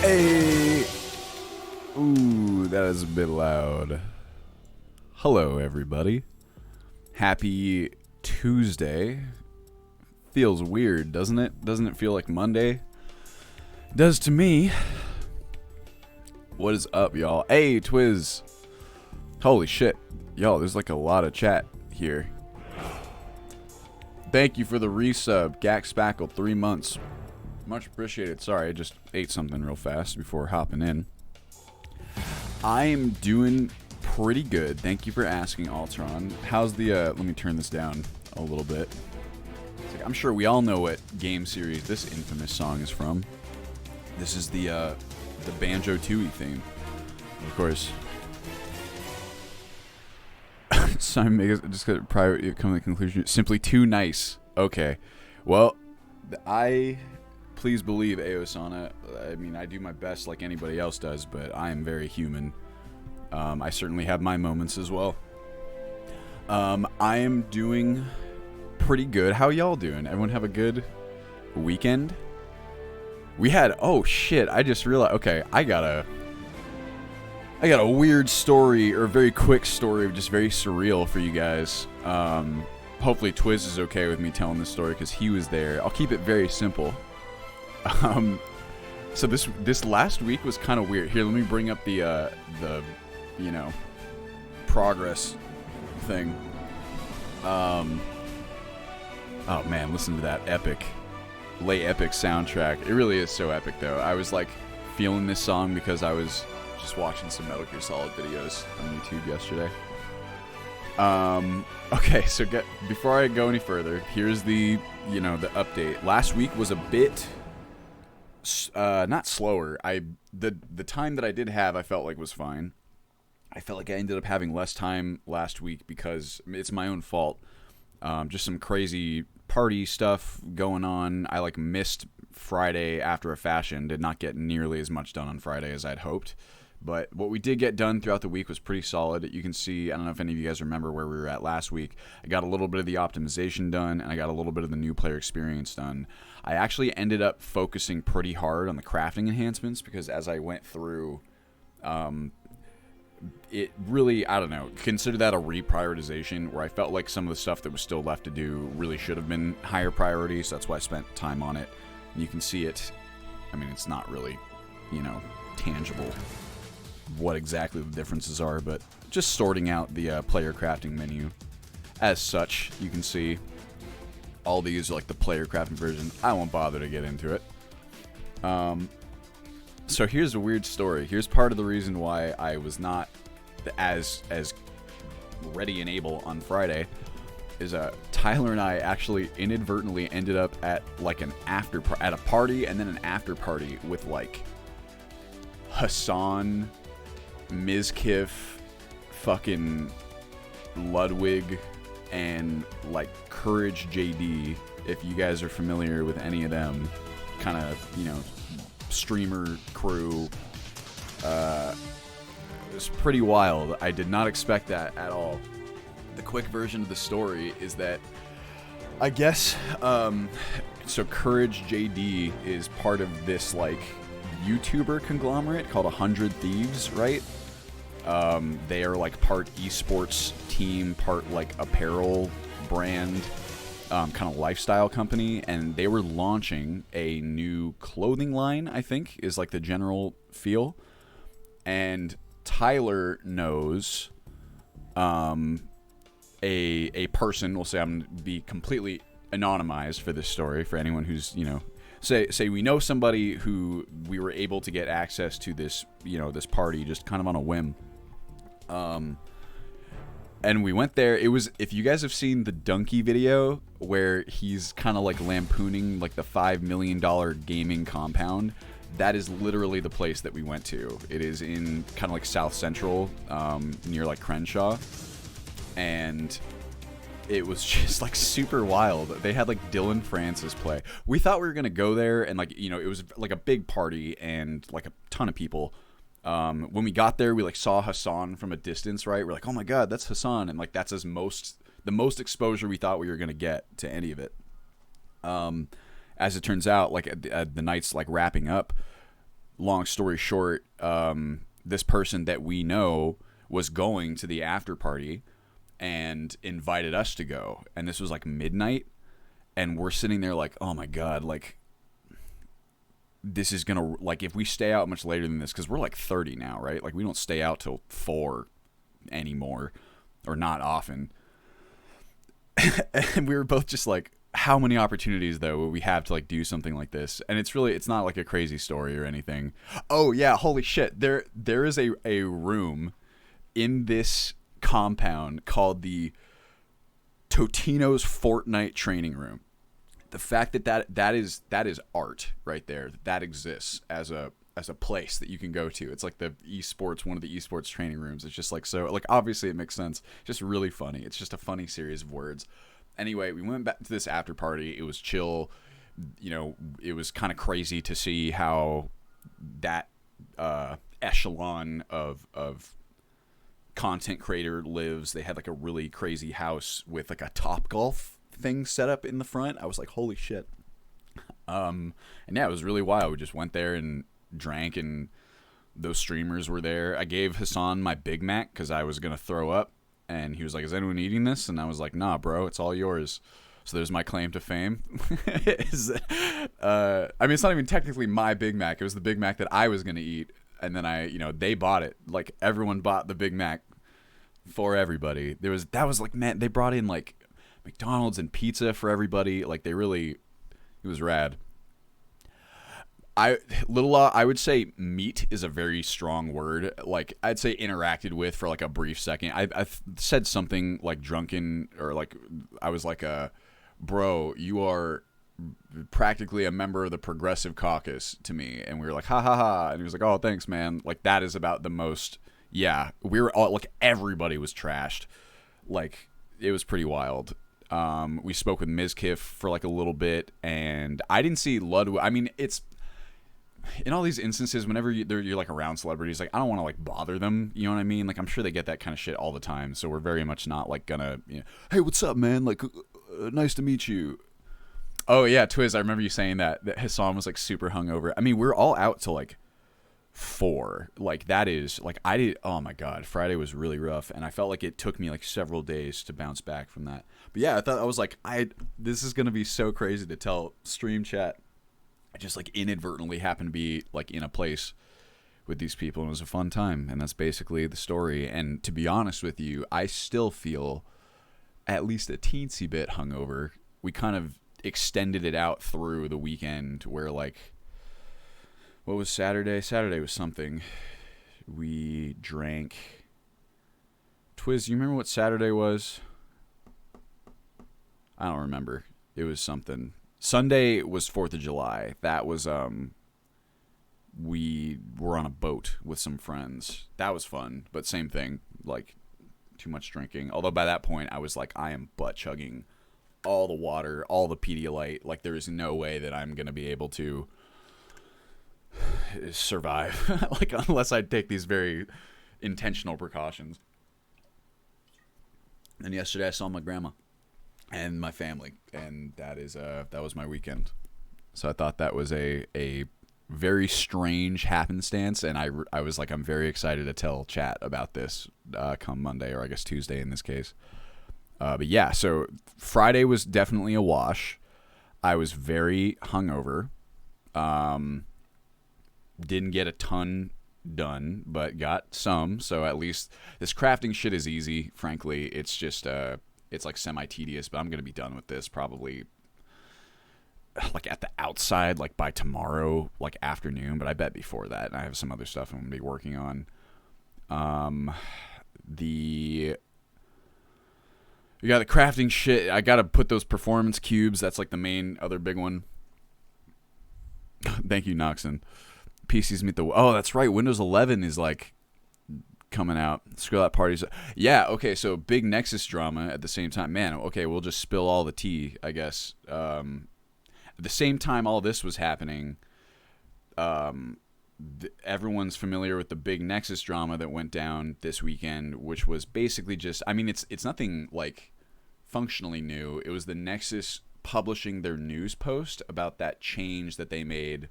Hey! Ooh, that is a bit loud. Hello, everybody. Happy Tuesday. Feels weird, doesn't it? Doesn't it feel like Monday? It does to me. What is up, y'all? Hey, Twiz. Holy shit. Y'all, there's like a lot of chat here. Thank you for the resub. Gack Spackle, 3 months. Much appreciated. Sorry, I just ate something real fast before hopping in. I am doing pretty good. Thank you for asking, Altron. How's the, let me turn this down a little bit. I'm sure we all know what game series this infamous song is from. This is the Banjo-Tooie theme, of course. Simon just got private come to the conclusion. Simply too nice. Okay. Well, please believe, Aosana. I mean, I do my best like anybody else does, but I am very human. I certainly have my moments as well. I am doing pretty good. How y'all doing? Everyone have a good weekend? We had, oh shit, I just realized, okay, I got a weird story, or a very quick story, just very surreal for you guys. Hopefully Twiz is okay with me telling this story, because he was there. I'll keep it very simple. So this last week was kind of weird. Here, let me bring up the you know, progress thing. Oh man, listen to that epic soundtrack. It really is so epic, though. I was like feeling this song because I was just watching some Metal Gear Solid videos on YouTube yesterday. Okay, so before I go any further, here's the update. Last week was a bit not slower. The time that I did have, I felt like was fine. I felt like I ended up having less time last week because it's my own fault. Just some crazy party stuff going on. I missed Friday after a fashion. Did not get nearly as much done on Friday as I'd hoped. But what we did get done throughout the week was pretty solid. You can see, I don't know if any of you guys remember where we were at last week. I got a little bit of the optimization done, and I got a little bit of the new player experience done. I actually ended up focusing pretty hard on the crafting enhancements because as I went through, it really, I don't know, consider that a reprioritization where I felt like some of the stuff that was still left to do really should have been higher priority, so that's why I spent time on it. And you can see it. I mean, it's not really, tangible what exactly the differences are, but just sorting out the player crafting menu. As such, you can see all these are like the player crafting version. I won't bother to get into it. So here's a weird story. Here's part of the reason why I was not as ready and able on Friday. Is Tyler and I actually inadvertently ended up at like at a party and then an after party with like Hassan, Mizkif, fucking Ludwig, and like Courage JD. If you guys are familiar with any of them, kind of streamer crew. It was pretty wild. I did not expect that at all. The quick version of the story is that I guess so Courage JD is part of this like YouTuber conglomerate called 100 Thieves, right? They are like part esports team, part like apparel brand, kind of lifestyle company, and they were launching a new clothing line, I think, is like the general feel. And Tyler knows a person, we'll say, I'm going to be completely anonymized for this story, for anyone who's, say we know somebody who we were able to get access to this, this party just kind of on a whim. And we went there. It was, if you guys have seen the Donkey video where he's kind of like lampooning like the $5 million gaming compound, that is literally the place that we went to. It is in kind of like South Central, near like Crenshaw. And it was just like super wild. They had like Dylan Francis play. We thought we were going to go there and like, it was like a big party and like a ton of people. When we got there, we like saw Hassan from a distance, right? We're like, oh my God, that's Hassan. And like, that's the most exposure we thought we were going to get to any of it. As it turns out, like at the night's like wrapping up, long story short, this person that we know was going to the after party and invited us to go. And this was like midnight. And we're sitting there like, oh my God, like, this is going to, like, if we stay out much later than this, because we're like 30 now, right? Like, we don't stay out till 4 anymore, or not often. And we were both just like, how many opportunities though would we have to like do something like this? And it's not like a crazy story or anything. Oh yeah, holy shit, there is a room in this compound called the Totino's Fortnite training room. The fact that is art right there. That exists as a place that you can go to. It's like one of the esports training rooms. It's just like, so like, obviously it makes sense. Just really funny. It's just a funny series of words. Anyway, we went back to this after party. It was chill. You know, it was kind of crazy to see how that echelon of content creator lives. They had like a really crazy house with like a Topgolf thing set up in the front. I was like, holy shit. And yeah, it was really wild. We just went there and drank, and those streamers were there. I gave Hassan my Big Mac because I was gonna throw up, and he was like, is anyone eating this? And I was like, nah bro, it's all yours. So there's my claim to fame. I mean, it's not even technically my Big Mac. It was the Big Mac that I was gonna eat, and then they bought it. Like, everyone bought the Big Mac for everybody. That was like, man, they brought in like McDonald's and pizza for everybody. Like, it was rad. I would say meet is a very strong word. Like, I'd say interacted with for like a brief second. I said something like drunken, or like, I was like, bro, you are practically a member of the Progressive Caucus to me. And we were like, ha ha ha. And he was like, oh, thanks, man. Like, that is about the most, yeah, we were all like, everybody was trashed. Like, it was pretty wild. We spoke with Mizkif for like a little bit, and I didn't see Ludwig. I mean, it's, in all these instances, whenever you're like around celebrities, like, I don't want to like bother them, you know what I mean? Like, I'm sure they get that kind of shit all the time, so we're very much not like gonna, hey, what's up, man? Like, nice to meet you. Oh yeah, Twiz, I remember you saying that Hassan was like super hungover. I mean, we're all out till like 4. Like, that is like, oh my God, Friday was really rough, and I felt like it took me like several days to bounce back from that. But yeah, I was like, this is gonna be so crazy to tell stream chat. I just like inadvertently happened to be like in a place with these people, and it was a fun time, and that's basically the story. And to be honest with you, I still feel at least a teensy bit hungover. We kind of extended it out through the weekend, where like, what was Saturday? Saturday was something. We drank. Twiz, you remember what Saturday was? I don't remember. It was something. Sunday was 4th of July. That was, we were on a boat with some friends. That was fun, but same thing, like, too much drinking. Although by that point, I was like, I am butt chugging all the water, all the Pedialyte. Like, there is no way that I'm going to be able to survive, like, unless I take these very intentional precautions. And yesterday I saw my grandma and my family, and that was my weekend. So I thought that was a very strange happenstance, and I was like, I'm very excited to tell chat about this come Monday, or I guess Tuesday in this case. But yeah, so Friday was definitely a wash. I was very hungover. Didn't get a ton done, but got some. So at least this crafting shit is easy. Frankly, it's just it's like semi-tedious, but I'm gonna be done with this probably like at the outside, like by tomorrow, like afternoon. But I bet before that, and I have some other stuff I'm gonna be working on. You got the crafting shit. I gotta put those performance cubes. That's like the main other big one. Thank you, Noxon. PCs meet the... Oh, that's right. Windows 11 is like coming out. Screw that parties. Yeah, okay, so big Nexus drama at the same time. Man, okay, we'll just spill all the tea, I guess. At the same time all this was happening, everyone's familiar with the big Nexus drama that went down this weekend, which was basically just... I mean, it's nothing like functionally new. It was the Nexus publishing their news post about that change that they made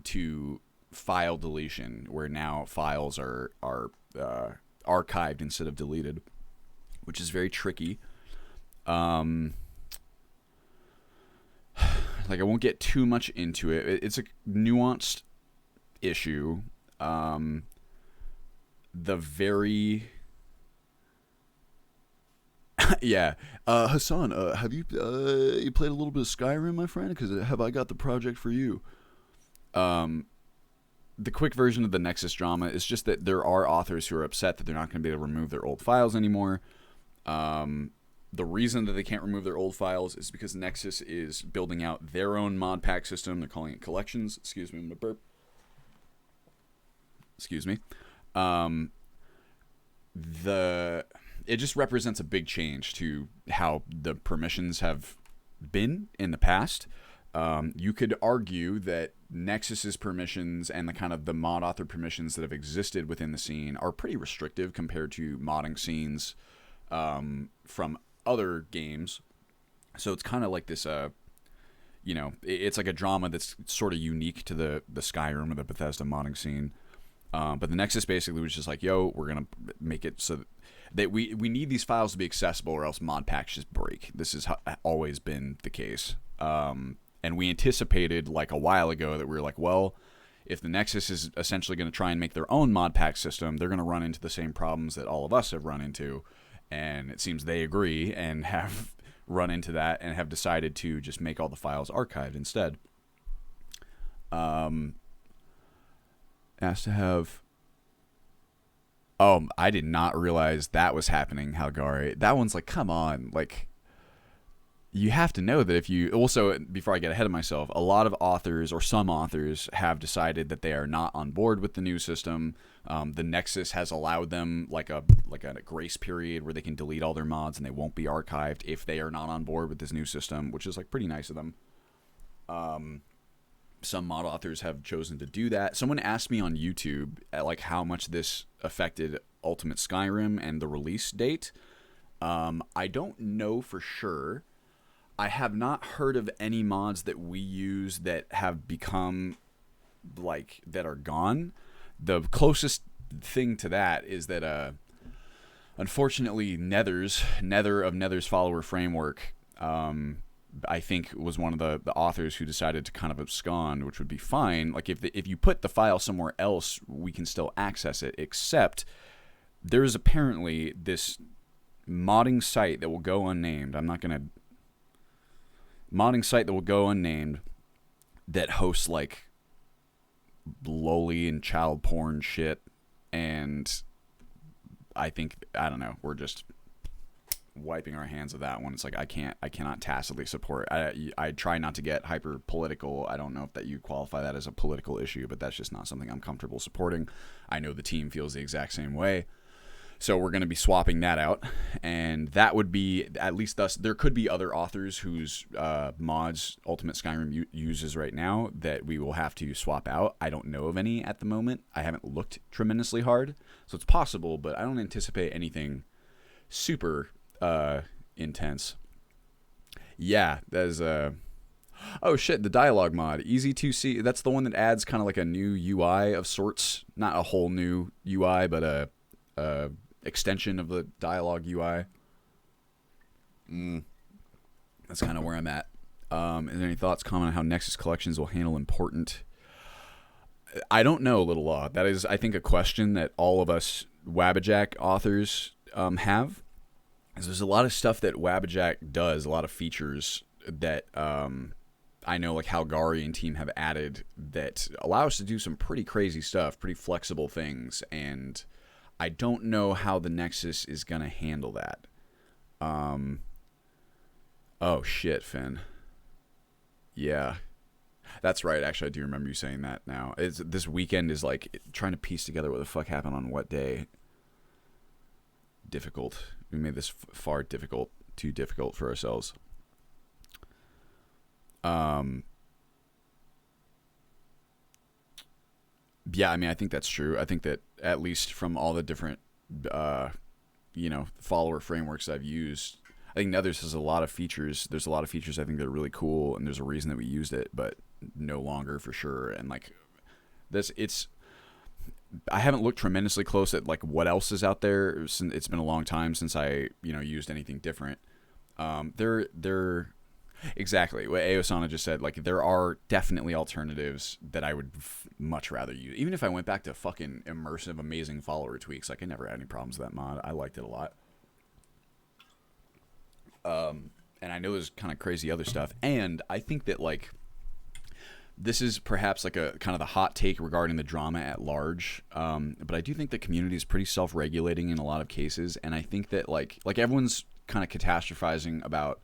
to file deletion, where now files are archived instead of deleted, which is very tricky. Like, I won't get too much into it. It's a nuanced issue. The very yeah, Hassan, have you played a little bit of Skyrim, my friend? Because have I got the project for you? The quick version of the Nexus drama is just that there are authors who are upset that they're not going to be able to remove their old files anymore. The reason that they can't remove their old files is because Nexus is building out their own mod pack system. They're calling it Collections. Excuse me, I'm going to burp. Excuse me. It just represents a big change to how the permissions have been in the past. You could argue that Nexus's permissions and the kind of the mod author permissions that have existed within the scene are pretty restrictive compared to modding scenes from other games. So it's kind of like this, it's like a drama that's sort of unique to the Skyrim or the Bethesda modding scene. But the Nexus basically was just like, yo, we're going to make it so that we need these files to be accessible, or else mod packs just break. This has always been the case. And we anticipated like a while ago that we were like, well, if the Nexus is essentially going to try and make their own mod pack system, they're going to run into the same problems that all of us have run into. And it seems they agree and have run into that and have decided to just make all the files archived instead. Asked to have... Oh, I did not realize that was happening, Halgari. That one's like, come on. Like, you have to know that if you... Also, before I get ahead of myself, a lot of authors, or some authors, have decided that they are not on board with the new system. The Nexus has allowed them like a grace period where they can delete all their mods and they won't be archived if they are not on board with this new system, which is like pretty nice of them. Some mod authors have chosen to do that. Someone asked me on YouTube like how much this affected Ultimate Skyrim and the release date. I don't know for sure. I have not heard of any mods that we use that have become like that are gone. The closest thing to that is that unfortunately Nether of Nether's follower framework I think was one of the authors who decided to kind of abscond, which would be fine. Like if you put the file somewhere else, we can still access it, except there's apparently this modding site that will go unnamed. Modding site that will go unnamed that hosts like lowly and child porn shit, and I don't know, we're just wiping our hands of that one. It's like I cannot tacitly support. I try not to get hyper political. I don't know if that you qualify that as a political issue, but that's just not something I'm comfortable supporting. I know the team feels the exact same way. So we're going to be swapping that out, and that would be, at least thus, there could be other authors whose mods Ultimate Skyrim uses right now that we will have to swap out. I don't know of any at the moment. I haven't looked tremendously hard, so it's possible, but I don't anticipate anything super intense. Yeah, there's oh shit, the dialogue mod, easy to see. That's the one that adds kind of like a new UI of sorts, not a whole new UI, but a extension of the dialogue UI. That's kind of where I'm at. Is there any thoughts, comment on how Nexus Collections will handle important? I don't know, Little Law. That is, I think, a question that all of us Wabbajack authors have. There's a lot of stuff that Wabbajack does, a lot of features that I know like Halgari and team have added that allow us to do some pretty crazy stuff, pretty flexible things, and I don't know how the Nexus is going to handle that. Oh, shit, Finn. Yeah. That's right. Actually, I do remember you saying that now. This weekend is like trying to piece together what the fuck happened on what day. Difficult. We made this far too difficult for ourselves. Yeah, I mean, I think that's true. I think that at least from all the different, follower frameworks I've used, I think Nethers has a lot of features. There's a lot of features I think that are really cool, and there's a reason that we used it, but no longer for sure. And like, I haven't looked tremendously close at like what else is out there. It's been a long time since I used anything different. There exactly what Aosana just said. Like there are definitely alternatives that I would much rather use. Even if I went back to fucking immersive, amazing follower tweaks, like I never had any problems with that mod. I liked it a lot. And I know there's kind of crazy other stuff, and I think that like this is perhaps like a kind of the hot take regarding the drama at large. But I do think the community is pretty self-regulating in a lot of cases, and I think that like everyone's kind of catastrophizing about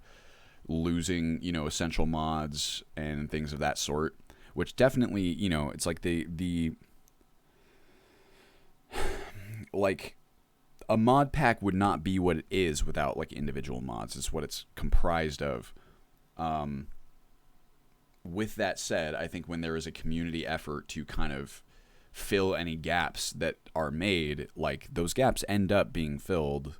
losing, essential mods and things of that sort, which definitely, it's like the like a mod pack would not be what it is without like individual mods. It's what it's comprised of. With that said, I think when there is a community effort to kind of fill any gaps that are made, like those gaps end up being filled.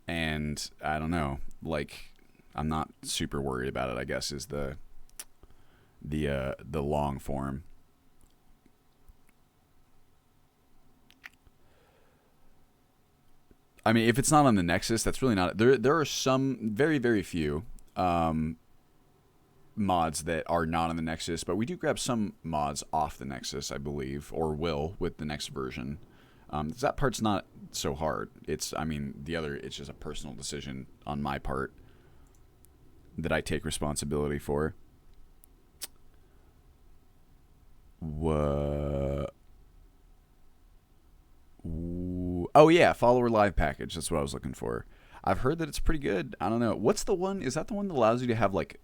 And I don't know, like I'm not super worried about it, I guess is the long form. I mean, if it's not on the Nexus, that's really not there are some very, very few mods that are not on the Nexus, but we do grab some mods off the Nexus, I believe, or will with the next version. That part's not so hard. It's just a personal decision on my part that I take responsibility for. Oh yeah, follower live package. That's what I was looking for. I've heard that it's pretty good. I don't know. What's the one? Is that the one that allows you to have like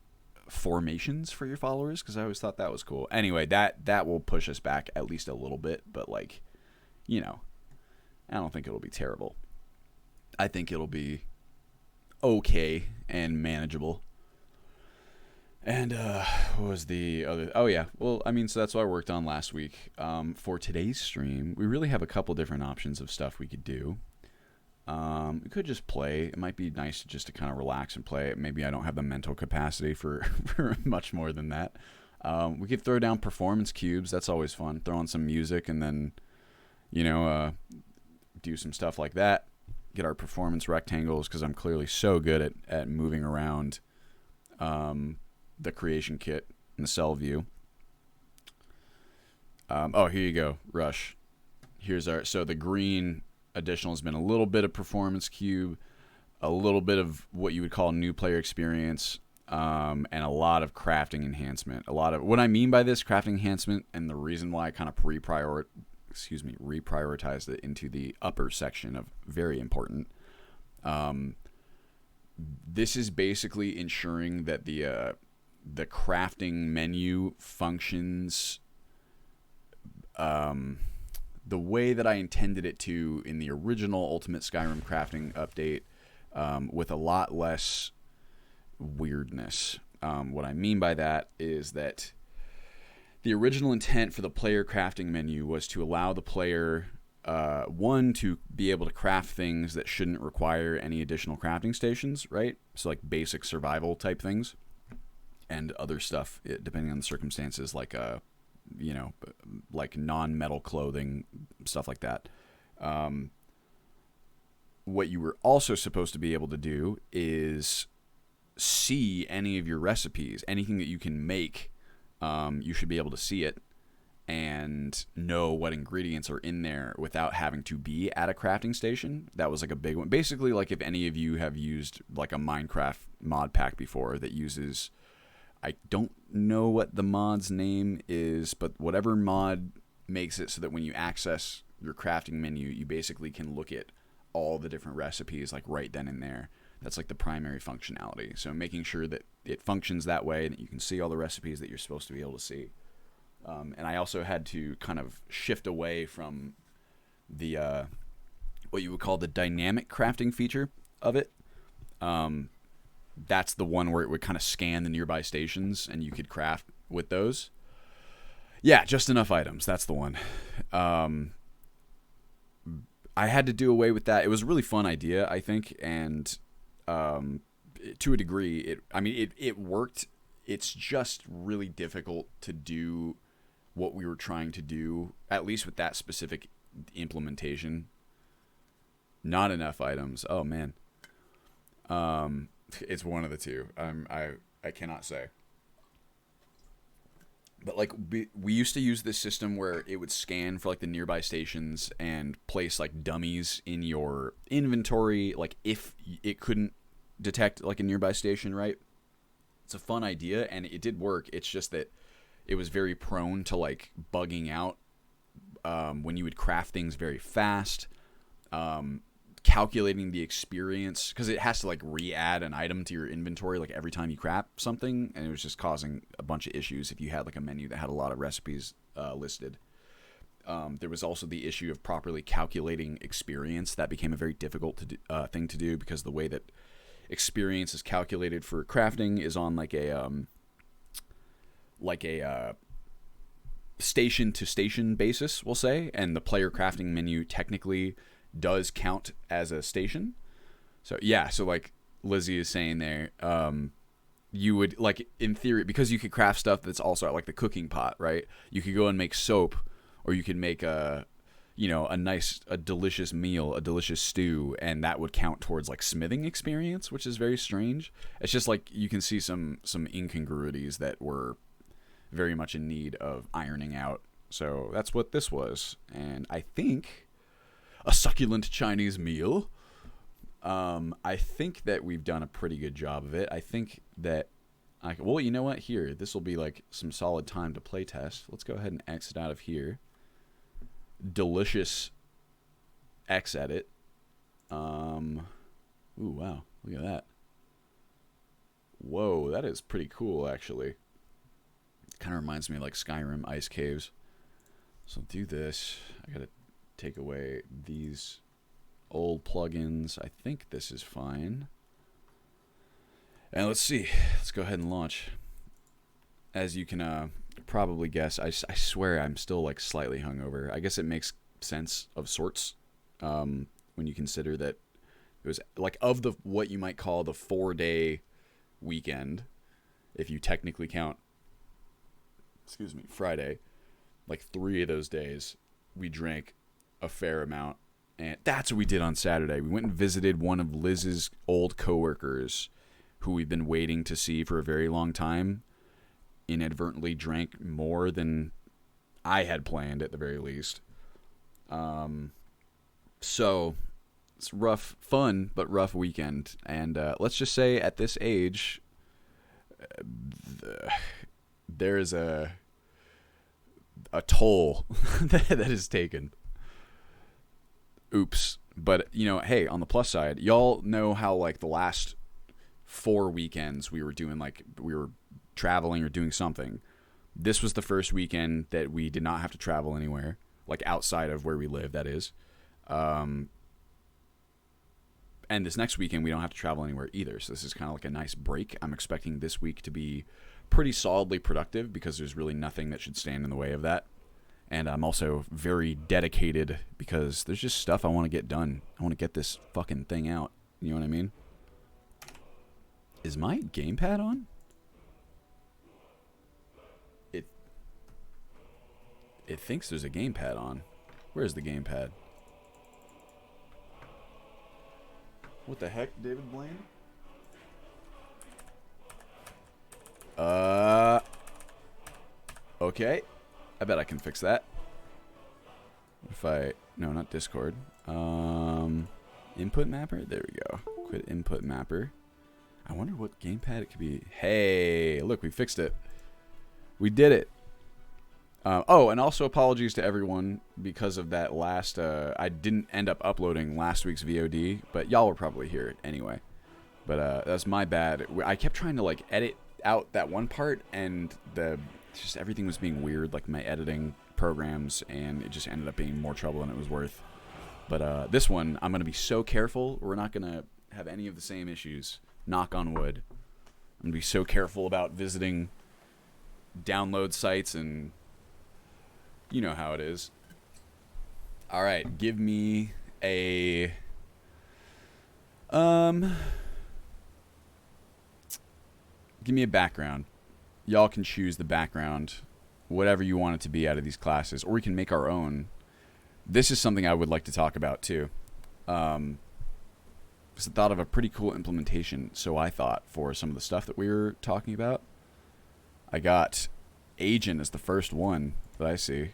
formations for your followers? Because I always thought that was cool. Anyway, that will push us back at least a little bit, but like, I don't think it'll be terrible. I think it'll be okay and manageable. And what was the other? Oh yeah, well, so that's what I worked on last week. For today's stream, we really have a couple different options of stuff we could do. We could just play. It might be nice just to kind of relax and play. Maybe I don't have the mental capacity for much more than that. We could throw down performance cubes. That's always fun. Throw on some music and then, do some stuff like that. Get our performance rectangles because I'm clearly so good at moving around the creation kit and the cell view. Here you go, Rush. So the green additional has been a little bit of performance cube, a little bit of what you would call new player experience, and a lot of crafting enhancement. A lot of what I mean by this crafting enhancement, and the reason why I kind of reprioritized it into the upper section of very important. This is basically ensuring that the crafting menu functions the way that I intended it to in the original Ultimate Skyrim crafting update, with a lot less weirdness. What I mean by that is that the original intent for the player crafting menu was to allow the player, one, to be able to craft things that shouldn't require any additional crafting stations, right? So like basic survival type things and other stuff, depending on the circumstances, like like non-metal clothing, stuff like that. What you were also supposed to be able to do is see any of your recipes, anything that you can make. You should be able to see it and know what ingredients are in there without having to be at a crafting station. That was like a big one. Basically, like if any of you have used like a Minecraft mod pack before that uses, I don't know what the mod's name is, but whatever mod makes it so that when you access your crafting menu, you basically can look at all the different recipes like right then and there. That's like the primary functionality. So making sure that it functions that way and that you can see all the recipes that you're supposed to be able to see. And I also had to kind of shift away from the what you would call the dynamic crafting feature of it. That's the one where it would kind of scan the nearby stations and you could craft with those. Yeah, just enough items. That's the one. I had to do away with that. It was a really fun idea, I think, and to a degree, it worked. It's just really difficult to do what we were trying to do, at least with that specific implementation. Not enough items. Oh man. It's one of the two. I cannot say. But like we used to use this system where it would scan for like the nearby stations and place like dummies in your inventory, like if it couldn't detect like a nearby station, right? It's a fun idea and it did work. It's just that it was very prone to like bugging out when you would craft things very fast. Calculating the experience, because it has to like re-add an item to your inventory like every time you craft something, and it was just causing a bunch of issues if you had like a menu that had a lot of recipes listed. There was also the issue of properly calculating experience. That became a very difficult thing to do, because the way that experience is calculated for crafting is on like a station to station basis, we'll say, and the player crafting menu technically does count as a station. So yeah, so like Lizzie is saying there, you would, like, in theory, because you could craft stuff that's also like the cooking pot, right? You could go and make soap, or you could make a delicious meal, a delicious stew, and that would count towards like smithing experience, which is very strange. It's just like you can see some incongruities that were very much in need of ironing out. So that's what this was, and I think a succulent Chinese meal. I think that we've done a pretty good job of it. I think that well, you know what? Here, this will be like some solid time to play test. Let's go ahead and exit out of here. Delicious X edit. Ooh, wow. Look at that. Whoa, that is pretty cool, actually. Kind of reminds me of like Skyrim ice caves. So do this. I gotta take away these old plugins. I think this is fine. And let's see. Let's go ahead and launch. As you can probably guess, I swear I'm still like slightly hungover. I guess it makes sense of sorts when you consider that it was like of the what you might call the 4-day weekend, if you technically count, Friday, like 3 of those days we drank a fair amount. And that's what we did on Saturday. We went and visited one of Liz's old coworkers who we've been waiting to see for a very long time. Inadvertently drank more than I had planned, at the very least. So it's rough, fun, but rough weekend. And let's just say at this age, there is a toll that is taken. Oops. But, you know, hey, on the plus side, y'all know how, like, the last 4 weekends we were doing, like, we were traveling or doing something. This was the first weekend that we did not have to travel anywhere, like, outside of where we live, that is. And this next weekend, we don't have to travel anywhere either. So this is kind of like a nice break. I'm expecting this week to be pretty solidly productive, because there's really nothing that should stand in the way of that. And I'm also very dedicated, because there's just stuff I want to get done. I want to get this fucking thing out. You know what I mean? Is my gamepad on? It thinks there's a gamepad on. Where's the gamepad? What the heck, David Blaine? Okay. I bet I can fix that. No, not Discord. Input mapper? There we go. Quit input mapper. I wonder what gamepad it could be. Hey, look, we fixed it. We did it. Oh, and also apologies to everyone because of that last, I didn't end up uploading last week's VOD, but y'all will probably hear it anyway. But that's my bad. I kept trying to like edit out that one part, and just everything was being weird, like my editing programs, and it just ended up being more trouble than it was worth. But this one, I'm going to be so careful. We're not going to have any of the same issues. Knock on wood. I'm going to be so careful about visiting download sites, and you know how it is. All right, give me a background. Y'all can choose the background whatever you want it to be out of these classes, or we can make our own. This is something I would like to talk about too. Because I thought of a pretty cool implementation, so I thought, for some of the stuff that we were talking about. I got agent as the first one that I see.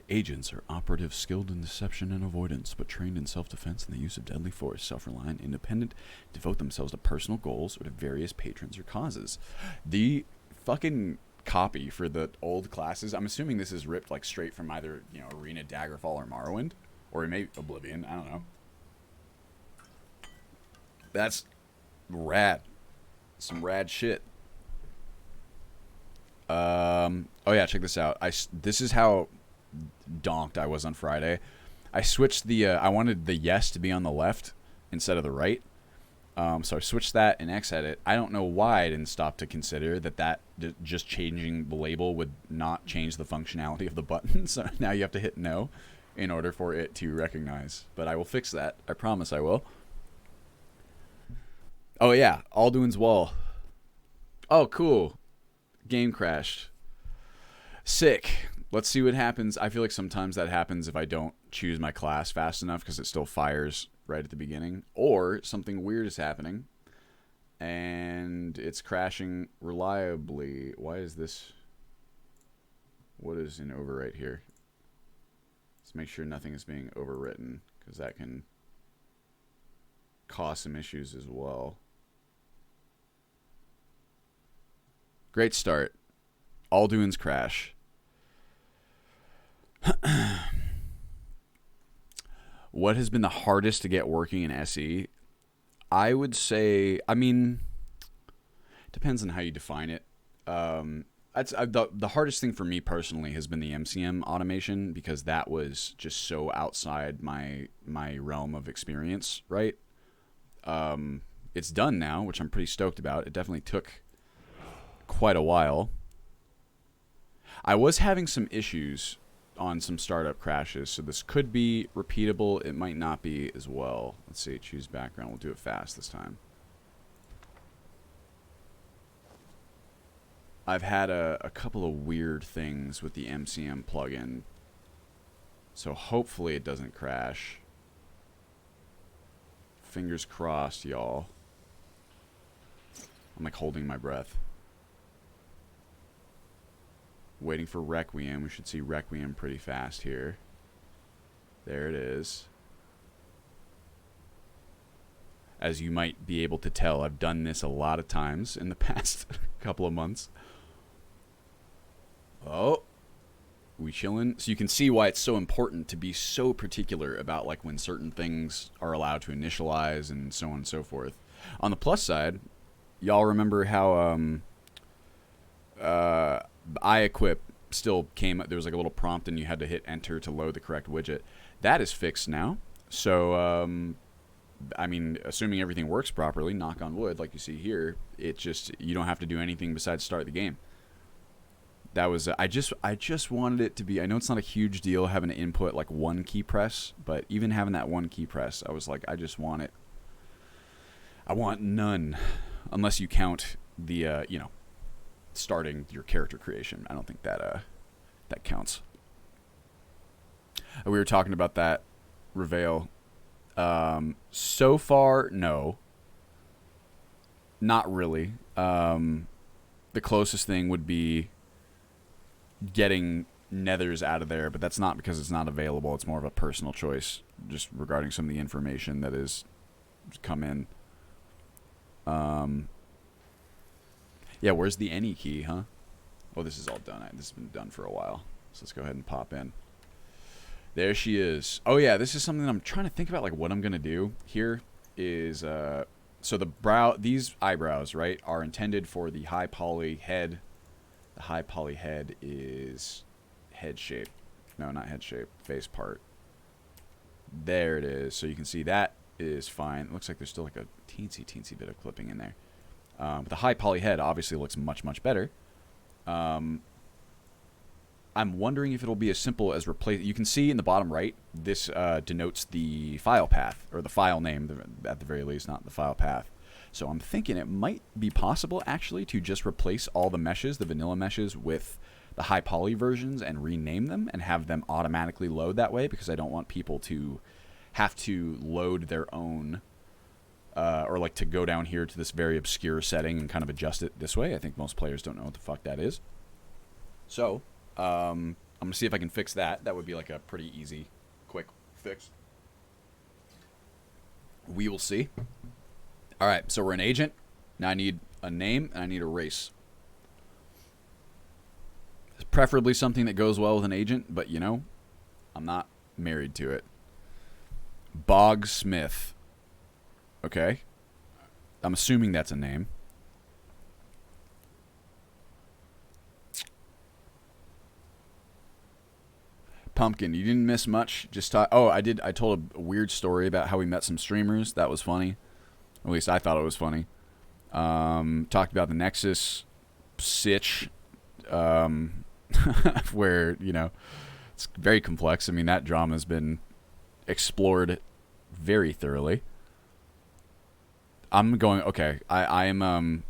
Agents are operatives skilled in deception and avoidance, but trained in self-defense and the use of deadly force, self-reliant, independent, devote themselves to personal goals or to various patrons or causes. The fucking copy for the old classes, I'm assuming this is ripped like straight from either, you know, Arena, Daggerfall, or Morrowind, or maybe Oblivion, I don't know. That's rad. Some rad shit. Oh yeah, check this out. This is how donked I was on Friday. I switched the I wanted the yes to be on the left instead of the right, so I switched that in Xedit. I don't know why I didn't stop to consider that just changing the label would not change the functionality of the button. So now you have to hit no in order for it to recognize, but I will fix that. I promise I will. Oh yeah, Alduin's Wall. Oh cool, game crashed. Sick. Let's see what happens. I feel like sometimes that happens if I don't choose my class fast enough because it still fires right at the beginning. Or something weird is happening and it's crashing reliably. Why is this? What is an overwrite here? Let's make sure nothing is being overwritten because that can cause some issues as well. Great start. Alduin's crash. What has been the hardest to get working in SE? I would say, I mean, depends on how you define it. The hardest thing for me personally has been the MCM automation because that was just so outside my realm of experience, right? It's done now, which I'm pretty stoked about. It definitely took quite a while. I was having some issues on some startup crashes, so this could be repeatable. It might not be as well. Let's see, choose background. We'll do it fast this time. I've had a couple of weird things with the MCM plugin, so hopefully it doesn't crash. Fingers crossed, y'all. I'm like holding my breath. Waiting for Requiem. We should see Requiem pretty fast here. There it is. As you might be able to tell, I've done this a lot of times in the past couple of months. Oh, we chillin'. So you can see why it's so important to be so particular about like when certain things are allowed to initialize and so on and so forth. On the plus side, y'all remember how iEquip still came, there was like a little prompt and you had to hit enter to load the correct widget. That is fixed now. So, I mean, assuming everything works properly, knock on wood, like you see here, it just, you don't have to do anything besides start the game. That was, I just wanted it to be, I know it's not a huge deal having to input like one key press, but even having that one key press, I was like, I just want it. I want none, unless you count the, you know, starting your character creation. I don't think that that counts. We were talking about that Reveal. So far, no, not really. The closest thing would be getting Nethers out of there, but that's not because it's not available. It's more of a personal choice, just regarding some of the information that is come in. Yeah, where's the any key, huh? Oh, this is all done. This has been done for a while. So let's go ahead and pop in. There she is. Oh yeah, this is something that I'm trying to think about, like what I'm gonna do. Here is so these eyebrows, right, are intended for the high poly head. The high poly head is head shape. No, not head shape. Face part. There it is. So you can see that is fine. It looks like there's still like a teensy bit of clipping in there. But the high poly head obviously looks much better. I'm wondering if it'll be as simple as replace. You can see in the bottom right, this denotes the file path, or the file name at the very least, not the file path. So I'm thinking it might be possible actually to just replace all the meshes, the vanilla meshes, with the high poly versions and rename them and have them automatically load that way, because I don't want people to have to load their own or like to go down here to this very obscure setting and kind of adjust it this way. I think most players don't know what the fuck that is. So I'm going to see if I can fix that. That would be like a pretty easy, quick fix. We will see. All right, so we're an agent. Now I need a name and I need a race. Preferably something that goes well with an agent, but you know, I'm not married to it. Bog Smith. Okay. I'm assuming that's a name. Pumpkin, you didn't miss much. Just I did. I told a weird story about how we met some streamers. That was funny. At least I thought it was funny. Talked about the Nexus sitch, where, you know, it's very complex. I mean, that drama has been explored very thoroughly. I'm going, okay, I am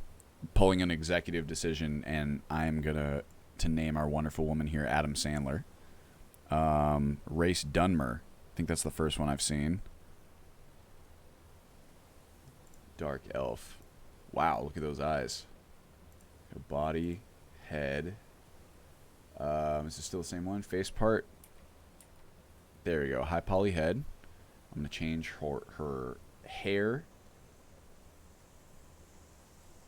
pulling an executive decision, and I'm going to name our wonderful woman here Adam Sandler. Race Dunmer. I think that's the first one I've seen. Dark elf. Wow, look at those eyes. Body, head. Is this still the same one? Face part. There we go. High poly head. I'm going to change her hair.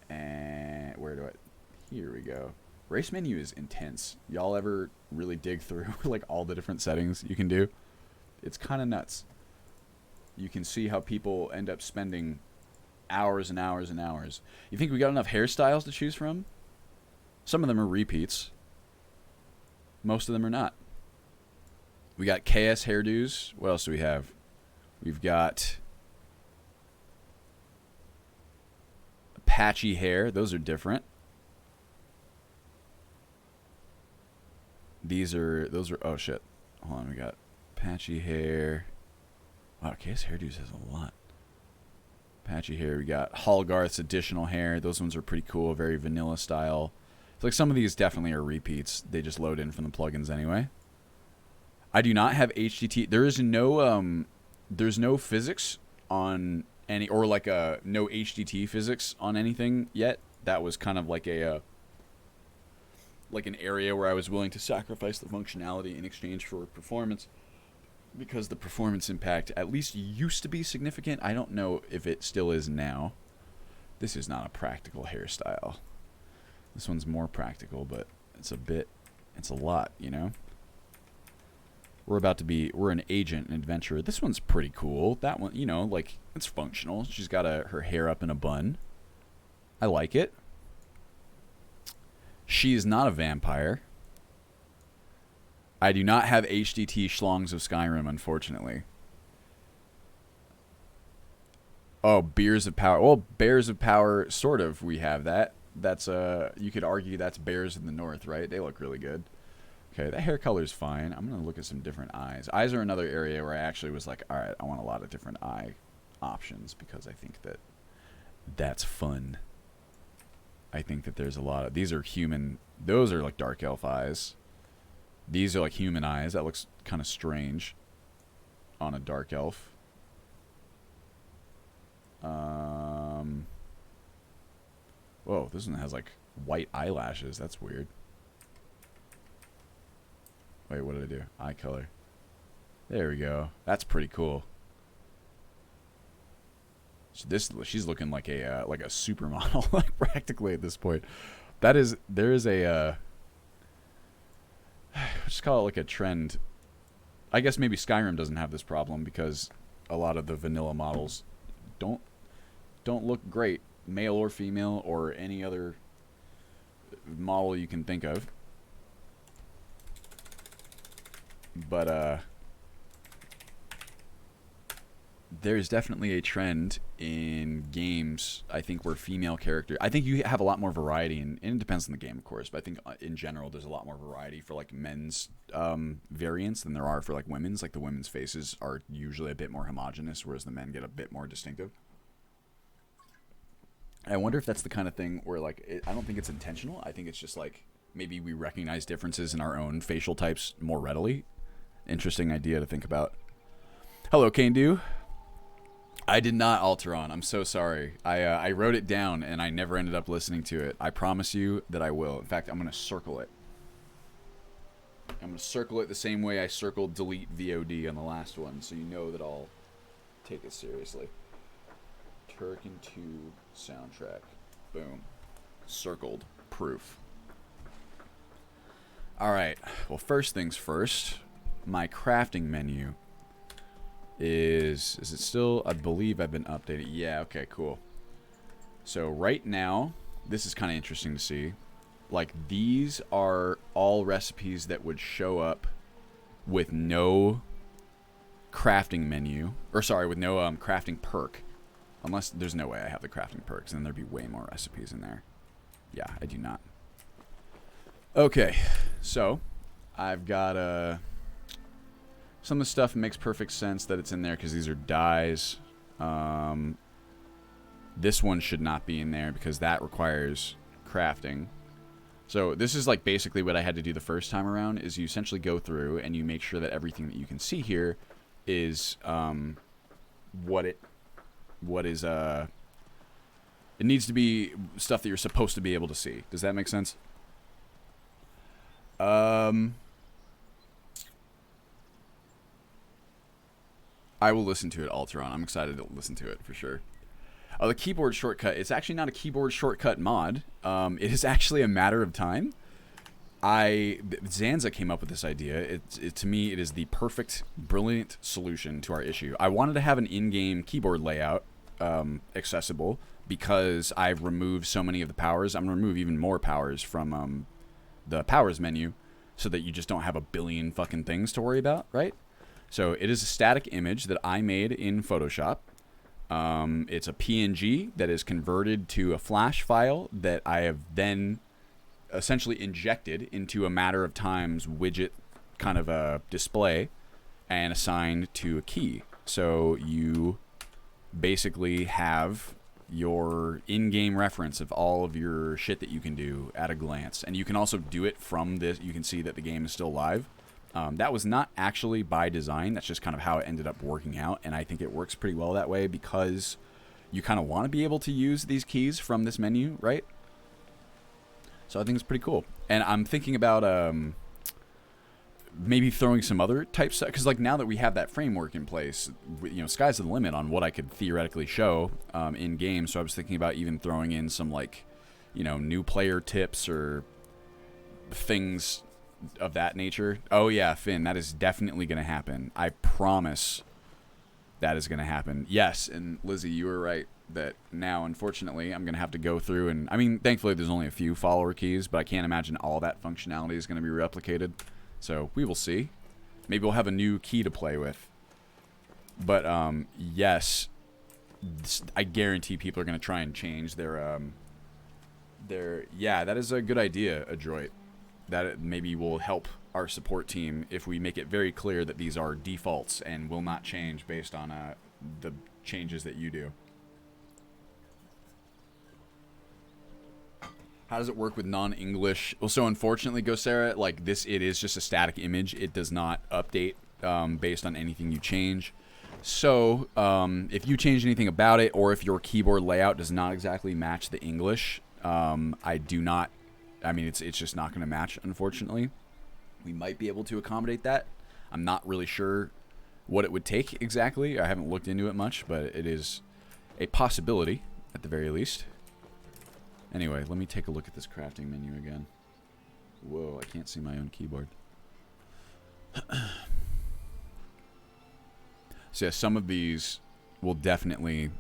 And where do I... Here we go. Race menu is intense. Y'all ever really dig through like all the different settings you can do? It's kind of nuts. You can see how people end up spending hours and hours and hours. You think we got enough hairstyles to choose from? Some of them are repeats. Most of them are not. We got KS hairdos. What else do we have? We've got patchy hair. Those are different. Those are, oh shit. Hold on, we got patchy hair. Wow, KS hairdos has a lot. Patchy hair. We got Hallgarth's additional hair. Those ones are pretty cool. Very vanilla style. It's like some of these definitely are repeats. They just load in from the plugins anyway. I do not have HDT. There is no there's no physics on any, or like no HDT physics on anything yet. That was kind of like a like an area where I was willing to sacrifice the functionality in exchange for performance, because the performance impact at least used to be significant. I don't know if it still is now. This is not a practical hairstyle. This one's more practical, but it's a lot, you know? We're an agent, an adventurer. This one's pretty cool. That one, you know, like, it's functional. She's got her hair up in a bun. I like it. She is not a vampire. I do not have HDT schlongs of Skyrim, unfortunately. Oh, Beers of Power. Well, Bears of Power, sort of, we have that. That's, you could argue that's Bears in the North, right? They look really good. Okay, that hair color's fine. I'm going to look at some different eyes. Eyes are another area where I actually was like, all right, I want a lot of different eye options, because I think that that's fun. I think that there's a lot of... These are human... Those are like dark elf eyes. These are like human eyes. That looks kind of strange on a dark elf. Whoa, this one has like white eyelashes. That's weird. Wait, what did I do? Eye color. There we go. That's pretty cool. So she's looking like a supermodel, like practically at this point. There is a just call it like a trend. I guess maybe Skyrim doesn't have this problem because a lot of the vanilla models don't look great, male or female or any other model you can think of. But there's definitely a trend in games, I think, where female character... I think you have a lot more variety, and it depends on the game, of course, but I think in general there's a lot more variety for, like, men's variants than there are for, like, women's. Like, the women's faces are usually a bit more homogenous, whereas the men get a bit more distinctive. I wonder if that's the kind of thing where, like, I don't think it's intentional. I think it's just, like, maybe we recognize differences in our own facial types more readily. Interesting idea to think about. Hello, Kane Do. I did not alter on. I'm so sorry. I wrote it down and I never ended up listening to it. I promise you that I will. In fact, I'm going to circle it. I'm going to circle it the same way I circled delete VOD on the last one, so you know that I'll take it seriously. Turrican 2 soundtrack. Boom. Circled. Proof. Alright. Well, first things first. My crafting menu is it still? I believe I've been updated. Yeah, okay, cool. So right now, this is kind of interesting to see. Like, these are all recipes that would show up with no crafting menu. Or, sorry, with no crafting perk. Unless, there's no way I have the crafting perks, and then there'd be way more recipes in there. Yeah, I do not. Okay, so, I've got, some of the stuff makes perfect sense that it's in there because these are dyes. This one should not be in there because that requires crafting. So this is like basically what I had to do the first time around is you essentially go through and you make sure that everything that you can see here is what it needs to be stuff that you're supposed to be able to see. Does that make sense? I will listen to it, Alteron. I'm excited to listen to it for sure. Oh, the keyboard shortcut. It's actually not a keyboard shortcut mod. It is actually a matter of time. Zanza came up with this idea. To me, it is the perfect, brilliant solution to our issue. I wanted to have an in-game keyboard layout accessible because I've removed so many of the powers. I'm going to remove even more powers from the powers menu so that you just don't have a billion fucking things to worry about, right? So it is a static image that I made in Photoshop. It's a PNG that is converted to a Flash file that I have then essentially injected into a matter of times widget kind of a display and assigned to a key. So you basically have your in-game reference of all of your shit that you can do at a glance. And you can also do it from this. You can see that the game is still live. That was not actually by design. That's just kind of how it ended up working out. And I think it works pretty well that way because you kind of want to be able to use these keys from this menu, right? So I think it's pretty cool. And I'm thinking about maybe throwing some other types. Because like now that we have that framework in place, you know, sky's the limit on what I could theoretically show in game. So I was thinking about even throwing in some like, you know, new player tips or things of that nature. Oh yeah, Finn, that is definitely going to happen. I promise that is going to happen. Yes, and Lizzie, you were right that now, unfortunately, I'm going to have to go through and, I mean, thankfully there's only a few follower keys, but I can't imagine all that functionality is going to be replicated. So we will see. Maybe we'll have a new key to play with. But yes, I guarantee people are going to try and change their yeah, that is a good idea, Adroit. That maybe will help our support team if we make it very clear that these are defaults and will not change based on the changes that you do. How does it work with non-English? Well, so unfortunately, GoSarah, like this, it is just a static image. It does not update based on anything you change. So if you change anything about it, or if your keyboard layout does not exactly match the English, I mean, it's just not going to match, unfortunately. We might be able to accommodate that. I'm not really sure what it would take exactly. I haven't looked into it much, but it is a possibility, at the very least. Anyway, let me take a look at this crafting menu again. Whoa, I can't see my own keyboard. So yeah, some of these will definitely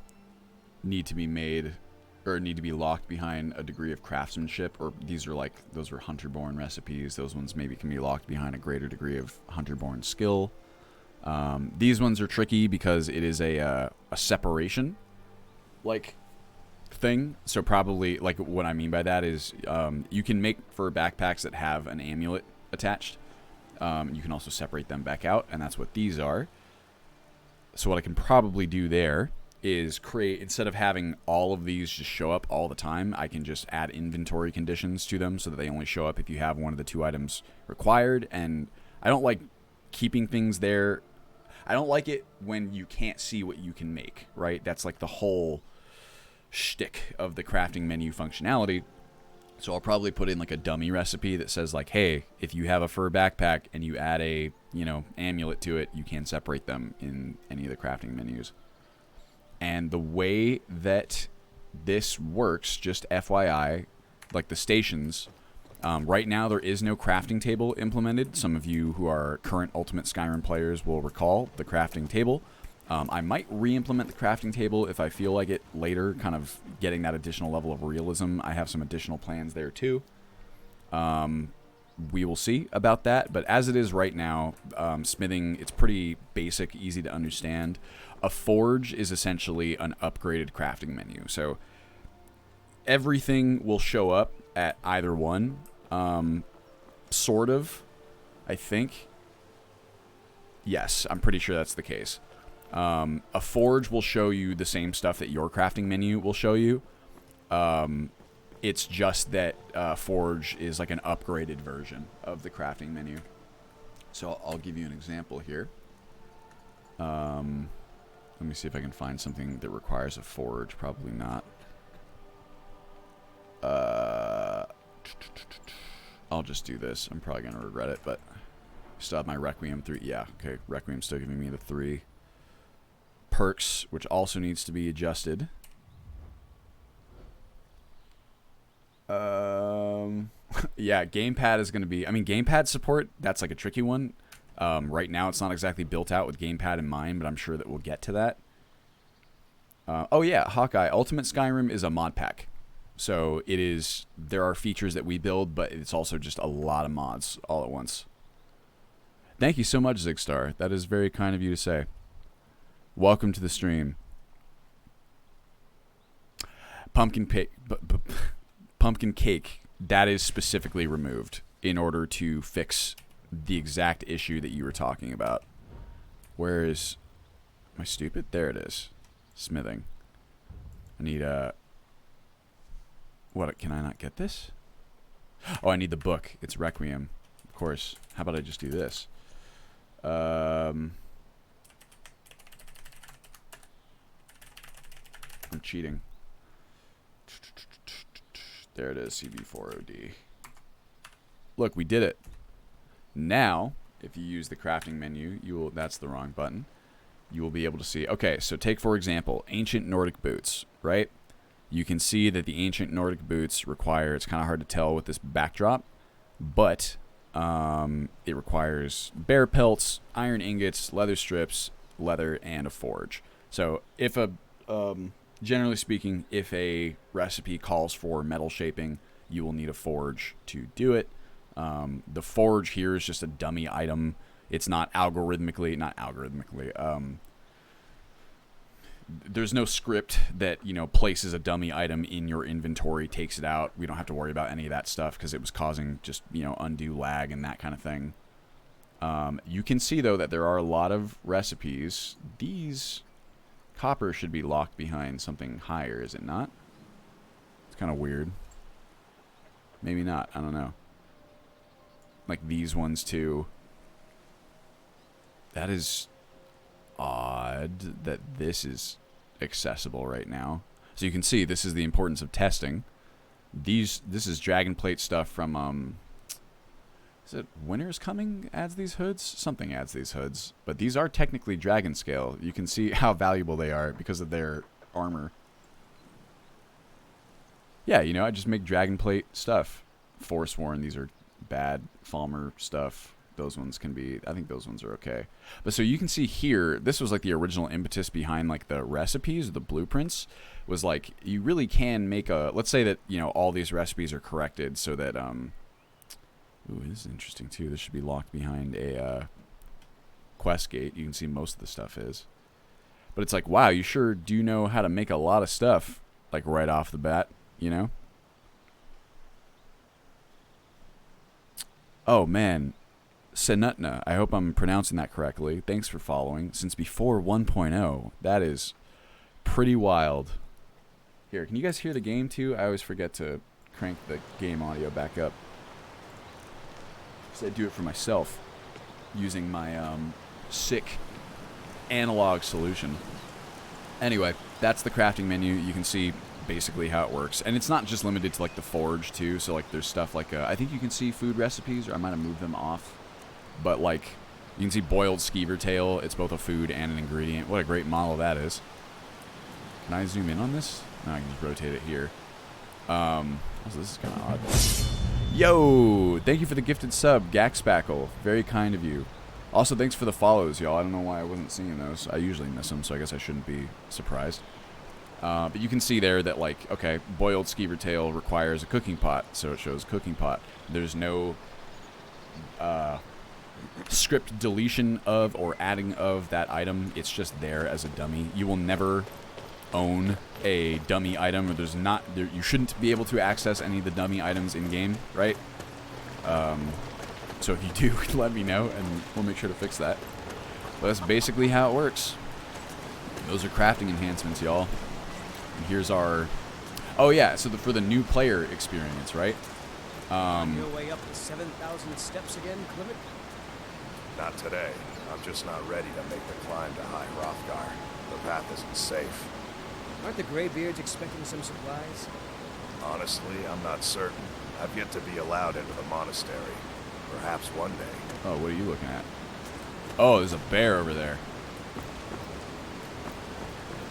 need to be made or need to be locked behind a degree of craftsmanship, or these are like, those are hunter-born recipes. Those ones maybe can be locked behind a greater degree of hunter-born skill. These ones are tricky because it is a separation like thing. So probably, like, what I mean by that is you can make for backpacks that have an amulet attached. You can also separate them back out, and that's what these are. So what I can probably do there is create, instead of having all of these just show up all the time, I can just add inventory conditions to them so that they only show up if you have one of the 2 items required. And I don't like keeping things there. I don't like it when you can't see what you can make, right? That's like the whole shtick of the crafting menu functionality. So I'll probably put in like a dummy recipe that says like, hey, if you have a fur backpack and you add a, amulet to it, you can separate them in any of the crafting menus. And the way that this works, just FYI, like the stations, right now there is no crafting table implemented. Some of you who are current Ultimate Skyrim players will recall the crafting table. I might re-implement the crafting table if I feel like it later, kind of getting that additional level of realism. I have some additional plans there too. We will see about that, but as it is right now, smithing, it's pretty basic, easy to understand. A forge is essentially an upgraded crafting menu, so everything will show up at either one, sort of, I think. Yes, I'm pretty sure that's the case. A forge will show you the same stuff that your crafting menu will show you. It's just that forge is like an upgraded version of the crafting menu. So I'll give you an example here. Let me see if I can find something that requires a forge. Probably not. I'll just do this. I'm probably going to regret it, but still have my Requiem 3. Yeah, okay. Requiem's still giving me the 3. Perks, which also needs to be adjusted. Yeah, gamepad is going to be... I mean, gamepad support, that's like a tricky one. Right now, it's not exactly built out with gamepad in mind, but I'm sure that we'll get to that. Oh yeah, Hawkeye. Ultimate Skyrim is a mod pack. So it is... There are features that we build, but it's also just a lot of mods all at once. Thank you so much, Zigstar. That is very kind of you to say. Welcome to the stream. Pumpkin cake, that is specifically removed in order to fix the exact issue that you were talking about. Where is... Am I stupid? There it is. Smithing. I need a... What? Can I not get this? Oh, I need the book. It's Requiem. Of course. How about I just do this? I'm cheating. There it is, CB4OD. Look, we did it. Now, if you use the crafting menu, you will... That's the wrong button. You will be able to see... Okay, so take, for example, ancient Nordic boots, right? You can see that the ancient Nordic boots require... It's kind of hard to tell with this backdrop, but it requires bear pelts, iron ingots, leather strips, leather, and a forge. So if a... generally speaking, if a recipe calls for metal shaping, you will need a forge to do it. The forge here is just a dummy item. It's not algorithmically... Not algorithmically. There's no script that, places a dummy item in your inventory, takes it out. We don't have to worry about any of that stuff because it was causing just, undue lag and that kind of thing. You can see, though, that there are a lot of recipes. These... Copper should be locked behind something higher, is it not? It's kind of weird. Maybe not. I don't know. Like these ones, too. That is odd that this is accessible right now. So you can see this is the importance of testing. This is Dragon Plate stuff from... Is it Winter's Coming adds these hoods? Something adds these hoods. But these are technically dragon scale. You can see how valuable they are because of their armor. Yeah, I just make Dragon Plate stuff. Forsworn, these are bad. Falmer stuff. Those ones can be... I think those ones are okay. But so you can see here, this was like the original impetus behind like the recipes, the blueprints. Was like, you really can make a... Let's say that, all these recipes are corrected so that... Ooh, this is interesting, too. This should be locked behind a quest gate. You can see most of the stuff is. But it's like, wow, you sure do know how to make a lot of stuff, like, right off the bat, Oh, man. Senutna. I hope I'm pronouncing that correctly. Thanks for following. Since before 1.0, that is pretty wild. Here, can you guys hear the game too? I always forget to crank the game audio back up. So I do it for myself using my sick analog solution. Anyway, that's the crafting menu. You can see basically how it works. And it's not just limited to like the forge too. So like there's stuff like, I think you can see food recipes, or I might have moved them off. But like, you can see boiled skeever tail. It's both a food and an ingredient. What a great model that is. Can I zoom in on this? No, I can just rotate it here. Also, this is kind of odd. Yo! Thank you for the gifted sub, Gaxpackle. Very kind of you. Also, thanks for the follows, y'all. I don't know why I wasn't seeing those. I usually miss them, so I guess I shouldn't be surprised. But you can see there that, like, okay, boiled skeever tail requires a cooking pot, so it shows cooking pot. There's no script deletion of or adding of that item. It's just there as a dummy. You will never own a dummy item, or there's not there, you shouldn't be able to access any of the dummy items in game, right? So if you do, let me know and we'll make sure to fix that. But that's basically how it works. Those are crafting enhancements, y'all. And here's our oh yeah, so for the new player experience, right? On your way up to 7,000 steps again, Clement? Not today. I'm just not ready to make the climb to High Hrothgar. The path isn't safe. Aren't the Greybeards expecting some supplies? Honestly, I'm not certain. I've yet to be allowed into the monastery. Perhaps one day. Oh, what are you looking at? Oh, there's a bear over there.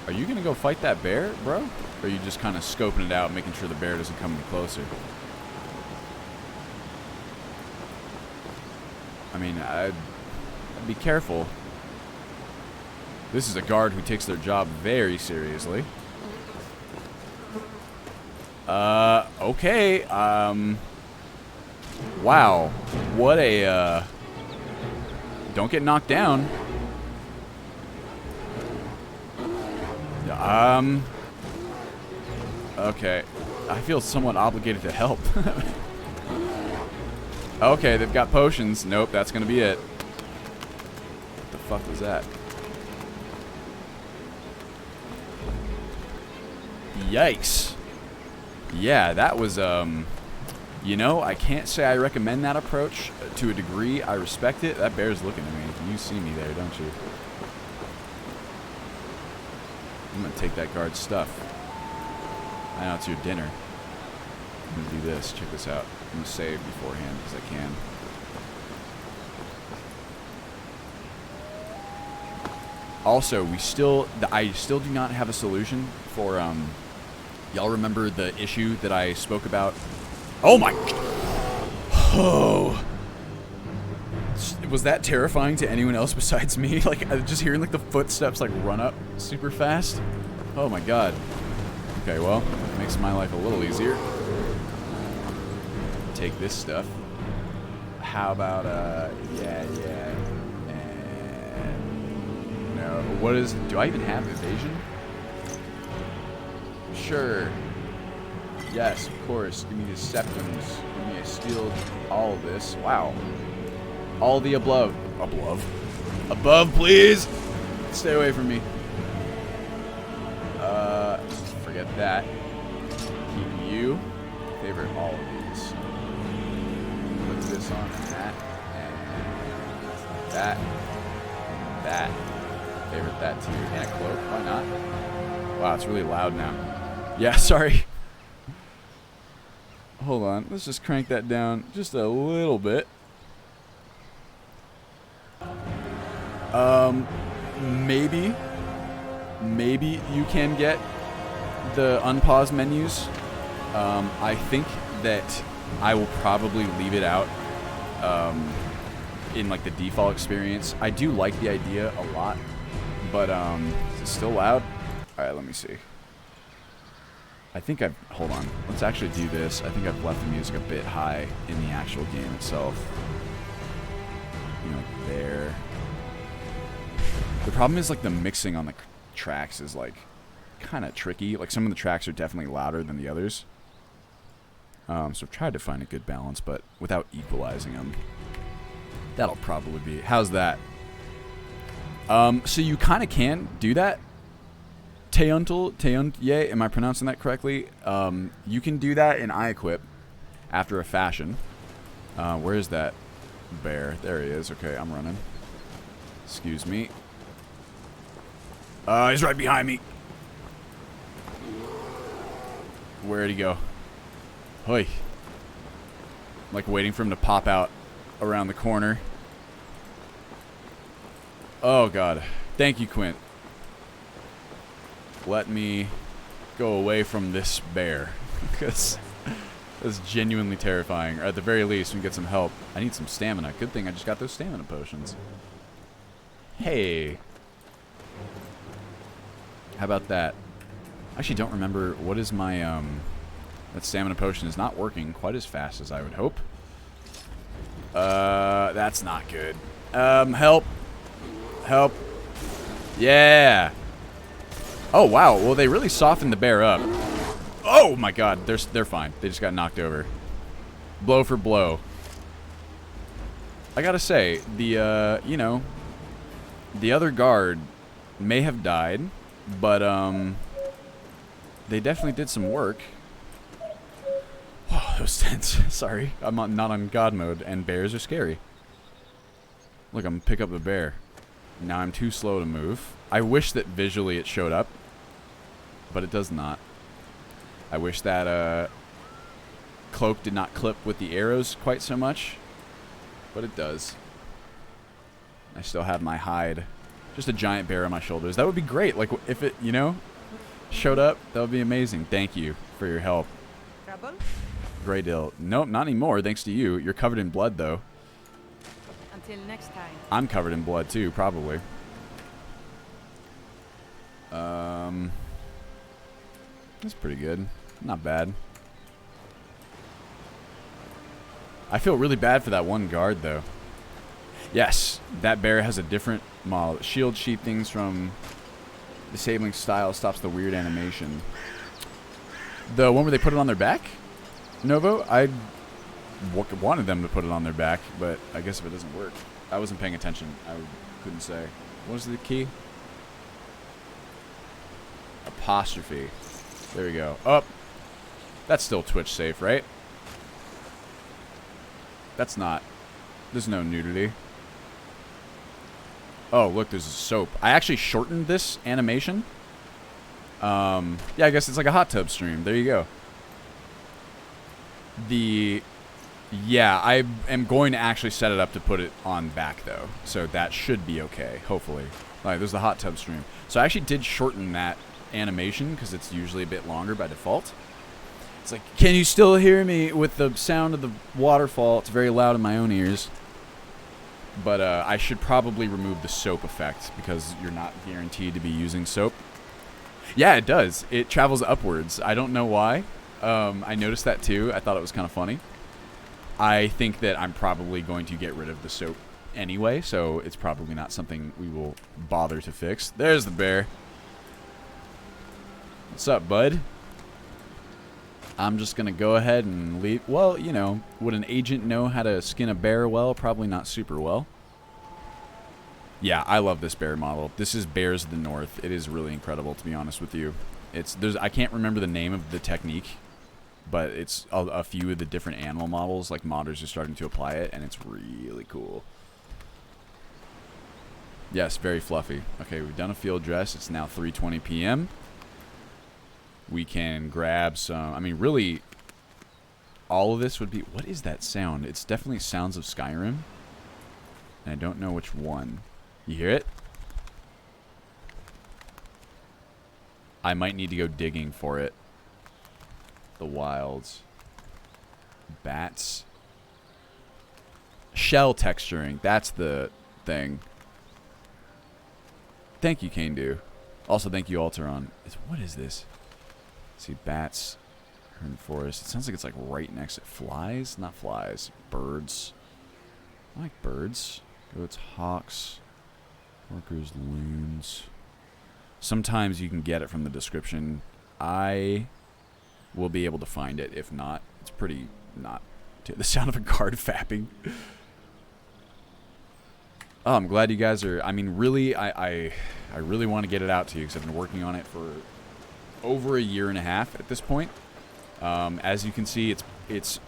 Are you gonna go fight that bear, bro? Or are you just kind of scoping it out, making sure the bear doesn't come any closer? I mean, I'd be careful. This is a guard who takes their job very seriously. Okay. Wow. What a, don't get knocked down. Okay. I feel somewhat obligated to help. Okay, they've got potions. Nope, that's gonna be it. What the fuck was that? Yikes. Yeah, that was, you know, I can't say I recommend that approach. To a degree, I respect it. That bear's looking at me. You see me there, don't you? I'm gonna take that guard's stuff. I know it's your dinner. I'm gonna do this. Check this out. I'm gonna save beforehand because I can. Also, I still do not have a solution for, y'all remember the issue that I spoke about? Oh my, oh. Was that terrifying to anyone else besides me? Like, just hearing like the footsteps like run up super fast? Oh my god. Okay, well, makes my life a little easier. Take this stuff. How about, yeah. And no, what is, do I even have evasion? Sure. Yes, of course. Give me the septums. Give me a steal, all of this. Wow. All the above. Above, please! Stay away from me. Forget that. Keep you. Favorite all of these. Put this on and that. And that. And that. Favorite that too. And a cloak. Why not? Wow, it's really loud now. Yeah, sorry. Hold on. Let's just crank that down just a little bit. Maybe you can get the unpause menus. I think that I will probably leave it out in like the default experience. I do like the idea a lot, but is it still loud? All right, let me see. I think hold on. Let's actually do this. I think I've left the music a bit high in the actual game itself. You know, there. The problem is like the mixing on the tracks is like kind of tricky. Like some of the tracks are definitely louder than the others. So I've tried to find a good balance, but without equalizing them. That'll probably be, how's that? So you kind of can do that. Teuntye, am I pronouncing that correctly? You can do that in iEquip after a fashion. Where is that bear? There he is. Okay, I'm running. Excuse me. He's right behind me. Where'd he go? Hoi. I'm like waiting for him to pop out around the corner. Oh, God. Thank you, Quint. Let me go away from this bear. Because that's genuinely terrifying. Or at the very least, we can get some help. I need some stamina. Good thing I just got those stamina potions. Hey. How about that? I actually don't remember what is my, that stamina potion is not working quite as fast as I would hope. That's not good. Help. Help. Yeah. Oh, wow. Well, they really softened the bear up. Oh, my God. They're fine. They just got knocked over. Blow for blow. I gotta say, the, you know, the other guard may have died, but, they definitely did some work. Oh, those tents. Sorry. I'm not on God mode, and bears are scary. Look, I'm gonna pick up the bear. Now I'm too slow to move. I wish that visually it showed up, but it does not. I wish that cloak did not clip with the arrows quite so much, but it does. I still have my hide. Just a giant bear on my shoulders. That would be great. Like, if it, you know, showed up, that would be amazing. Thank you for your help. Trouble? Great deal. Nope, not anymore, thanks to you. You're covered in blood, though. Until next time. I'm covered in blood, too, probably. That's pretty good. Not bad. I feel really bad for that one guard, though. Yes, that bear has a different model. Shield sheath things from disabling style stops the weird animation. The one where they put it on their back? Novo? I wanted them to put it on their back, but I guess if it doesn't work. I wasn't paying attention. I couldn't say. What was the key? Apostrophe. There we go. Oh, that's still Twitch safe, right? That's not. There's no nudity. Oh, look, there's a soap. I actually shortened this animation. Yeah, I guess it's like a hot tub stream. There you go. Yeah, I am going to actually set it up to put it on back, though. So that should be okay, hopefully. All right, there's the hot tub stream. So I actually did shorten that animation because it's usually a bit longer by default. It's like, can you still hear me with the sound of the waterfall? It's very loud in my own ears. But I should probably remove the soap effect because you're not guaranteed to be using soap. Yeah, it does. It travels upwards. I don't know why. I noticed that too. I thought it was kind of funny. I think that I'm probably going to get rid of the soap anyway, so it's probably not something we will bother to fix. There's the bear. What's up, bud? I'm just going to go ahead and leave. Well, you know, would an agent know how to skin a bear well? Probably not super well. Yeah, I love this bear model. This is Bears of the North. It is really incredible, to be honest with you. I can't remember the name of the technique, but it's a few of the different animal models. Like, modders are starting to apply it, and it's really cool. Yes, very fluffy. Okay, we've done a field dress. It's now 3:20 p.m. We can grab some... I mean, really, all of this would be... What is that sound? It's definitely sounds of Skyrim. And I don't know which one. You hear it? I might need to go digging for it. The wilds. Bats. Shell texturing. That's the thing. Thank you, Kanedu. Also, thank you, Alteron. What is this? Let's see, bats. Hern forest. It sounds like it's like right next to flies. Not flies. Birds. I like birds. Goats, hawks. Workers, loons. Sometimes you can get it from the description. I will be able to find it. If not, it's pretty not. The sound of a guard fapping. Oh, I'm glad you guys are. I mean, really, I really want to get it out to you because I've been working on it for over a year and a half at this point. As you can see, it's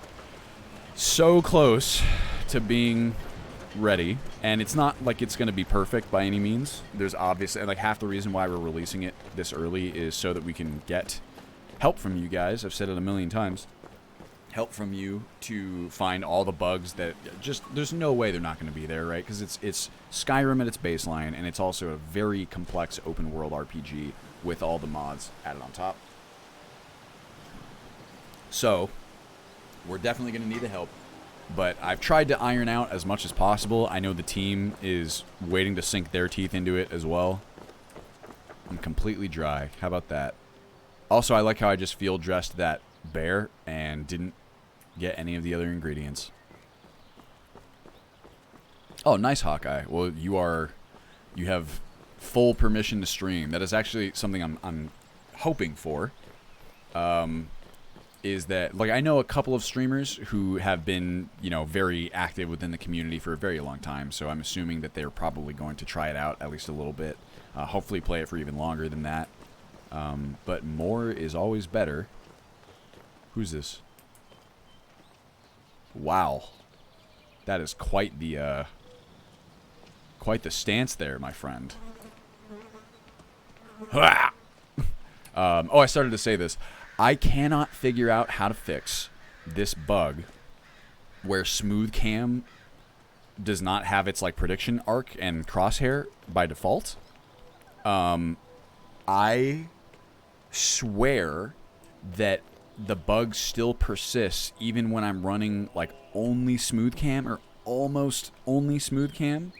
so close to being ready, and it's not like it's going to be perfect by any means. There's obviously, like, half the reason why we're releasing it this early is so that we can get help from you guys. I've said it a million times. Help from you to find all the bugs that just, there's no way they're not going to be there, right? Because it's Skyrim at its baseline, and it's also a very complex open world RPG with all the mods added on top. So we're definitely going to need the help, but I've tried to iron out as much as possible. I know the team is waiting to sink their teeth into it as well. I'm completely dry. How about that? Also, I like how I just field dressed that bear and didn't get any of the other ingredients. Oh, nice, Hawkeye. Well, you have full permission to stream. That is actually something I'm hoping for. Is that, like, I know a couple of streamers who have been, you know, very active within the community for a very long time, so I'm assuming that they're probably going to try it out at least a little bit. Hopefully play it for even longer than that. But more is always better. Who's this? Wow. That is quite the stance there, my friend. Oh, I started to say this. I cannot figure out how to fix this bug where smooth cam does not have its, like, prediction arc and crosshair by default. I swear that the bug still persists even when I'm running, like, only smooth cam or almost only smooth cam.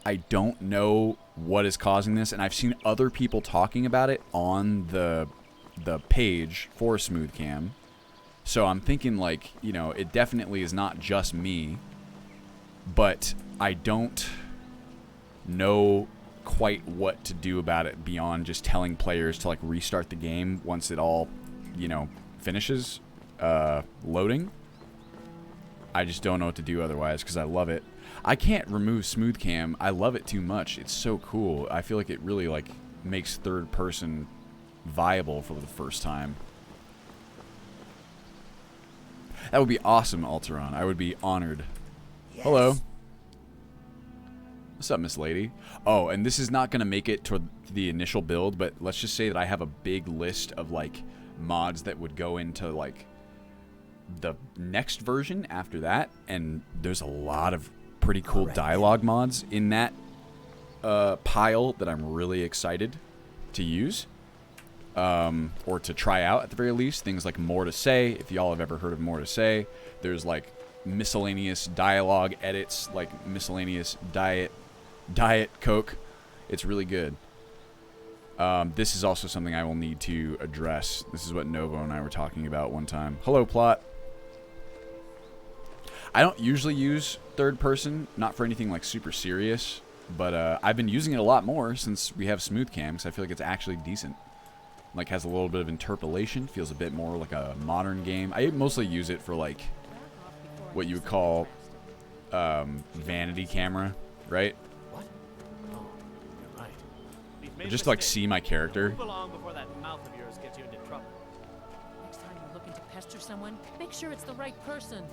I don't know what is causing this, and I've seen other people talking about it on the page for smooth cam. So I'm thinking, like, you know, it definitely is not just me, but I don't know quite what to do about it beyond just telling players to, like, restart the game once it all, you know, finishes loading. I just don't know what to do otherwise because I love it. I can't remove smooth cam. I love it too much. It's so cool. I feel like it really, like, makes third person viable for the first time. That would be awesome, Alteron. I would be honored. Yes. Hello. What's up, Miss Lady? Oh, and this is not going to make it to the initial build, but let's just say that I have a big list of, like, mods that would go into, like, the next version after that, and there's a lot of pretty cool dialogue mods in that pile that I'm really excited to use. Or to try out at the very least. Things like More to Say, if y'all have ever heard of More to Say. There's, like, miscellaneous dialogue edits, like miscellaneous diet Coke. It's really good. This is also something I will need to address. This is what Novo and I were talking about one time. Hello, Plot. I don't usually use third person, not for anything, like, super serious, but I've been using it a lot more since we have smooth cam, because I feel like it's actually decent. Like, has a little bit of interpolation, feels a bit more like a modern game. I mostly use it for, like, what you would call vanity camera, right? What? Oh, you're right. Just to, like, see my character. Move along before that mouth of yours gets you into trouble. Next time you're looking to pester someone, make sure it's the right person.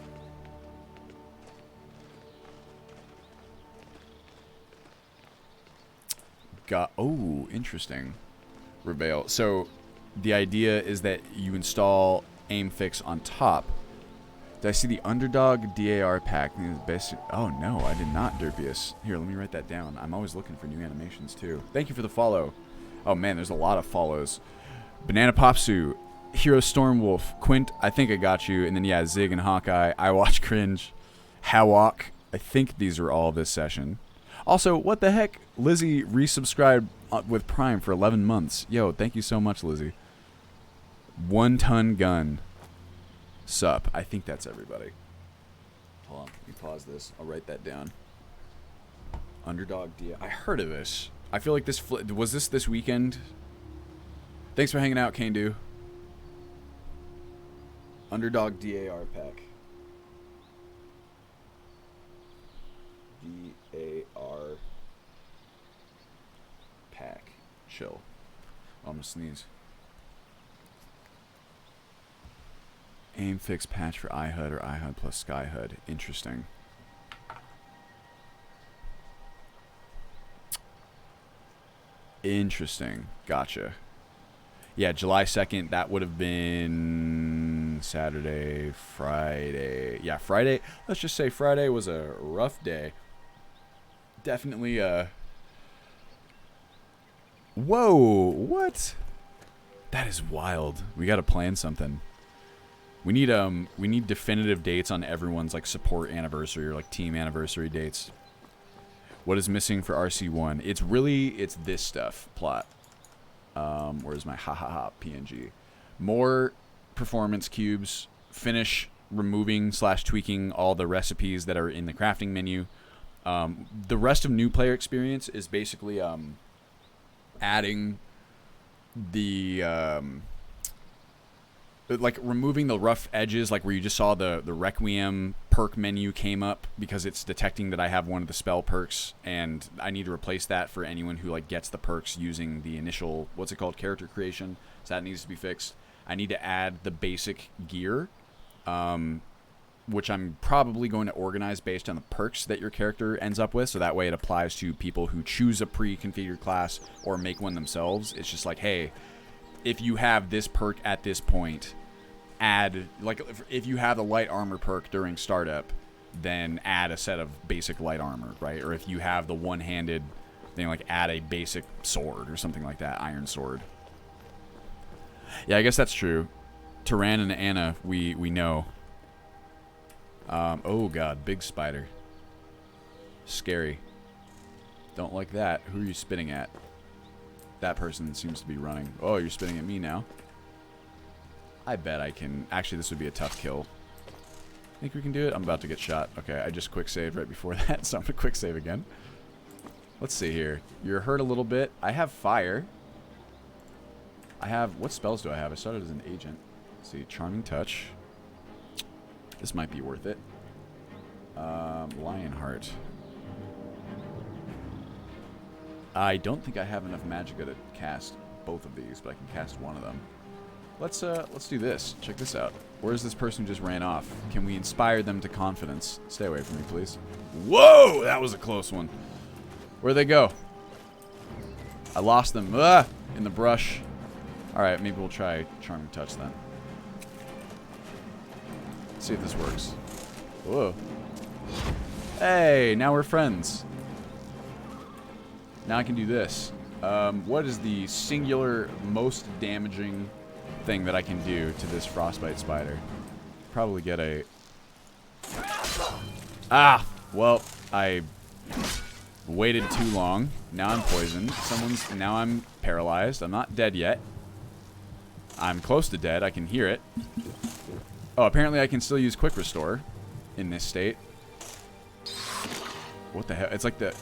Oh, interesting. Reveal. So the idea is that you install aim fix on top. Did I see the Underdog DAR pack? Oh no, I did not, Derpius. Here, let me write that down. I'm always looking for new animations too. Thank you for the follow. Oh man, there's a lot of follows. Banana Popsu, Hero Stormwolf, Quint, I think I got you, and then yeah, Zig and Hawkeye, I Watch Cringe, Hawok. I think these are all this session. Also, what the heck? Lizzie resubscribed with Prime for 11 months. Yo, thank you so much, Lizzie. 1 ton gun. Sup. I think that's everybody. Hold on. Let me pause this. I'll write that down. Underdog DA. I heard of this. I feel like this... was this weekend? Thanks for hanging out, Kandu. Underdog DAR pack. DAR chill. Oh, I'm gonna sneeze. Aim fix patch for iHUD or iHUD plus SkyHUD. Interesting. Interesting. Gotcha. Yeah, July 2nd, that would have been Saturday, Friday. Yeah, Friday. Let's just say Friday was a rough day. Definitely, Whoa, what? That is wild. We gotta plan something. We need definitive dates on everyone's, like, support anniversary or, like, team anniversary dates. What is missing for RC1? It's this stuff, plot. Where's my PNG? More performance cubes. Finish removing / tweaking all the recipes that are in the crafting menu. The rest of new player experience is basically adding the like removing the rough edges, like where you just saw the Requiem perk menu came up because it's detecting that I have one of the spell perks, and I need to replace that for anyone who like gets the perks using the initial, what's it called, character creation. So that needs to be fixed. I need to add the basic gear, which I'm probably going to organize based on the perks that your character ends up with, so that way it applies to people who choose a pre-configured class or make one themselves. It's just like, hey, if you have this perk at this point, add, like, if you have the light armor perk during startup, then add a set of basic light armor, right? Or if you have the one-handed thing, like, add a basic sword or something like that, iron sword. Yeah, I guess that's true. Turan and Anna, we know. Oh god, big spider. Scary. Don't like that. Who are you spitting at? That person seems to be running. Oh, you're spitting at me now. I bet I can. Actually, this would be a tough kill. Think we can do it? I'm about to get shot. Okay, I just quick saved right before that, so I'm gonna quick save again. Let's see here. You're hurt a little bit. I have fire. I have... What spells do I have? I started as an agent. Let's see. Charming Touch. This might be worth it. Lionheart. I don't think I have enough magicka to cast both of these, but I can cast one of them. Let's do this. Check this out. Where's this person who just ran off? Can we inspire them to confidence? Stay away from me, please. Whoa! That was a close one. Where'd they go? I lost them. Ah! In the brush. Alright, maybe we'll try Charming Touch then. Let's see if this works. Whoa. Hey, now we're friends. Now I can do this. What is the singular most damaging thing that I can do to this frostbite spider? Probably get a... Ah! Well, I waited too long. Now I'm poisoned. Now I'm paralyzed. I'm not dead yet. I'm close to dead. I can hear it. Oh, apparently I can still use Quick Restore in this state. What the hell? It's like the...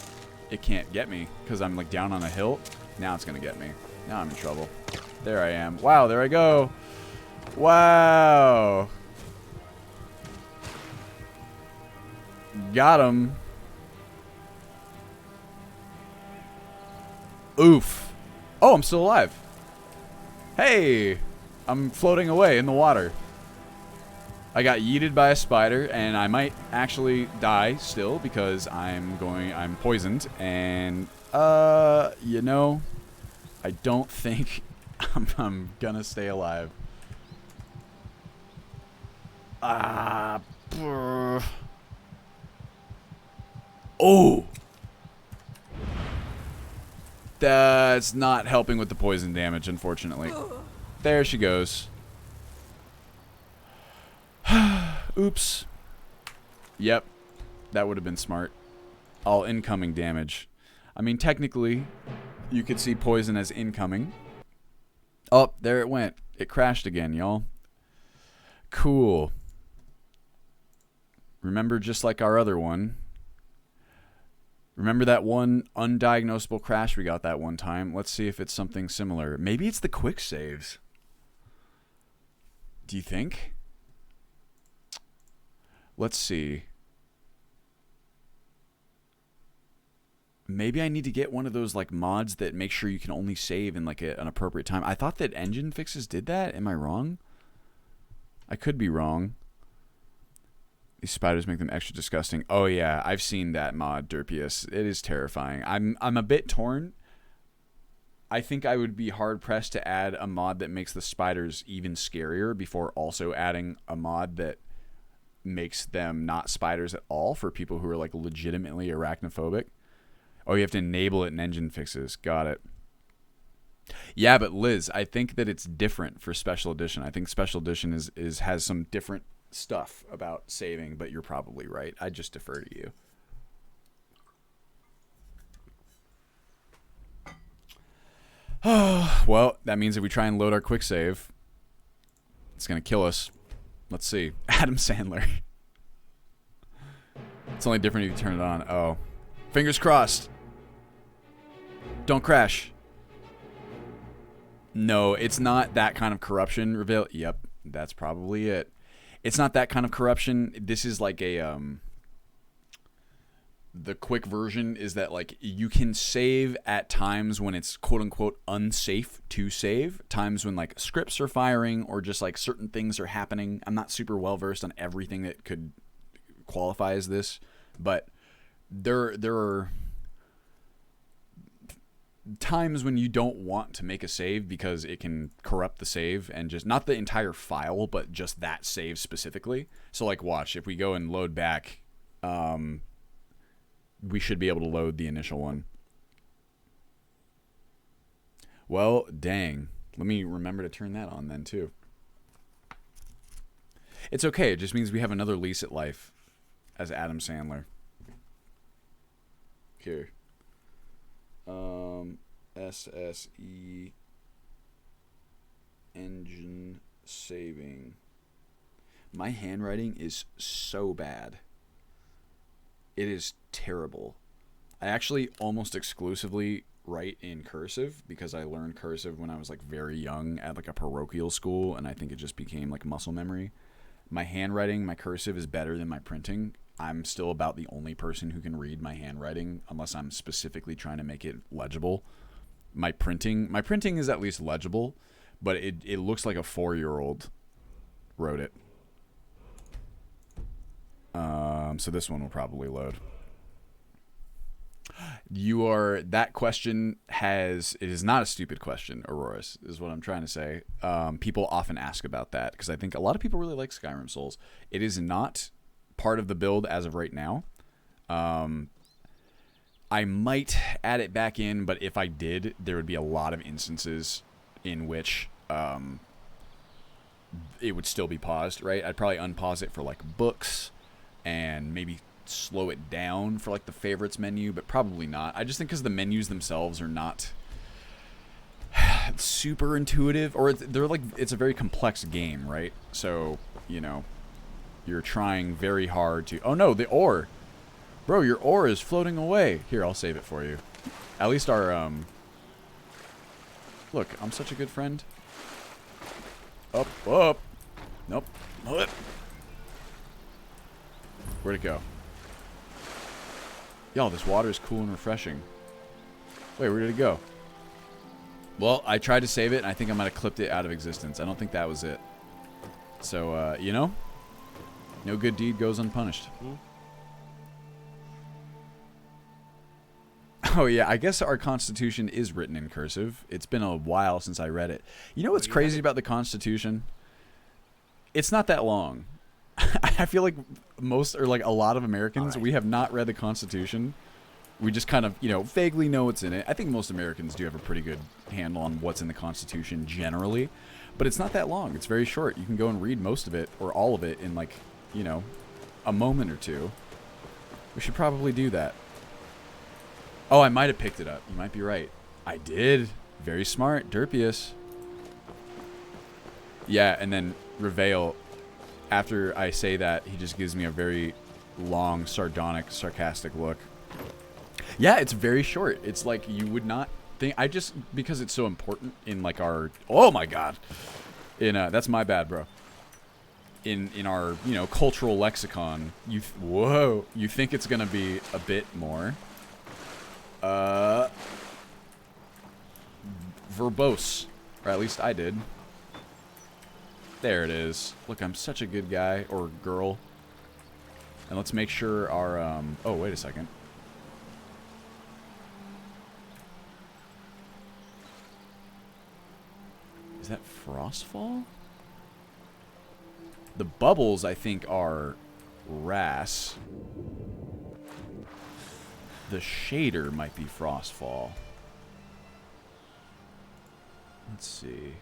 It can't get me because I'm like down on a hill. Now it's going to get me. Now I'm in trouble. There I am. Wow, there I go. Wow. Got him. Oof. Oh, I'm still alive. Hey. I'm floating away in the water. I got yeeted by a spider, and I might actually die still because I'm poisoned, and, you know, I don't think I'm gonna stay alive. Ah, oh! That's not helping with the poison damage, unfortunately. There she goes. Oops. Yep. That would have been smart. All incoming damage. I mean, technically, you could see poison as incoming. Oh, there it went. It crashed again, y'all. Cool. Remember, just like our other one. Remember that one undiagnosable crash we got that one time? Let's see if it's something similar. Maybe it's the quick saves. Do you think? Let's see. Maybe I need to get one of those like mods that make sure you can only save in like an appropriate time. I thought that engine fixes did that. Am I wrong? I could be wrong. These spiders make them extra disgusting. Oh yeah, I've seen that mod, Derpius. It is terrifying. I'm a bit torn. I think I would be hard pressed to add a mod that makes the spiders even scarier before also adding a mod that makes them not spiders at all for people who are like legitimately arachnophobic. Oh, you have to enable it in engine fixes. Got it. Yeah, but Liz, I think that it's different for Special Edition. I think Special Edition has some different stuff about saving, but you're probably right. I just defer to you. Well, that means if we try and load our quick save, it's going to kill us. Let's see. Adam Sandler. It's only different if you turn it on. Oh. Fingers crossed. Don't crash. No, it's not that kind of corruption. Reveal. Yep, that's probably it. It's not that kind of corruption. This is like a the quick version is that like you can save at times when it's quote unquote unsafe to save, times when like scripts are firing or just like certain things are happening. I'm not super well versed on everything that could qualify as this, but there are times when you don't want to make a save because it can corrupt the save and just not the entire file, but just that save specifically. So like watch, if we go and load back, we should be able to load the initial one. Well, dang. Let me remember to turn that on then too. It's okay. It just means we have another lease at life as Adam Sandler. Here. SSE engine saving. My handwriting is so bad. It is terrible. I actually almost exclusively write in cursive because I learned cursive when I was like very young at like a parochial school, and I think it just became like muscle memory. My handwriting, my cursive is better than my printing. I'm still about the only person who can read my handwriting unless I'm specifically trying to make it legible. My printing is at least legible, but it looks like a 4-year-old wrote it. So this one will probably load. That question it is not a stupid question, Auroras, is what I'm trying to say. People often ask about that because I think a lot of people really like Skyrim Souls. It is not part of the build as of right now. I might add it back in, but if I did, there would be a lot of instances in which it would still be paused, right? I'd probably unpause it for like books and maybe slow it down for like the favorites menu, but probably not. I just think because the menus themselves are not super intuitive, or it's a very complex game, right? So, you're trying very hard to... Oh no, the ore! Bro, your ore is floating away. Here, I'll save it for you. At least our, Look, I'm such a good friend. Up. Nope. Up. Where'd it go? Y'all, this water is cool and refreshing. Wait, where did it go? Well, I tried to save it, and I think I might have clipped it out of existence. I don't think that was it. So, no good deed goes unpunished. Oh, yeah, I guess our Constitution is written in cursive. It's been a while since I read it. You know what's crazy about the Constitution? It's not that long. I feel like a lot of Americans, we have not read the Constitution. We just kind of, vaguely know what's in it. I think most Americans do have a pretty good handle on what's in the Constitution generally. But it's not that long. It's very short. You can go and read most of it, or all of it, in like, a moment or two. We should probably do that. Oh, I might have picked it up. You might be right. I did. Very smart. Derpius. Yeah, and then Reveal, after I say that, he just gives me a very long, sardonic, sarcastic look. Yeah, it's very short. It's like you would not think... because it's so important in like our... Oh my god. That's my bad, bro. In our, cultural lexicon, you think it's going to be a bit more. Verbose. Or at least I did. There it is. Look, I'm such a good guy or girl. And let's make sure our, oh, wait a second. Is that Frostfall? The bubbles, I think, are Ras. The shader might be Frostfall. Let's see.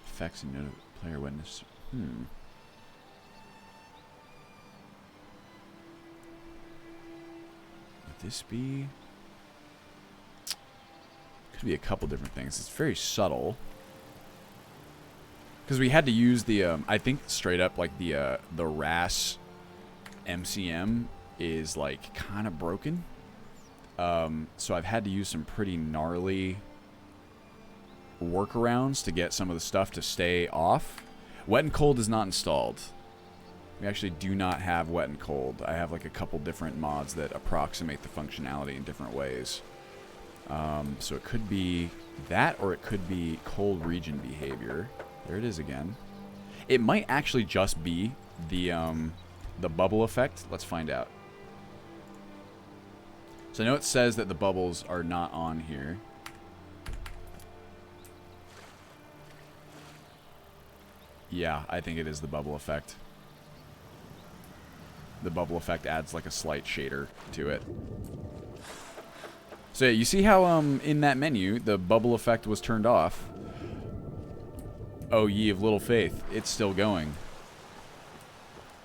Effects and player witness. Would this be? Could be a couple different things. It's very subtle. Because we had to use the, I think straight up, like, the RAS MCM is, like, kind of broken. So I've had to use some pretty gnarly workarounds to get some of the stuff to stay off. Wet and cold is not installed. We actually do not have wet and cold. I have, like, a couple different mods that approximate the functionality in different ways. So it could be that, or it could be cold region behavior. There it is again. It might actually just be the bubble effect. Let's find out. So I know it says that the bubbles are not on here. Yeah, I think it is the bubble effect. The bubble effect adds like a slight shader to it. So yeah, you see how in that menu the bubble effect was turned off. Oh, ye of little faith, it's still going.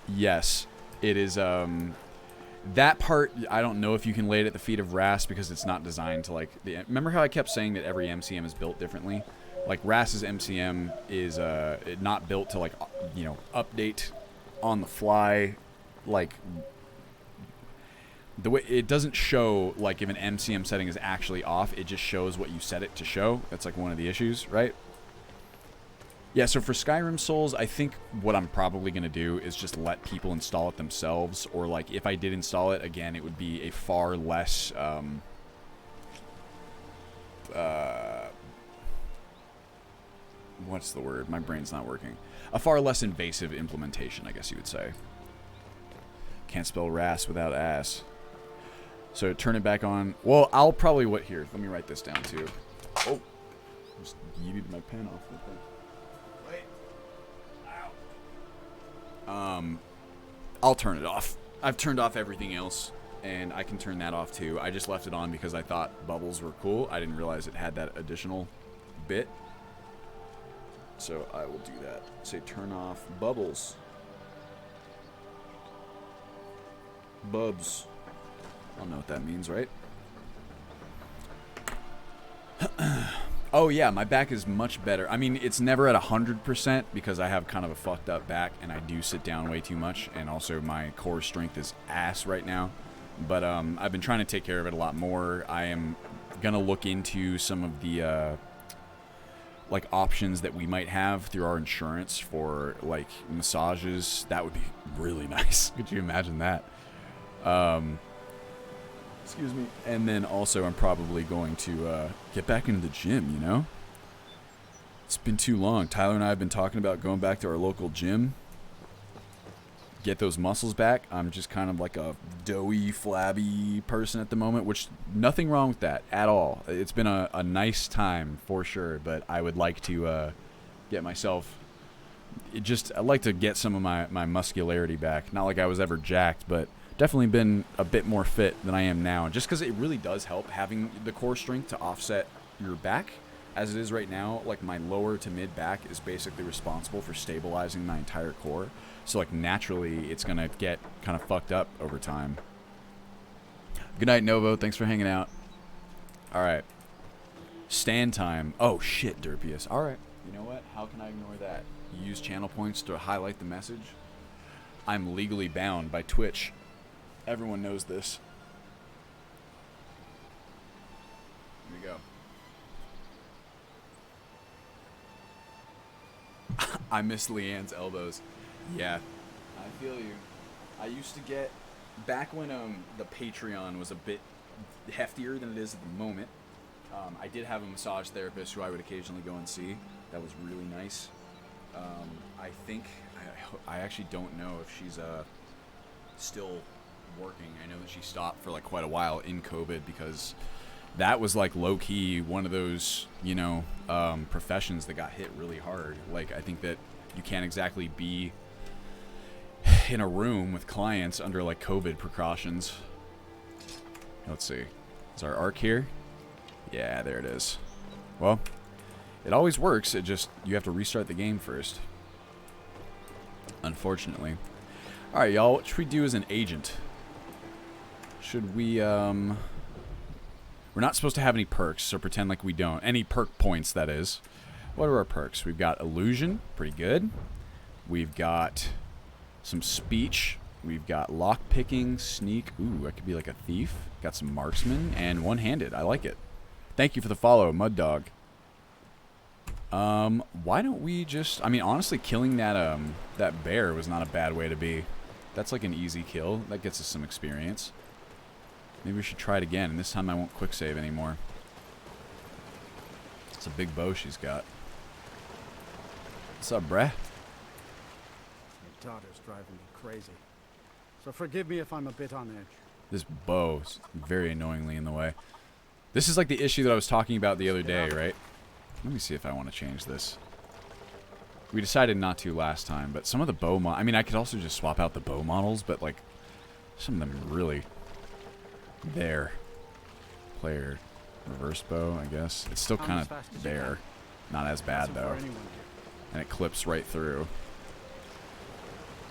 Yes, it is. That part, I don't know if you can lay it at the feet of RAS because it's not designed to like. Remember how I kept saying that every MCM is built differently? Like RAS's MCM is not built to like update on the fly, like. The way it doesn't show like if an MCM setting is actually off, it just shows what you set it to show. That's like one of the issues, right? Yeah, so for Skyrim Souls, I think what I'm probably going to do is just let people install it themselves, or like if I did install it, again, it would be a far less what's the word? My brain's not working. A far less invasive implementation, I guess you would say. Can't spell RAS without ass. So turn it back on. Well, I'll probably here. Let me write this down too. Oh, just yeeted my pen off the thing. Wait. Ow. I'll turn it off. I've turned off everything else, and I can turn that off too. I just left it on because I thought bubbles were cool. I didn't realize it had that additional bit. So I will do that. Say turn off bubbles. Bubs. I don't know what that means, right? Oh yeah, my back is much better. I mean, it's never at 100% because I have kind of a fucked up back and I do sit down way too much, and also my core strength is ass right now. But I've been trying to take care of it a lot more. I am gonna look into some of the like options that we might have through our insurance for like massages. That would be really nice. Could you imagine that? Excuse me. And then also I'm probably going to get back into the gym, you know? It's been too long. Tyler and I have been talking about going back to our local gym. Get those muscles back. I'm just kind of like a doughy, flabby person at the moment, which nothing wrong with that at all. It's been a nice time for sure, but I would like to get myself... I'd like to get some of my muscularity back. Not like I was ever jacked, but... Definitely been a bit more fit than I am now, just because it really does help having the core strength to offset your back. As it is right now, like my lower to mid back is basically responsible for stabilizing my entire core. So like naturally, it's going to get kind of fucked up over time. Good night, Novo. Thanks for hanging out. All right. Stand time. Oh, shit, Derpius. All right. You know what? How can I ignore that? You use channel points to highlight the message. I'm legally bound by Twitch. Everyone knows this. Here we go. I miss Leanne's elbows. Yeah, I feel you. I used to get back when the Patreon was a bit heftier than it is at the moment, I did have a massage therapist who I would occasionally go and see. That was really nice. I think I actually don't know if she's still working. I know that she stopped for like quite a while in COVID because that was like low key one of those, you know, professions that got hit really hard. Like I think that you can't exactly be in a room with clients under like COVID precautions. Let's see. Is our arc here? Yeah, there it is. Well, it always works. It just, you have to restart the game first. Unfortunately. Alright, y'all. What should we do as an agent? Should we, we're not supposed to have any perks, so pretend like we don't. Any perk points, that is. What are our perks? We've got illusion. Pretty good. We've got some speech. We've got lockpicking, sneak. Ooh, I could be like a thief. Got some marksman and one-handed. I like it. Thank you for the follow, Mud Dog. Why don't we just... I mean, honestly, killing that that bear was not a bad way to be. That's like an easy kill. That gets us some experience. Maybe we should try it again, and this time I won't quick save anymore. It's a big bow she's got. What's up, bruh? Your daughter's driving me crazy. So forgive me if I'm a bit on edge. This bow is very annoyingly in the way. This is like the issue that I was talking about the other day, right? Let me see if I want to change this. We decided not to last time, but some of the bow I mean, I could also just swap out the bow models, but like some of them really there. Player reverse bow, I guess. It's still kind of there. Not as bad though. And it clips right through.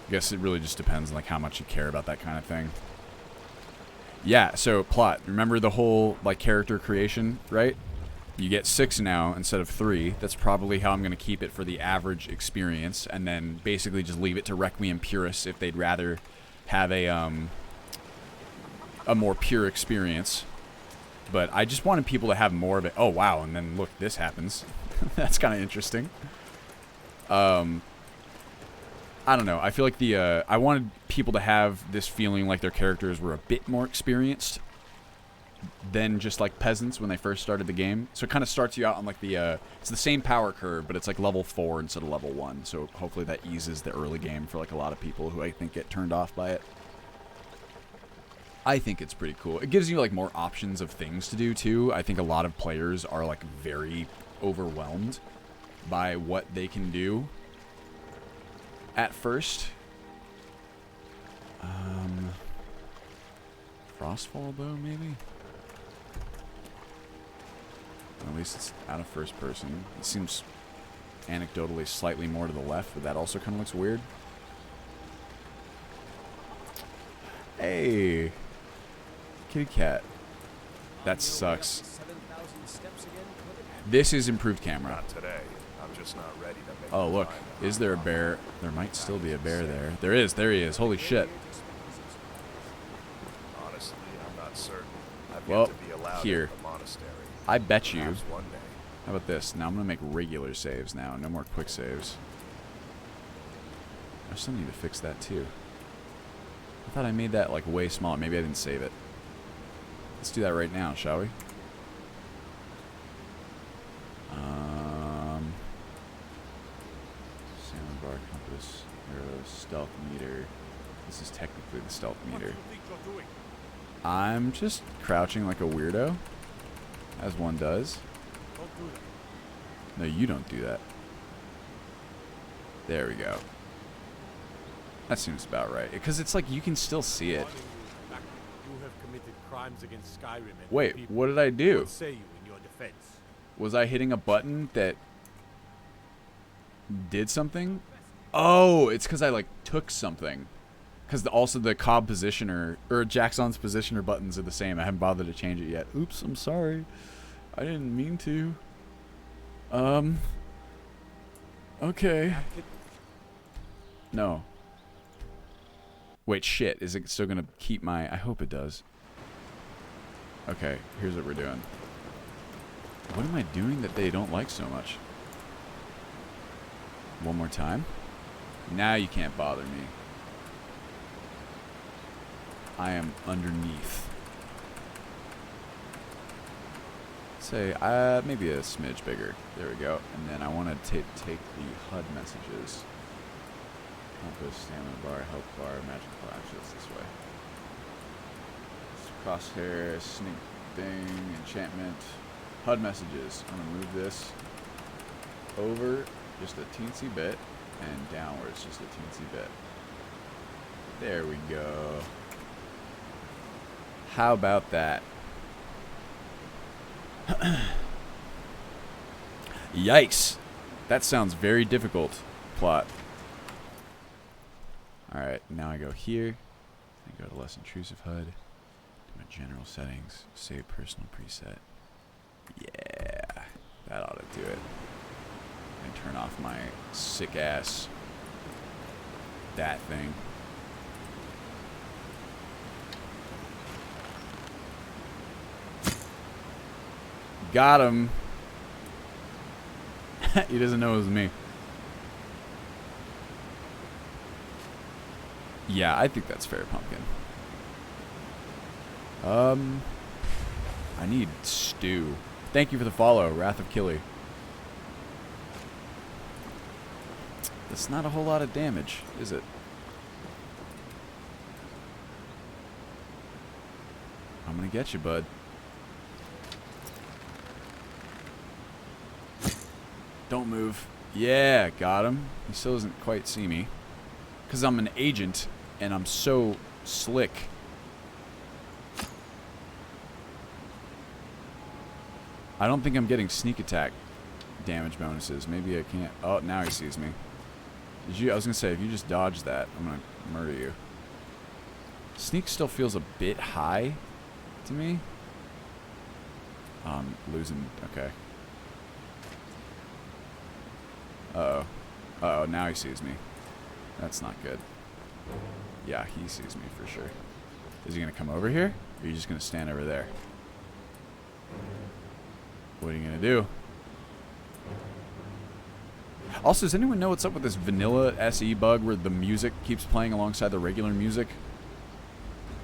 I guess it really just depends on like how much you care about that kind of thing. Yeah, so plot. Remember the whole like character creation, right? You get 6 now instead of 3. That's probably how I'm going to keep it for the average experience, and then basically just leave it to Requiem purists if they'd rather have a more pure experience. But I just wanted people to have more of it. Oh wow! And then look, this happens. That's kind of interesting. I don't know. I feel like I wanted people to have this feeling like their characters were a bit more experienced than just like peasants when they first started the game. So it kind of starts you out on like it's the same power curve, but it's like level 4 instead of level 1. So hopefully that eases the early game for like a lot of people who I think get turned off by it. I think it's pretty cool. It gives you like more options of things to do too. I think a lot of players are like very overwhelmed by what they can do at first. Frostfall bow, maybe? At least it's out of first person. It seems anecdotally slightly more to the left, but that also kind of looks weird. Hey! Kitty cat. That sucks. This is improved camera. Not today. I'm just not ready to make Oh, look. Is there a bear? There might still be a bear there. There is. There he is. Holy shit. Honestly, I'm not certain. I've Well, yet to be allowed here. into the monastery. I bet you. Perhaps one day. How about this? Now I'm going to make regular saves now. No more quick saves. I still need to fix that too. I thought I made that like way smaller. Maybe I didn't save it. Let's do that right now, shall we? Soundbar, compass, arrow, stealth meter. This is technically the stealth meter. I'm just crouching like a weirdo, as one does. No, you don't do that. There we go. That seems about right. Because it's like you can still see it. You have committed crimes against Skyrim and Wait, people. what did I do? What say you in your defense? Was I hitting a button that did something? Oh, it's because I like took something. Because also the Cobb positioner, or Jackson's positioner buttons are the same. I haven't bothered to change it yet. Oops, I'm sorry. I didn't mean to. Okay. No. Wait, shit. Is it still going to keep my... I hope it does. Okay, here's what we're doing. What am I doing that they don't like so much? One more time? Now you can't bother me. I am underneath. Say, maybe a smidge bigger. There we go. And then I want to take the HUD messages. Compass, stamina bar, health bar, magic bar. Actually, it's this way. Crosshair, sneak thing, enchantment, HUD messages. I'm going to move this over just a teensy bit and downwards just a teensy bit. There we go. How about that? Yikes. That sounds very difficult, plot. Alright, now I go here. I go to less intrusive HUD. My general settings, save personal preset. Yeah, that ought to do it. And turn off my sick ass that thing. Got him. He doesn't know it was me. Yeah, I think that's fair, Pumpkin. I need stew. Thank you for the follow, Wrath of Killy. That's not a whole lot of damage, is it? I'm gonna get you, bud. Don't move. Yeah, got him. He still doesn't quite see me. Because I'm an agent, and I'm so slick. I don't think I'm getting sneak attack damage bonuses. Maybe I can't. Oh, now he sees me. I was going to say, if you just dodge that, I'm going to murder you. Sneak still feels a bit high to me. Losing. Okay. Uh-oh. Uh-oh, now he sees me. That's not good. Yeah, he sees me for sure. Is he going to come over here? Or are you just going to stand over there? What are you going to do? Also, does anyone know what's up with this vanilla SE bug where the music keeps playing alongside the regular music?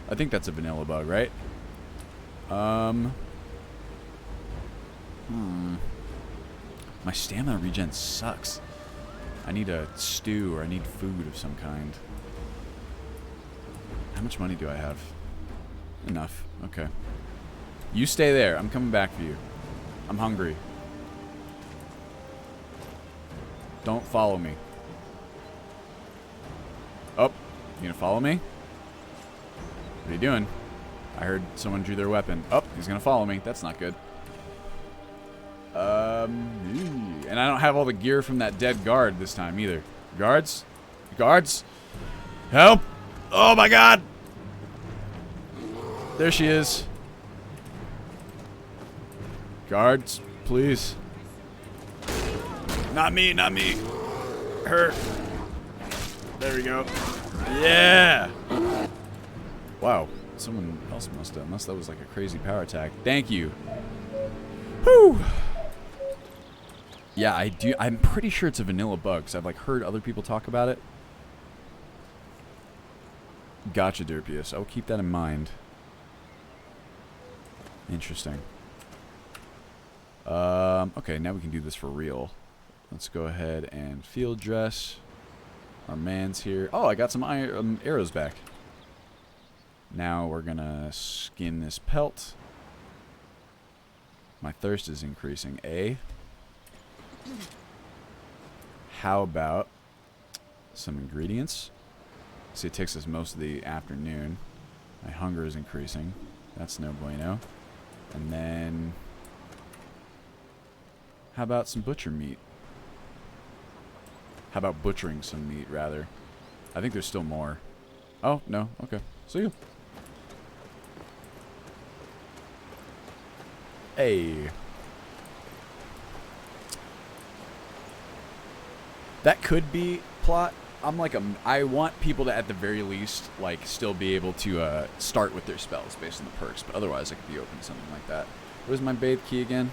I think that's a vanilla bug, right? My stamina regen sucks. I need a stew or I need food of some kind. How much money do I have? Enough. Okay. You stay there. I'm coming back for you. I'm hungry. Don't follow me. Oh, you gonna follow me? What are you doing? I heard someone drew their weapon. Oh, he's gonna follow me. That's not good. And I don't have all the gear from that dead guard this time either. Guards? Guards? Help! Oh my god! There she is. Guards, please. Not me, not me. Her. There we go. Yeah! Wow. Someone else must have, unless that was like a crazy power attack. Thank you. Whew! Yeah, I do. I'm pretty sure it's a vanilla bug, because I've like heard other people talk about it. Gotcha, Derpius. I'll keep that in mind. Interesting. Okay, now we can do this for real. Let's go ahead and field dress. Our man's here. Oh, I got some arrows back. Now we're gonna skin this pelt. My thirst is increasing. How about some ingredients? See, it takes us most of the afternoon. My hunger is increasing. That's no bueno. And then, how about some butcher meat? How about butchering some meat, rather? I think there's still more. Oh, no. Okay. See you. Hey. That could be plot. I'm like I want people to, at the very least, like, still be able to start with their spells based on the perks, but otherwise I could be open to something like that. Where's my bathe key again?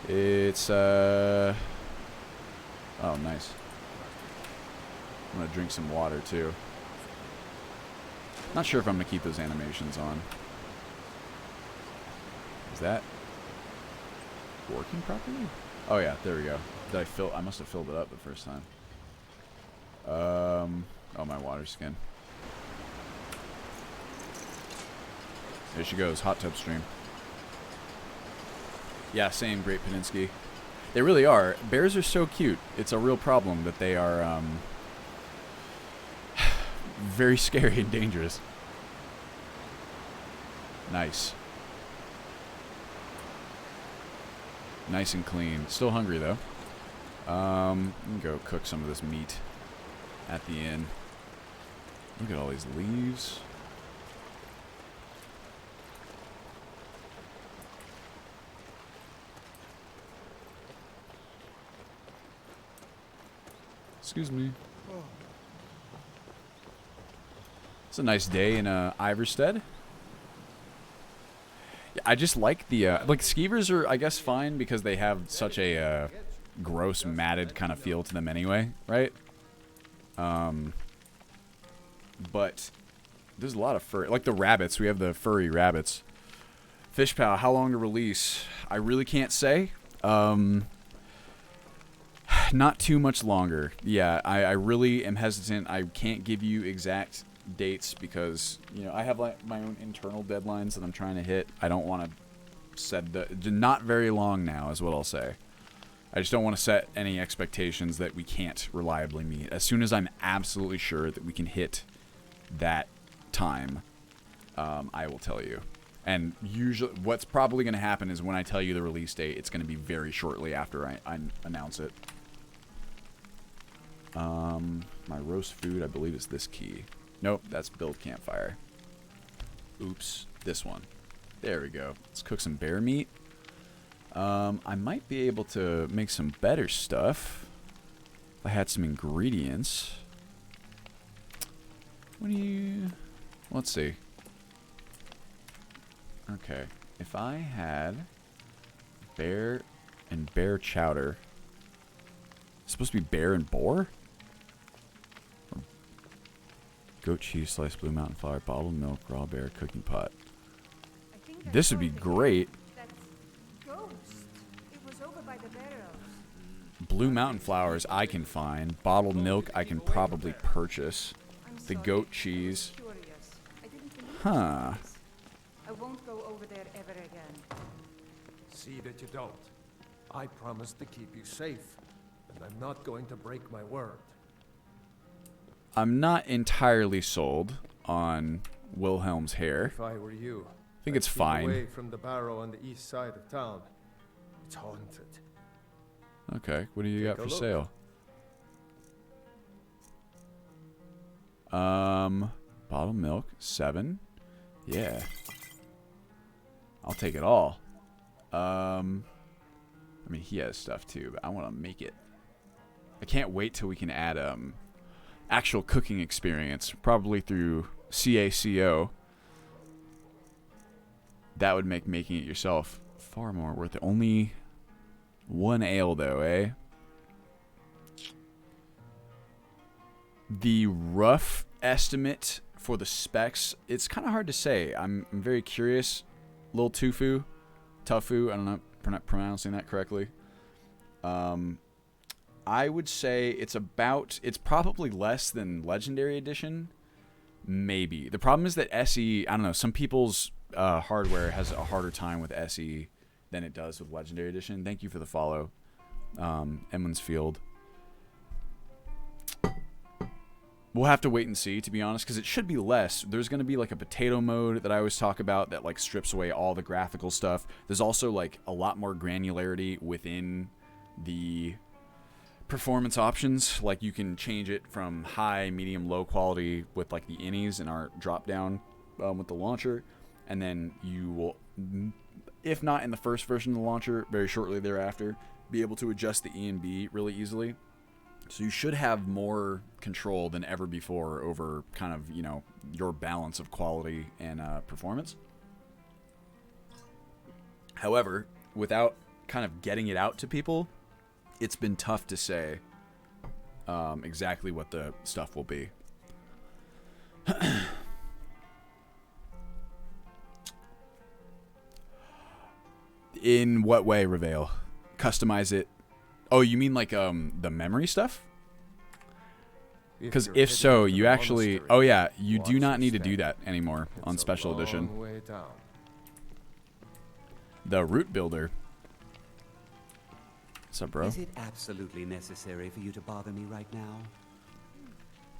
It's oh, nice. I'm gonna drink some water too. Not sure if I'm going to keep those animations on. Is that working properly? Oh yeah, there we go. Did I fill? I must have filled it up the first time. Oh, my water skin. There she goes, hot tub stream. Yeah, same, Great Peninsky. They really are. Bears are so cute. It's a real problem that they are very scary and dangerous. Nice. Nice and clean. Still hungry though. I'm gonna go cook some of this meat at the inn. Look at all these leaves. Excuse me. It's a nice day in Iverstead. Yeah, I just like the like skeevers are, I guess, fine because they have such a gross matted kind of feel to them anyway, right? But there's a lot of fur, like the rabbits. We have the furry rabbits. Fish Pal, how long to release? I really can't say. Not too much longer. Yeah, I really am hesitant. I can't give you exact dates because, you know, I have like my own internal deadlines that I'm trying to hit. I don't want to set not very long now is what I'll say. I just don't want to set any expectations that we can't reliably meet. As soon as I'm absolutely sure that we can hit that time, I will tell you. And usually what's probably going to happen is when I tell you the release date, it's going to be very shortly after I announce it. My roast food, I believe, is this key. Nope, that's build campfire. Oops, this one. There we go. Let's cook some bear meat. I might be able to make some better stuff if I had some ingredients. What do you... Let's see. Okay, if I had bear and bear chowder. It's supposed to be bear and boar? Goat cheese, sliced blue mountain flower, bottled milk, raw bear, cooking pot. This would be great. Blue mountain flowers I can find. Bottled milk I can probably purchase. The goat cheese. Huh. I won't go over there ever again. See that you don't. I promised to keep you safe, and I'm not going to break my word. I'm not entirely sold on Wilhelm's hair. If I were you, I think it's fine. Away from the barrow on the east side of town. It's haunted. Okay, what do you got for sale? Bottled milk, 7. Yeah. I'll take it all. I mean, he has stuff too, but I want to make it. I can't wait till we can add actual cooking experience, probably through CACO. That would make making it yourself far more worth it. Only 1 ale though, eh? The rough estimate for the specs, it's kind of hard to say. I'm very curious. Lil Tofu, I don't know if I'm not pronouncing that correctly. I would say it's probably less than Legendary Edition. Maybe. The problem is that SE, I don't know, some people's hardware has a harder time with SE than it does with Legendary Edition. Thank you for the follow, Emlyn's Field. We'll have to wait and see, to be honest, because it should be less. There's going to be like a potato mode that I always talk about that like strips away all the graphical stuff. There's also like a lot more granularity within the performance options. Like you can change it from high, medium, low quality with like the innies in our drop down with the launcher, and then you will, if not in the first version of the launcher, very shortly thereafter, be able to adjust the E and B really easily. So you should have more control than ever before over kind of, you know, your balance of quality and performance. However, without kind of getting it out to people, it's been tough to say exactly what the stuff will be. In what way, Reveal? Customize it. Oh, you mean like the memory stuff? Because if so, you actually... Oh yeah, you do not need to do that anymore on Special Edition. The Root Builder. What's up, bro? Is it absolutely necessary for you to bother me right now?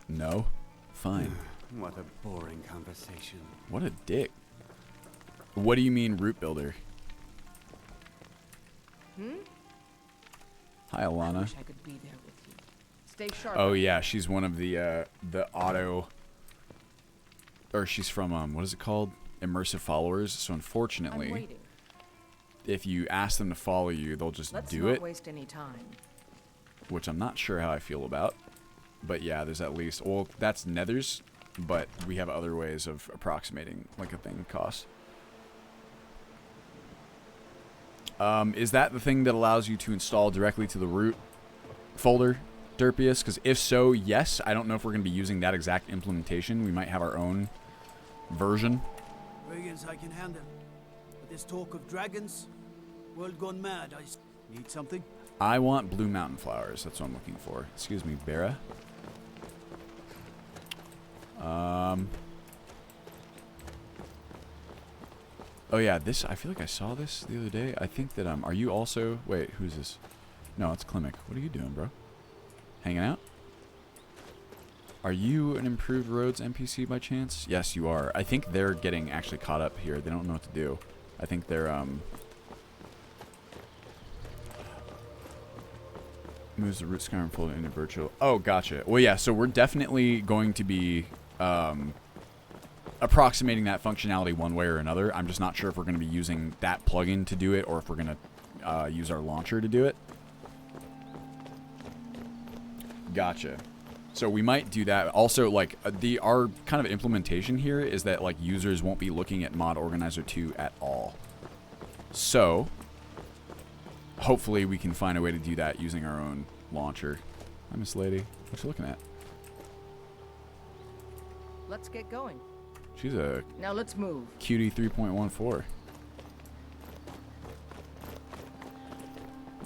No. Fine. What a boring conversation. What a dick. What do you mean, Root Builder? Hi, Alana. I wish I could be there with you. Stay sharp. Oh yeah, she's one of the auto, or she's from what is it called? Immersive followers. So unfortunately, if you ask them to follow you, they'll just do it. Let's not waste any time. Which I'm not sure how I feel about. But yeah, there's at least, well, that's Nethers, but we have other ways of approximating like a thing costs. Is that the thing that allows you to install directly to the root folder, Derpius? Because if so, yes. I don't know if we're going to be using that exact implementation. We might have our own version. Brigands I can handle. But this talk of dragons, world gone mad, I need something. I want blue mountain flowers. That's what I'm looking for. Excuse me, Bera. Oh yeah, this, I feel like I saw this the other day. I think that, are you also, wait, who's this? No, it's Klimek. What are you doing, bro? Hanging out? Are you an Improved Roads NPC by chance? Yes, you are. I think they're getting actually caught up here. They don't know what to do. I think they're, moves the root Skyrim folder into virtual. Oh, gotcha. Well, yeah, so we're definitely going to be, approximating that functionality one way or another. I'm just not sure if we're going to be using that plugin to do it or if we're going to use our launcher to do it. Gotcha. So we might do that. Also, like, our kind of implementation here is that, like, users won't be looking at Mod Organizer 2 at all. So, hopefully we can find a way to do that using our own launcher. Hi, Miss Lady. What you looking at? Let's get going. She's a now let's move. Cutie 3.14.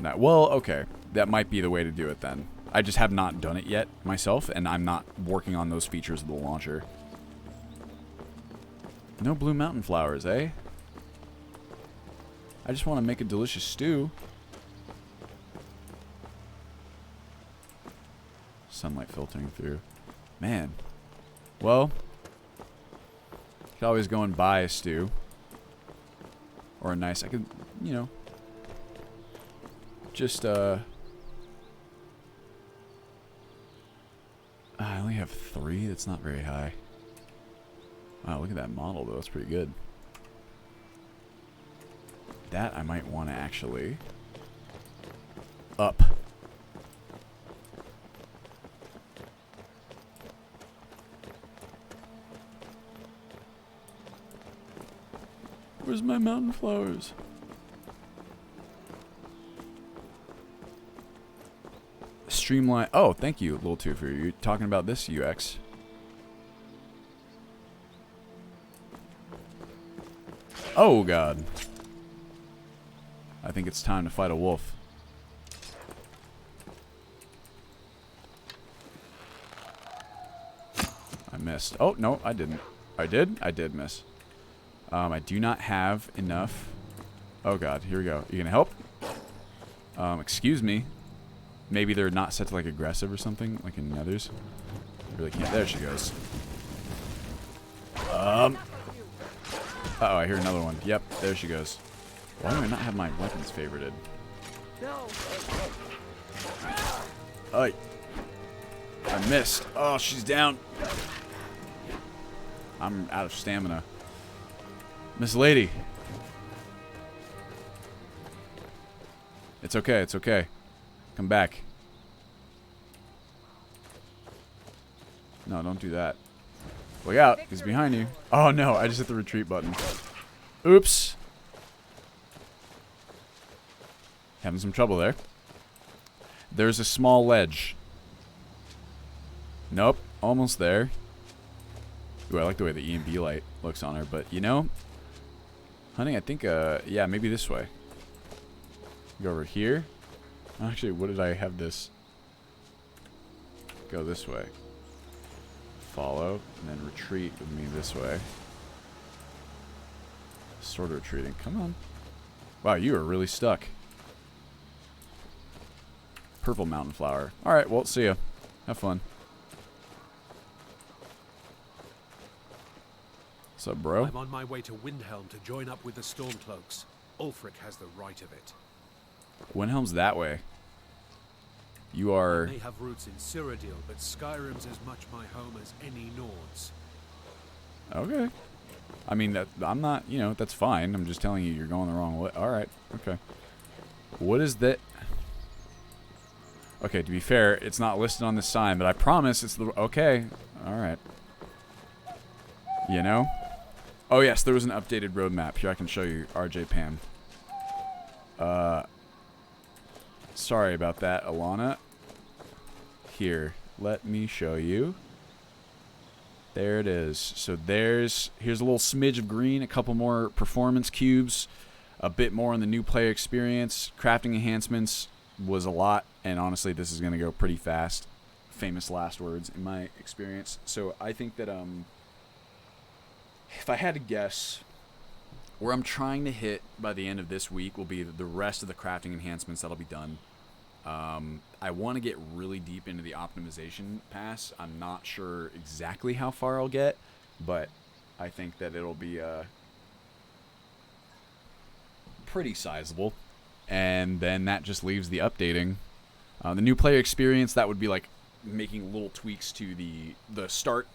That, well, okay. That might be the way to do it then. I just have not done it yet myself, and I'm not working on those features of the launcher. No blue mountain flowers, eh? I just want to make a delicious stew. Sunlight filtering through. Man. Well, you could always go and buy a stew. Or a nice, I could, you know, just, I only have 3. That's not very high. Wow, look at that model, though. That's pretty good. That I might want to actually up. Where's my mountain flowers? Streamline. Oh, thank you, Lil Twofer. You're talking about this UX. Oh, God. I think it's time to fight a wolf. I missed. Oh, no, I didn't. I did? I did miss. I do not have enough. Oh, God. Here we go. You gonna help? Excuse me. Maybe they're not set to, like, aggressive or something, like in others. I really can't. There she goes. Uh-oh, I hear another one. Yep, there she goes. Why do I not have my weapons favorited? No. Oh, I missed. Oh, she's down. I'm out of stamina. Miss Lady. It's okay, it's okay. Come back. No, don't do that. Look out, he's behind you. Oh no, I just hit the retreat button. Oops. Having some trouble there. There's a small ledge. Nope, almost there. Ooh, I like the way the EMB light looks on her, but you know, honey, I think, yeah, maybe this way. Go over here. Actually, what did I have this? Go this way. Follow, and then retreat with me this way. Sort of retreating. Come on. Wow, you are really stuck. Purple mountain flower. Alright, well, see ya. Have fun. What's up, bro? I'm on my way to Windhelm to join up with the Stormcloaks. Ulfric has the right of it. Windhelm's that way. You are... I may have roots in Cyrodiil, but Skyrim's as much my home as any Nords. Okay. I mean, that I'm not, you know, that's fine. I'm just telling you you're going the wrong way. Alright, okay. What is that? Okay, to be fair, it's not listed on this sign, but I promise it's the... Okay, alright. You know? Oh yes, there was an updated roadmap. Here, I can show you, RJ Pam. Sorry about that, Alana. Here, let me show you. There it is. So here's a little smidge of green, a couple more performance cubes, a bit more on the new player experience. Crafting enhancements was a lot, and honestly, this is going to go pretty fast. Famous last words in my experience. So I think that if I had to guess, where I'm trying to hit by the end of this week will be the rest of the crafting enhancements that'll be done. I want to get really deep into the optimization pass. I'm not sure exactly how far I'll get, but I think that it'll be pretty sizable. And then that just leaves the updating. The new player experience, that would be like making little tweaks to the start,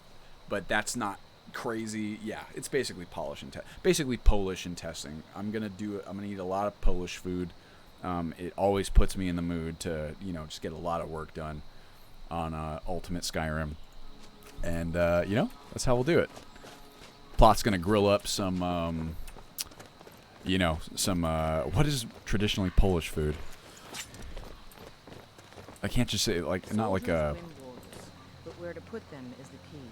but that's not crazy. Yeah, it's basically polish and Polish and testing. I'm gonna eat a lot of Polish food. It always puts me in the mood to, you know, just get a lot of work done on Ultimate Skyrim. And, you know, that's how we'll do it. Plot's going to grill up some, you know, what is traditionally Polish food? I can't just say, like, not like a... But where to put them is the key.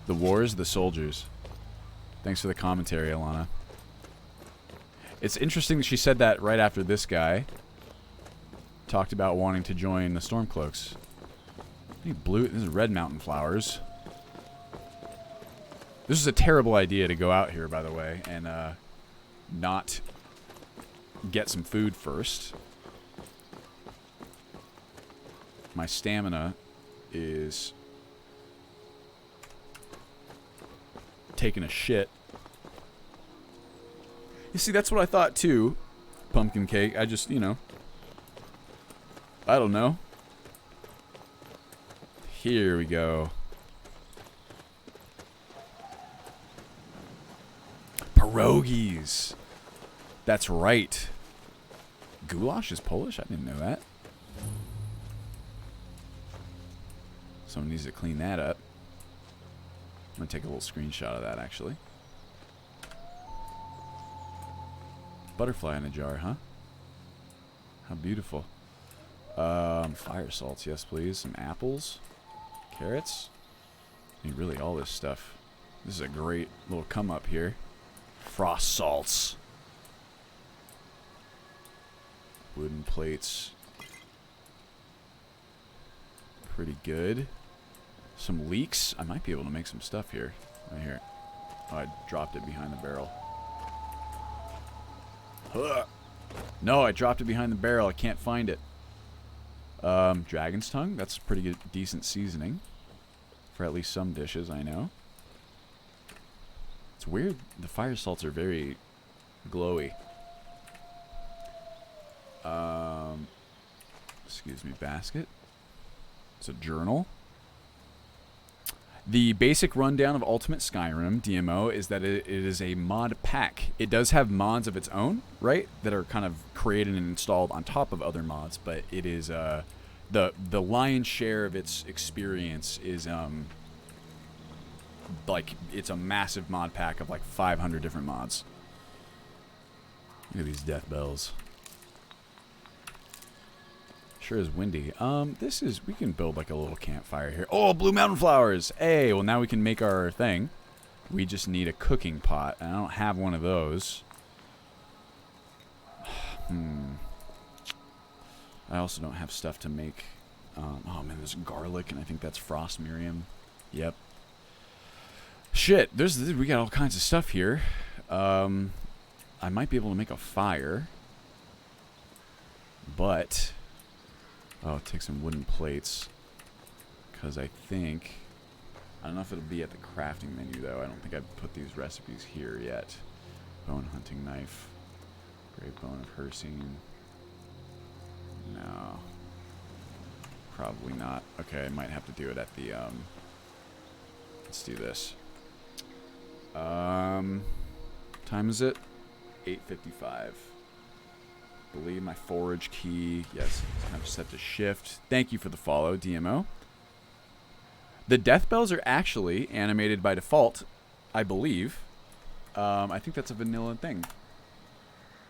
The wars, the soldiers. Thanks for the commentary, Alana. It's interesting that she said that right after this guy talked about wanting to join the Stormcloaks. This is red mountain flowers. This is a terrible idea to go out here, by the way, and not get some food first. My stamina is taking a shit. You see, that's what I thought too. Pumpkin cake. I just, you know. I don't know. Here we go. Pierogies. That's right. Goulash is Polish? I didn't know that. Someone needs to clean that up. I'm going to take a little screenshot of that, actually. Butterfly in a jar, huh? How beautiful. Fire salts, yes please. Some apples. Carrots. I need really all this stuff. This is a great little come up here. Frost salts. Wooden plates. Pretty good. Some leeks. I might be able to make some stuff here. Right here. Oh, I dropped it behind the barrel. No, I dropped it behind the barrel. I can't find it. Dragon's tongue. That's pretty good, decent seasoning for at least some dishes, I know. It's weird. The fire salts are very glowy. Excuse me, basket. It's a journal. The basic rundown of Ultimate Skyrim DMO is that it is a mod pack. It does have mods of its own, right, that are kind of created and installed on top of other mods, but it is the lion's share of its experience is like it's a massive mod pack of like 500 different mods. Look at these death bells. Sure is windy. We can build like a little campfire here. Oh, blue mountain flowers! Hey, well now we can make our thing. We just need a cooking pot, and I don't have one of those. I also don't have stuff to make. Oh man, there's garlic, and I think that's frost miriam. Yep. Shit, we got all kinds of stuff here. I might be able to make a fire, but I'll take some wooden plates because I don't know if it'll be at the crafting menu though. I don't think I've put these recipes here yet. Bone hunting knife, great bone of Hircine. No, probably not. Okay, I might have to do it at the let's do this. Time is it? 8:55. Believe my forage key. Yes, it's time to set to shift. Thank you for the follow, DMO. The death bells are actually animated by default, I believe. I think that's a vanilla thing.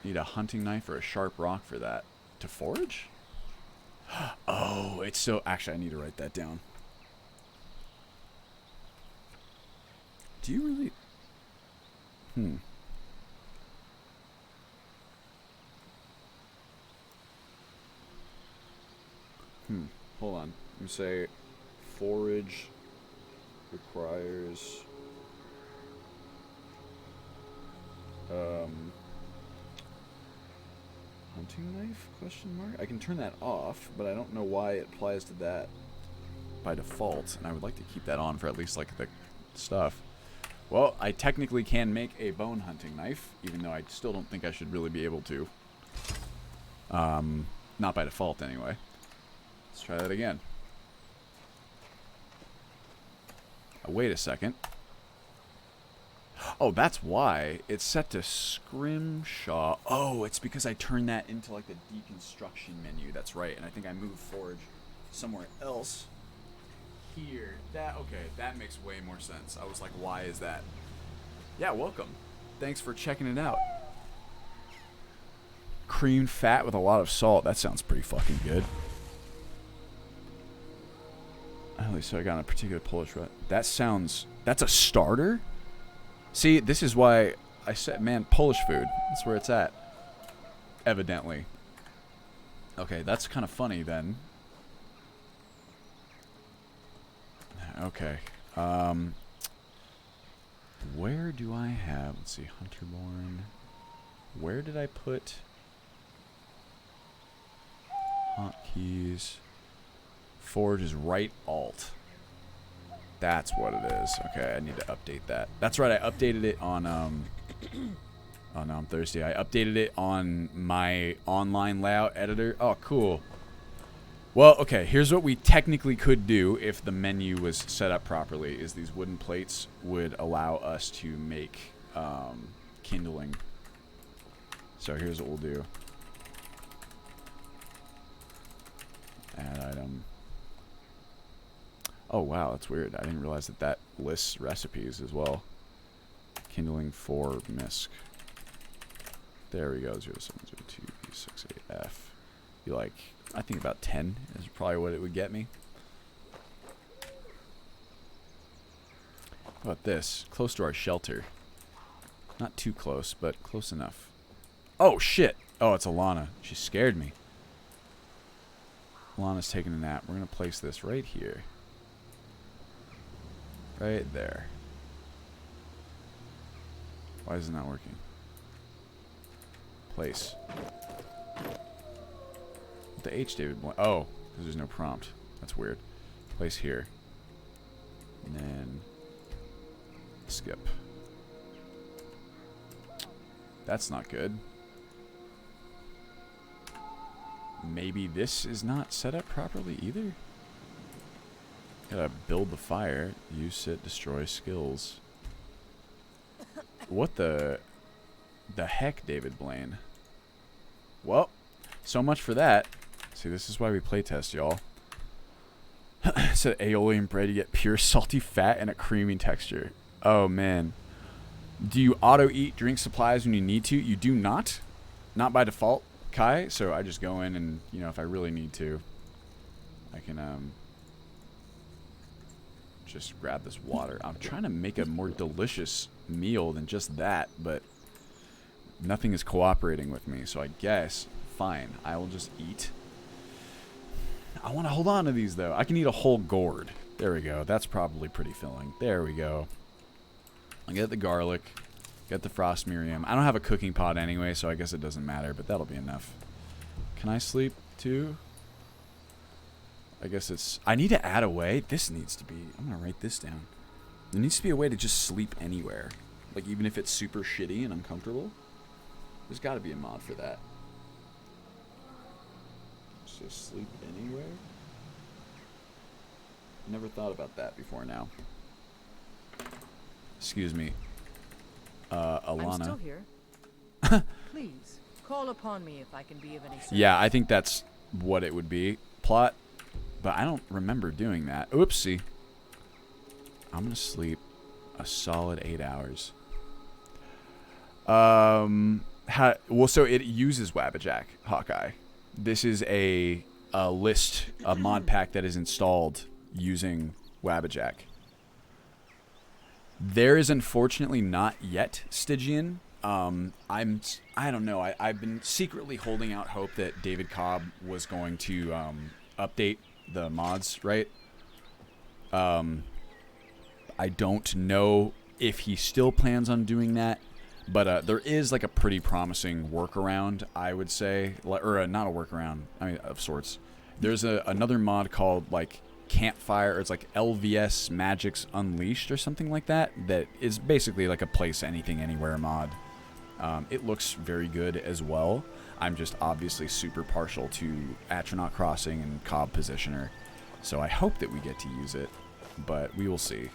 Need a hunting knife or a sharp rock for that. To forage? Oh, it's so... Actually, I need to write that down. Do you really... Hold on. Let me say forage requires hunting knife, question mark? I can turn that off, but I don't know why it applies to that by default, and I would like to keep that on for at least like the stuff. Well, I technically can make a bone hunting knife, even though I still don't think I should really be able to. Not by default anyway. Let's try that again. Wait a second. Oh, that's why. It's set to Scrimshaw. Oh, it's because I turned that into like the deconstruction menu. That's right. And I think I moved forage somewhere else. Here. Okay, that makes way more sense. I was like, why is that? Yeah, welcome. Thanks for checking it out. Creamed fat with a lot of salt. That sounds pretty fucking good. So I got a particular Polish rut. That's a starter? See, this is why I said, man, Polish food. That's where it's at. Evidently. Okay, that's kind of funny then. Okay. Where do I have... Let's see, Hunterborn. Where did I put... Hotkeys... Forge is right alt. That's what it is. Okay, I need to update that. That's right, I updated it on oh no, I'm thirsty. I updated it on my online layout editor. Oh, cool. Well, okay, here's what we technically could do if the menu was set up properly, is these wooden plates would allow us to make kindling. So here's what we'll do. Add item. Oh, wow, that's weird. I didn't realize that lists recipes as well. Kindling for misc. There we go, 0702B68F. Be like, I think about 10 is probably what it would get me. How about this? Close to our shelter. Not too close, but close enough. Oh, shit! Oh, it's Alana. She scared me. Alana's taking a nap. We're going to place this right here. Right there. Why is it not working? Place. The H, David. Oh, because there's no prompt. That's weird. Place here. And then skip. That's not good. Maybe this is not set up properly either? Gotta build the fire. Use sit, destroy skills. What the heck, David Blaine? Well, so much for that. See, this is why we playtest, y'all. It said aioli bread, you get pure salty fat and a creamy texture. Oh, man. Do you auto-eat drink supplies when you need to? You do not. Not by default, Kai. So I just go in and, you know, if I really need to, I can, just grab this water. I'm trying to make a more delicious meal than just that, but Nothing is cooperating with me, so I guess, fine, I will just eat. I want to hold on to these, though. I can eat a whole gourd. There we go. That's probably pretty filling. There we go. I get the garlic. Get the frost miriam. I don't have a cooking pot anyway, so I guess it doesn't matter, but that'll be enough. Can I sleep, too? I guess it's... I need to add a way. This needs to be... I'm going to write this down. There needs to be a way to just sleep anywhere. Like, even if it's super shitty and uncomfortable. There's got to be a mod for that. Just sleep anywhere? Never thought about that before now. Excuse me. Alana. I'm still here. Please, call upon me if I can be of any service. Yeah, I think that's what it would be. Plot. But I don't remember doing that. Oopsie. I'm going to sleep a solid 8 hours. Well, so it uses Wabbajack, Hawkeye. This is a list, a mod pack that is installed using Wabbajack. There is unfortunately not yet Stygian. I don't know. I've been secretly holding out hope that David Cobb was going to update the mods, right? I don't know if he still plans on doing that, but there is like a pretty promising workaround, I would say, or not a workaround, I mean, of sorts. There's another mod called like Campfire, or it's like LVS Magics Unleashed or something like that, that is basically like a place anything anywhere mod. It looks very good as well. I'm just obviously super partial to Atronach Crossing and Cobb Positioner, so I hope that we get to use it, but we will see.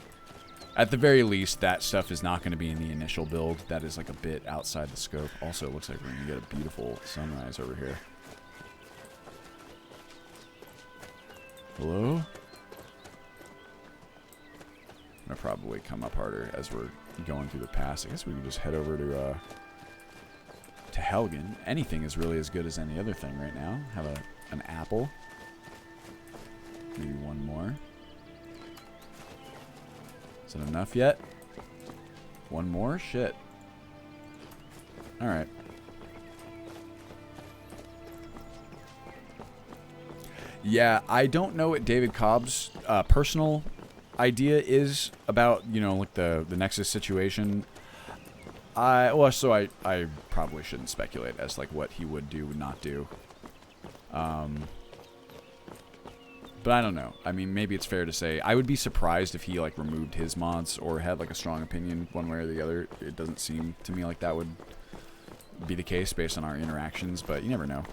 At the very least, that stuff is not going to be in the initial build. That is like a bit outside the scope. Also, it looks like we're going to get a beautiful sunrise over here. Hello? I'm going to probably come up harder as we're going through the pass. I guess we can just head over to Helgen. Anything is really as good as any other thing right now. Have an apple. Maybe one more. Is it enough yet? One more? Shit. Alright. Yeah, I don't know what David Cobb's personal idea is about, you know, like the Nexus situation. I probably shouldn't speculate as like what he would do, would not do. But I don't know. I mean, maybe it's fair to say I would be surprised if he like removed his mods or had like a strong opinion one way or the other. It doesn't seem to me like that would be the case based on our interactions, but you never know.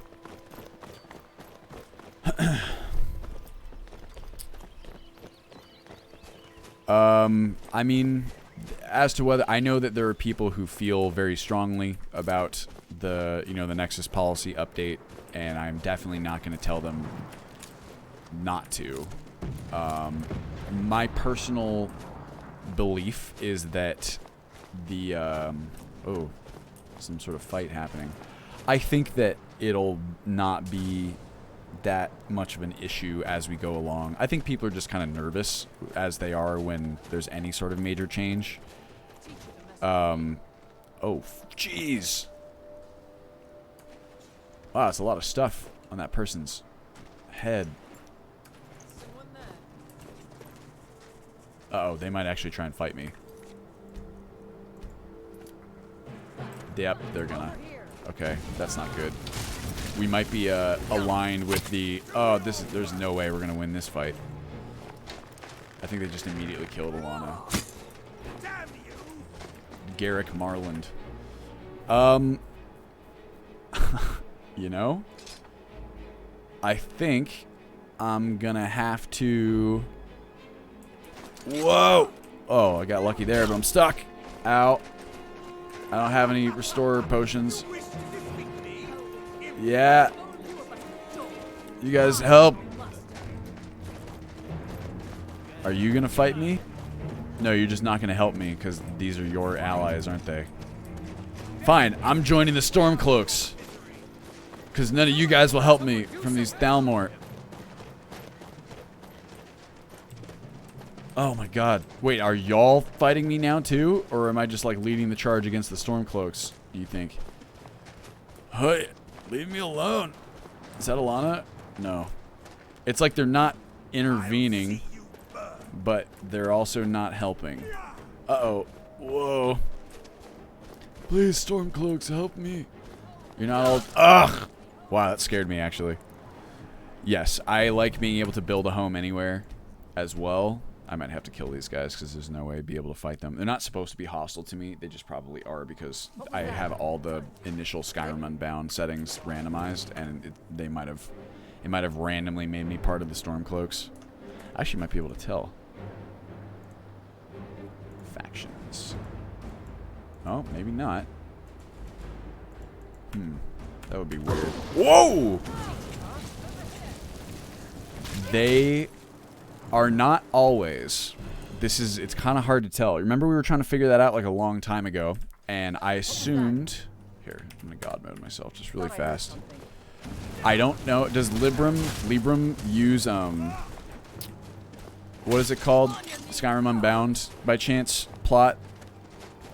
I mean, as to whether I know that there are people who feel very strongly about the, you know, the Nexus policy update, and I'm definitely not going to tell them not to. My personal belief is that the oh, some sort of fight happening. I think that it'll not be that much of an issue as we go along. I think people are just kind of nervous, as they are when there's any sort of major change. Oh, jeez. Wow, that's a lot of stuff on that person's head. Uh-oh, they might actually try and fight me. Yep, they're gonna. Okay, that's not good. We might be aligned with the... Oh, there's no way we're gonna win this fight. I think they just immediately killed Alana. Garrick Marland. You know? I think I'm gonna have to... Whoa! Oh, I got lucky there, but I'm stuck. Ow. I don't have any restore potions. Yeah. You guys help. Are you gonna fight me? No, you're just not gonna help me because these are your allies, aren't they? Fine, I'm joining the Stormcloaks. Because none of you guys will help me from these Thalmor. Oh my god. Wait, are y'all fighting me now too? Or am I just like leading the charge against the Stormcloaks, you think? Hey, leave me alone. Is that Alana? No. It's like they're not intervening, but they're also not helping. Uh-oh. Whoa. Please, Stormcloaks, help me. You're not all... Ugh! Wow, that scared me, actually. Yes, I like being able to build a home anywhere as well. I might have to kill these guys because there's no way I'd be able to fight them. They're not supposed to be hostile to me. They just probably are because I have all the initial Skyrim Unbound settings randomized, and it might have randomly made me part of the Stormcloaks. I actually might be able to tell. Factions. Oh, maybe not. That would be weird. Whoa! They are not always. It's kind of hard to tell. Remember we were trying to figure that out like a long time ago, and I assumed... Here, I'm going to God mode myself just really fast. I don't know. Does Libram use, what is it called? Skyrim Unbound, by chance, plot?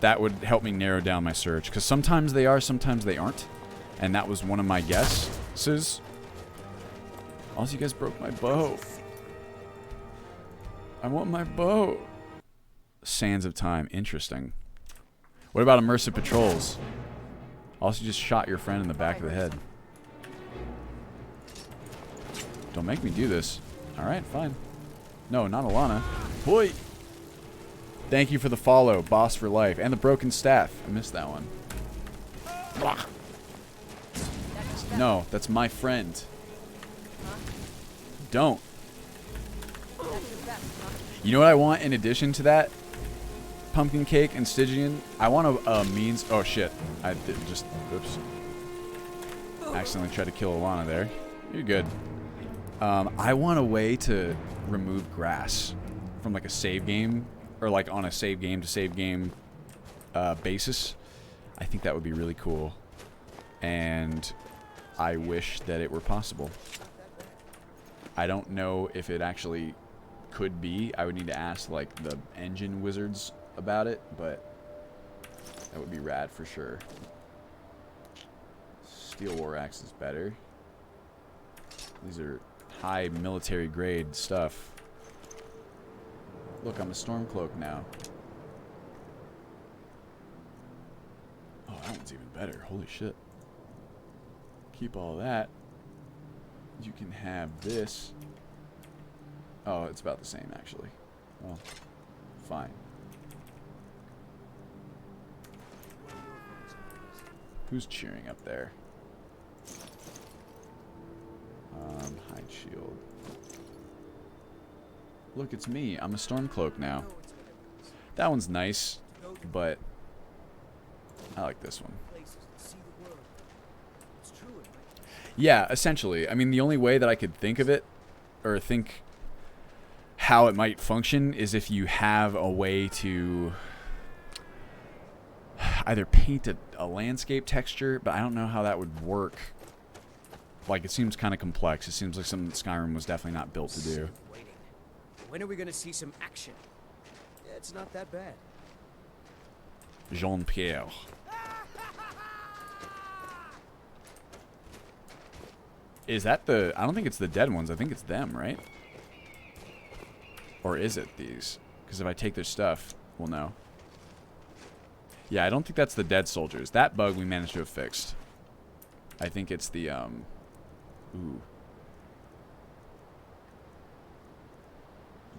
That would help me narrow down my search, because sometimes they are, sometimes they aren't. And that was one of my guesses. Also, you guys broke my bow. I want my bow. Sands of Time. Interesting. What about immersive patrols? Also, you just shot your friend in the back of the head. Don't make me do this. Alright, fine. No, not Alana. Boy! Thank you for the follow, Boss for Life. And the broken staff. I missed that one. Blah. No, that's my friend. Don't. You know what I want in addition to that? Pumpkin cake and Stygian. I want a means... Oh, shit. I did just... Oops. Accidentally tried to kill Alana there. You're good. I want a way to remove grass from like a save game, or like on a save game to save game basis. I think that would be really cool. And I wish that it were possible. I don't know if it actually could be. I would need to ask like the engine wizards about it, but that would be rad for sure. Steel War Axe is better. These are high military grade stuff. Look, I'm a Stormcloak now. Oh, that one's even better. Holy shit. Keep all that. You can have this. Oh, it's about the same, actually. Well, fine. Who's cheering up there? Hide shield. Look, it's me. I'm a Stormcloak now. That one's nice, but I like this one. Yeah, essentially. I mean, the only way that I could think of it, or think how it might function, is if you have a way to either paint a landscape texture, but I don't know how that would work. Like, it seems kind of complex. It seems like something that Skyrim was definitely not built to do. When are we going to see some action? Yeah, it's not that bad. Jean-Pierre. Is that the... I don't think it's the dead ones. I think it's them, right? Or is it these? Because if I take their stuff, we'll know. Yeah, I don't think that's the dead soldiers. That bug we managed to have fixed. I think it's the, Ooh.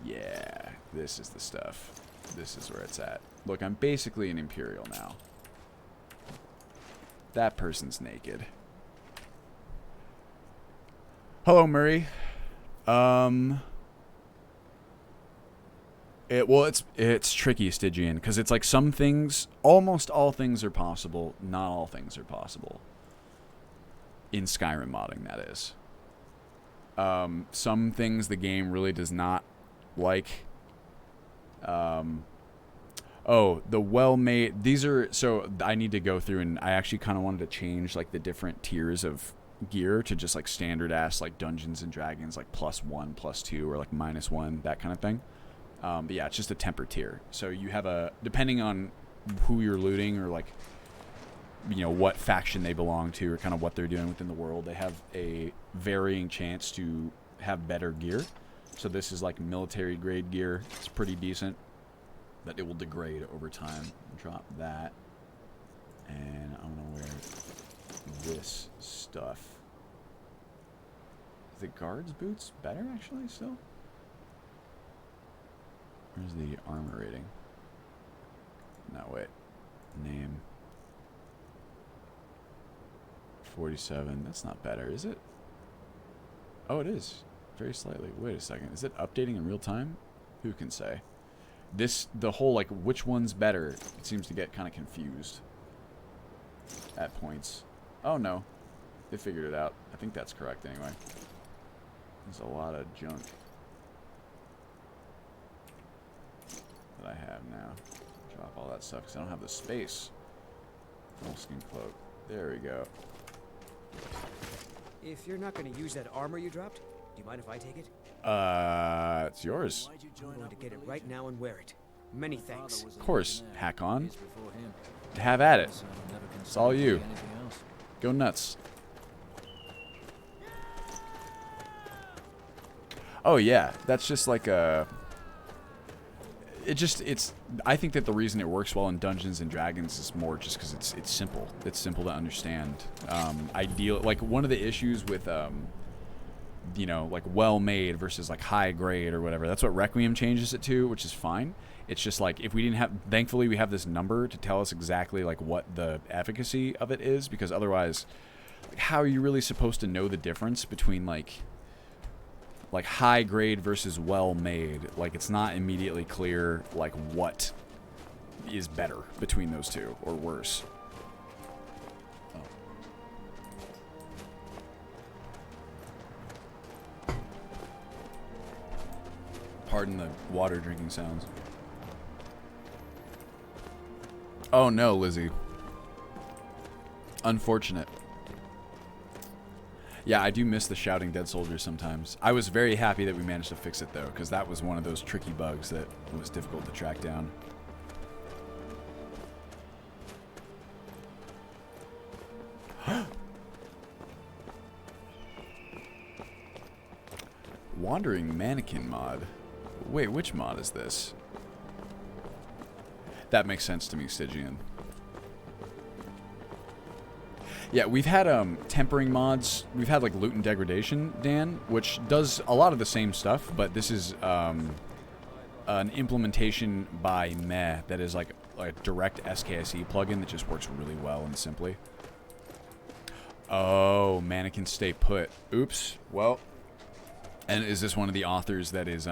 Yeah, this is the stuff. This is where it's at. Look, I'm basically an Imperial now. That person's naked. Hello, Murray. It's tricky, Stygian, because it's like some things, almost all things are possible, not all things are possible. In Skyrim modding, that is. Some things the game really does not like. Oh, the well-made... These are... So, I need to go through, and I actually kind of wanted to change, like, the different tiers of gear to just, like, standard-ass, like, Dungeons and Dragons, like, +1, +2, or, like, -1, that kind of thing. But yeah, it's just a temper tier. So you have a... Depending on who you're looting, or, like, you know, what faction they belong to or kind of what they're doing within the world, they have a varying chance to have better gear. So this is like military grade gear. It's pretty decent, but it will degrade over time. Drop that, and I'm gonna wear this stuff. Is the guards boots better actually still? Where's the armor rating? No, wait. Name. 47. That's not better, is it? Oh, it is. Very slightly. Wait a second. Is it updating in real time? Who can say? The whole, like, which one's better, it seems to get kind of confused at points. Oh, no. They figured it out. I think that's correct anyway. There's a lot of junk that I have now. Drop all that stuff because I don't have the space. Moleskin cloak. There we go. If you're not going to use that armor you dropped, do you mind if I take it? It's yours. I'm going to get it right now and wear it. Many thanks. Of course, hack on. Have at it. It's all you. Go nuts. Oh yeah, that's just like a... I think that the reason it works well in Dungeons and Dragons is more just because it's simple. It's simple to understand. Like one of the issues with, you know, like well-made versus like high grade or whatever. That's what Requiem changes it to, which is fine. It's just like if we didn't have, thankfully we have this number to tell us exactly like what the efficacy of it is, because otherwise, like, how are you really supposed to know the difference between like high grade versus well made? Like it's not immediately clear like what is better between those two or worse. Oh. Pardon the water drinking sounds. Oh no, Lizzie. Unfortunate. Yeah, I do miss the shouting dead soldiers sometimes. I was very happy that we managed to fix it, though, because that was one of those tricky bugs that was difficult to track down. Wandering Mannequin Mod. Wait, which mod is this? That makes sense to me, Stygian. Yeah, we've had tempering mods. We've had like loot and degradation, Dan, which does a lot of the same stuff, but this is an implementation by Meh that is like a direct SKSE plugin that just works really well and simply. Oh, mannequins stay put. Oops. Well, and is this one of the authors that is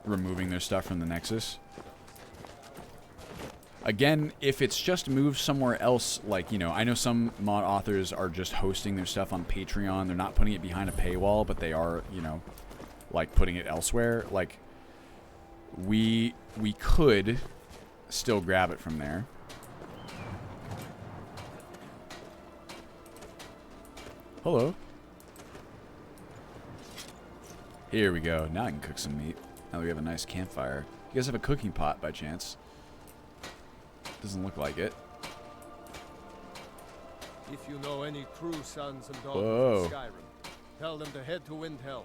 removing their stuff from the Nexus? Again, if it's just moved somewhere else, like, you know, I know some mod authors are just hosting their stuff on Patreon. They're not putting it behind a paywall, but they are, you know, like putting it elsewhere. Like, we could still grab it from there. Hello. Here we go. Now I can cook some meat. Now that we have a nice campfire. You guys have a cooking pot by chance? Doesn't look like it. If you know any true sons and daughters of Skyrim, tell them to head to Windhelm.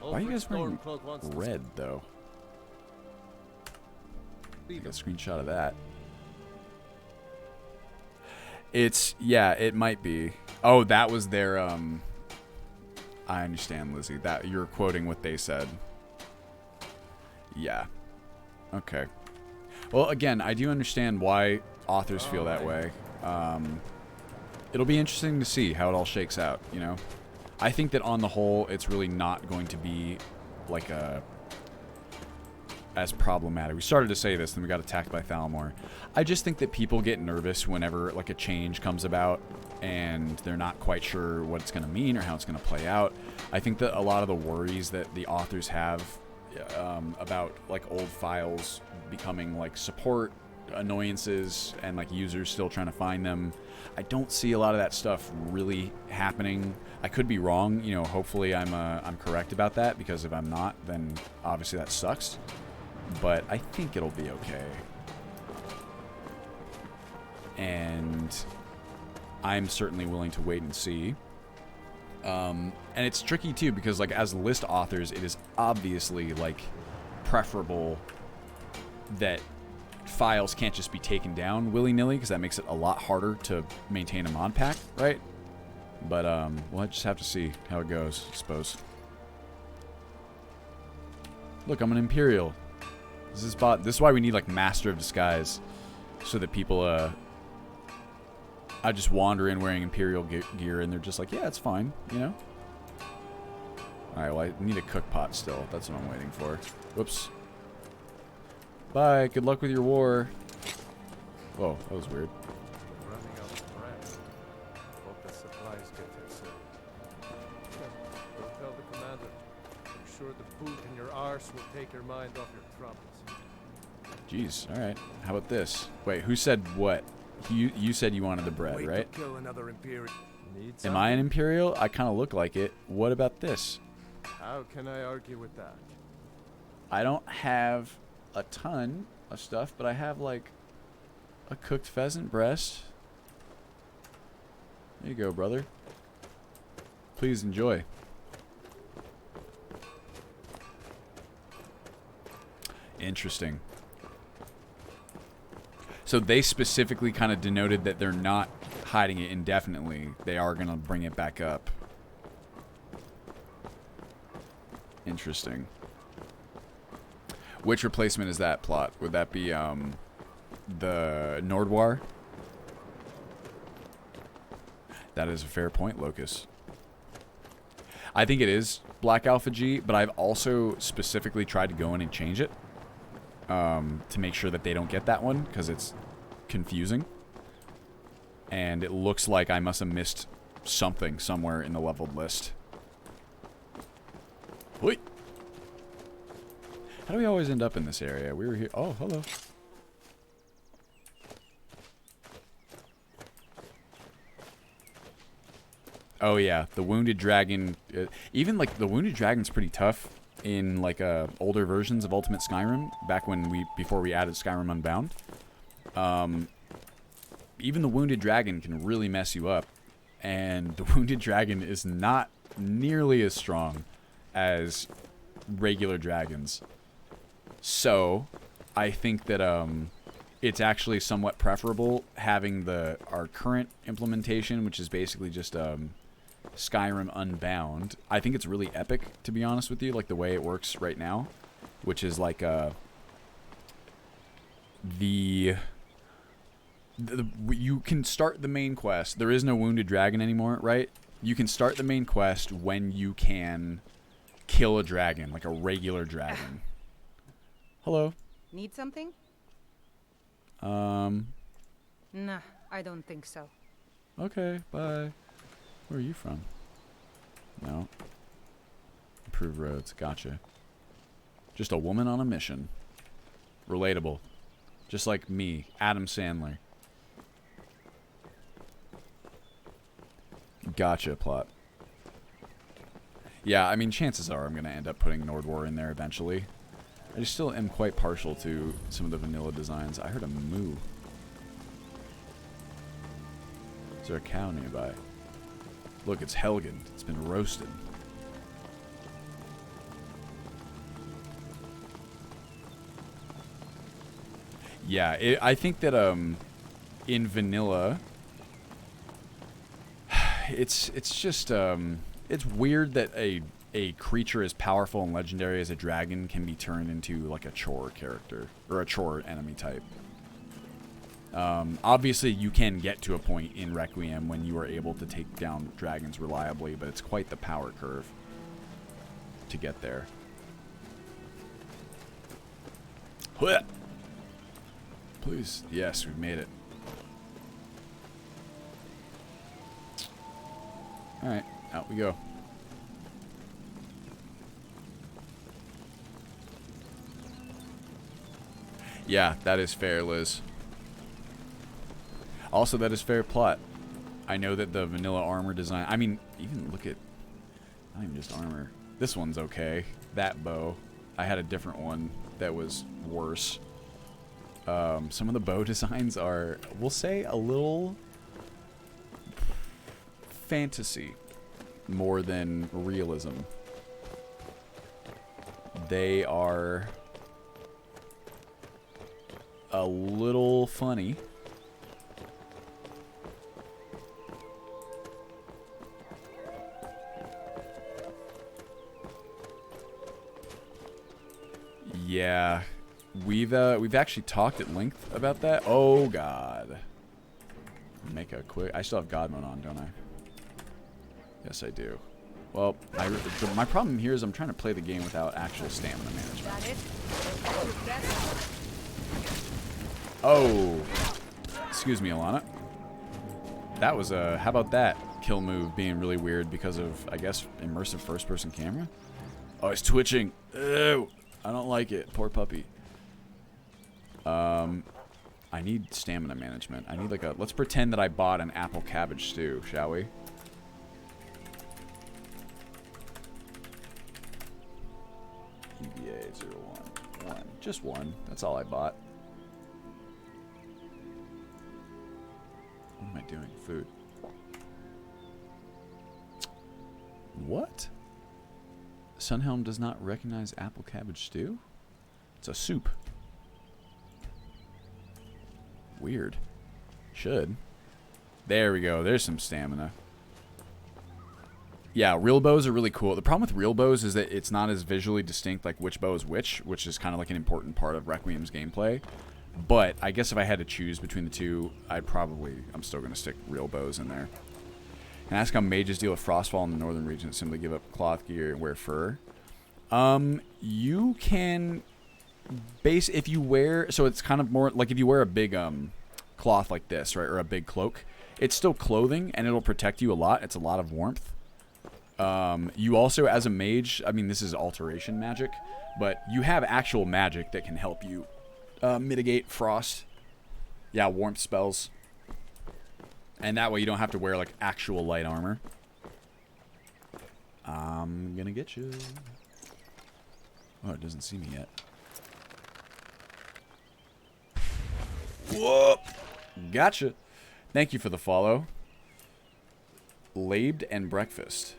Why are you guys wearing red, though? Take a screenshot of that. It's, yeah, it might be. Oh, that was their, I understand, Lizzie. That you're quoting what they said. Yeah. Okay. Well, again, I do understand why authors feel that way. It'll be interesting to see how it all shakes out, you know? I think that on the whole, it's really not going to be, like, as problematic. We started to say this, then we got attacked by Thalmor. I just think that people get nervous whenever, like, a change comes about, and they're not quite sure what it's going to mean or how it's going to play out. I think that a lot of the worries that the authors have about like old files becoming like support annoyances and like users still trying to find them, I don't see a lot of that stuff really happening. I could be wrong, you know. Hopefully I'm correct about that, because if I'm not, then obviously that sucks. But I think it'll be okay. And I'm certainly willing to wait and see. And it's tricky too because like as list authors, it is obviously like preferable that files can't just be taken down willy-nilly because that makes it a lot harder to maintain a mod pack, right? But we'll just have to see how it goes, I suppose. Look, I'm an Imperial. This is why we need like Master of Disguise, so that people I just wander in wearing Imperial gear and they're just like, yeah, it's fine, you know? Alright, well, I need a cook pot still. That's what I'm waiting for. Whoops. Bye. Good luck with your war. Whoa, that was weird. We're running out of bread. Hope the supplies get here soon. Go tell the commander. I'm sure the boot in your arse will take your mind off your troubles. Jeez, alright. How about this? Wait, who said what? You said you wanted the bread, Wait right? to kill another Imperial. Am I an Imperial? I kind of look like it. What about this? How can I argue with that? I don't have a ton of stuff, but I have like a cooked pheasant breast. There you go, brother. Please enjoy. Interesting. So they specifically kind of denoted that they're not hiding it indefinitely. They are going to bring it back up. Interesting. Which replacement is that, Plot? Would that be the Nordwar? That is a fair point, Locus. I think it is Black Alpha G, but I've also specifically tried to go in and change it to make sure that they don't get that one, because it's confusing. And it looks like I must have missed something somewhere in the leveled list. Wait. How do we always end up in this area? We were here. Oh, hello. Oh yeah, the wounded dragon. Even like the wounded dragon's pretty tough in like older versions of Ultimate Skyrim. Back when before we added Skyrim Unbound. Even the wounded dragon can really mess you up, and the wounded dragon is not nearly as strong as regular dragons. So, I think that it's actually somewhat preferable having our current implementation, which is basically just Skyrim Unbound. I think it's really epic, to be honest with you, like the way it works right now, which is like you can start the main quest. There is no wounded dragon anymore, right? You can start the main quest when you can kill a dragon, like a regular dragon. Hello. Need something? Nah, I don't think so. Okay, bye. Where are you from? No. Improve roads. Gotcha. Just a woman on a mission. Relatable. Just like me, Adam Sandler. Gotcha, Plot. Yeah, I mean, chances are I'm going to end up putting Nordwar in there eventually. I just still am quite partial to some of the vanilla designs. I heard a moo. Is there a cow nearby? Look, it's Helgen. It's been roasted. Yeah, I think that in vanilla, it's just it's weird that a creature as powerful and legendary as a dragon can be turned into like a chore character or a chore enemy type. Obviously, you can get to a point in Requiem when you are able to take down dragons reliably, but it's quite the power curve to get there. Please, yes, we've made it. Alright, out we go. Yeah, that is fair, Liz. Also, that is fair, Plot. I know that the vanilla armor design... I mean, even look at... Not even just armor. This one's okay. That bow. I had a different one that was worse. Some of the bow designs are, we'll say, a little fantasy more than realism. They are a little funny. Yeah, we've actually talked at length about that. Oh God. Make a quick. I still have God mode on, don't I? Yes, I do. Well, my problem here is I'm trying to play the game without actual stamina management. Oh, excuse me, Alana. That was a. How about that kill move being really weird because of, I guess, immersive first-person camera? Oh, it's twitching. Ew. I don't like it. Poor puppy. I need stamina management. I need like a... Let's pretend that I bought an apple cabbage stew, shall we? EBA 01. 1. Just one. That's all I bought. What am I doing? Food. What? Sunhelm does not recognize apple cabbage stew? It's a soup. Weird. Should. There we go. There's some stamina. Yeah, real bows are really cool. The problem with real bows is that it's not as visually distinct like which bow is which is kind of like an important part of Requiem's gameplay. But I guess if I had to choose between the two, I'm still going to stick real bows in there. And ask how mages deal with frostfall in the northern region. Simply give up cloth gear and wear fur. You can if you wear, so it's kind of more like if you wear a big cloth like this, right, or a big cloak, it's still clothing and it'll protect you a lot. It's a lot of warmth. You also, as a mage, I mean, this is alteration magic, but you have actual magic that can help you mitigate frost. Yeah, warmth spells. And that way you don't have to wear, like, actual light armor. I'm gonna get you. Oh, it doesn't see me yet. Whoa! Gotcha. Thank you for the follow. Labed and breakfast.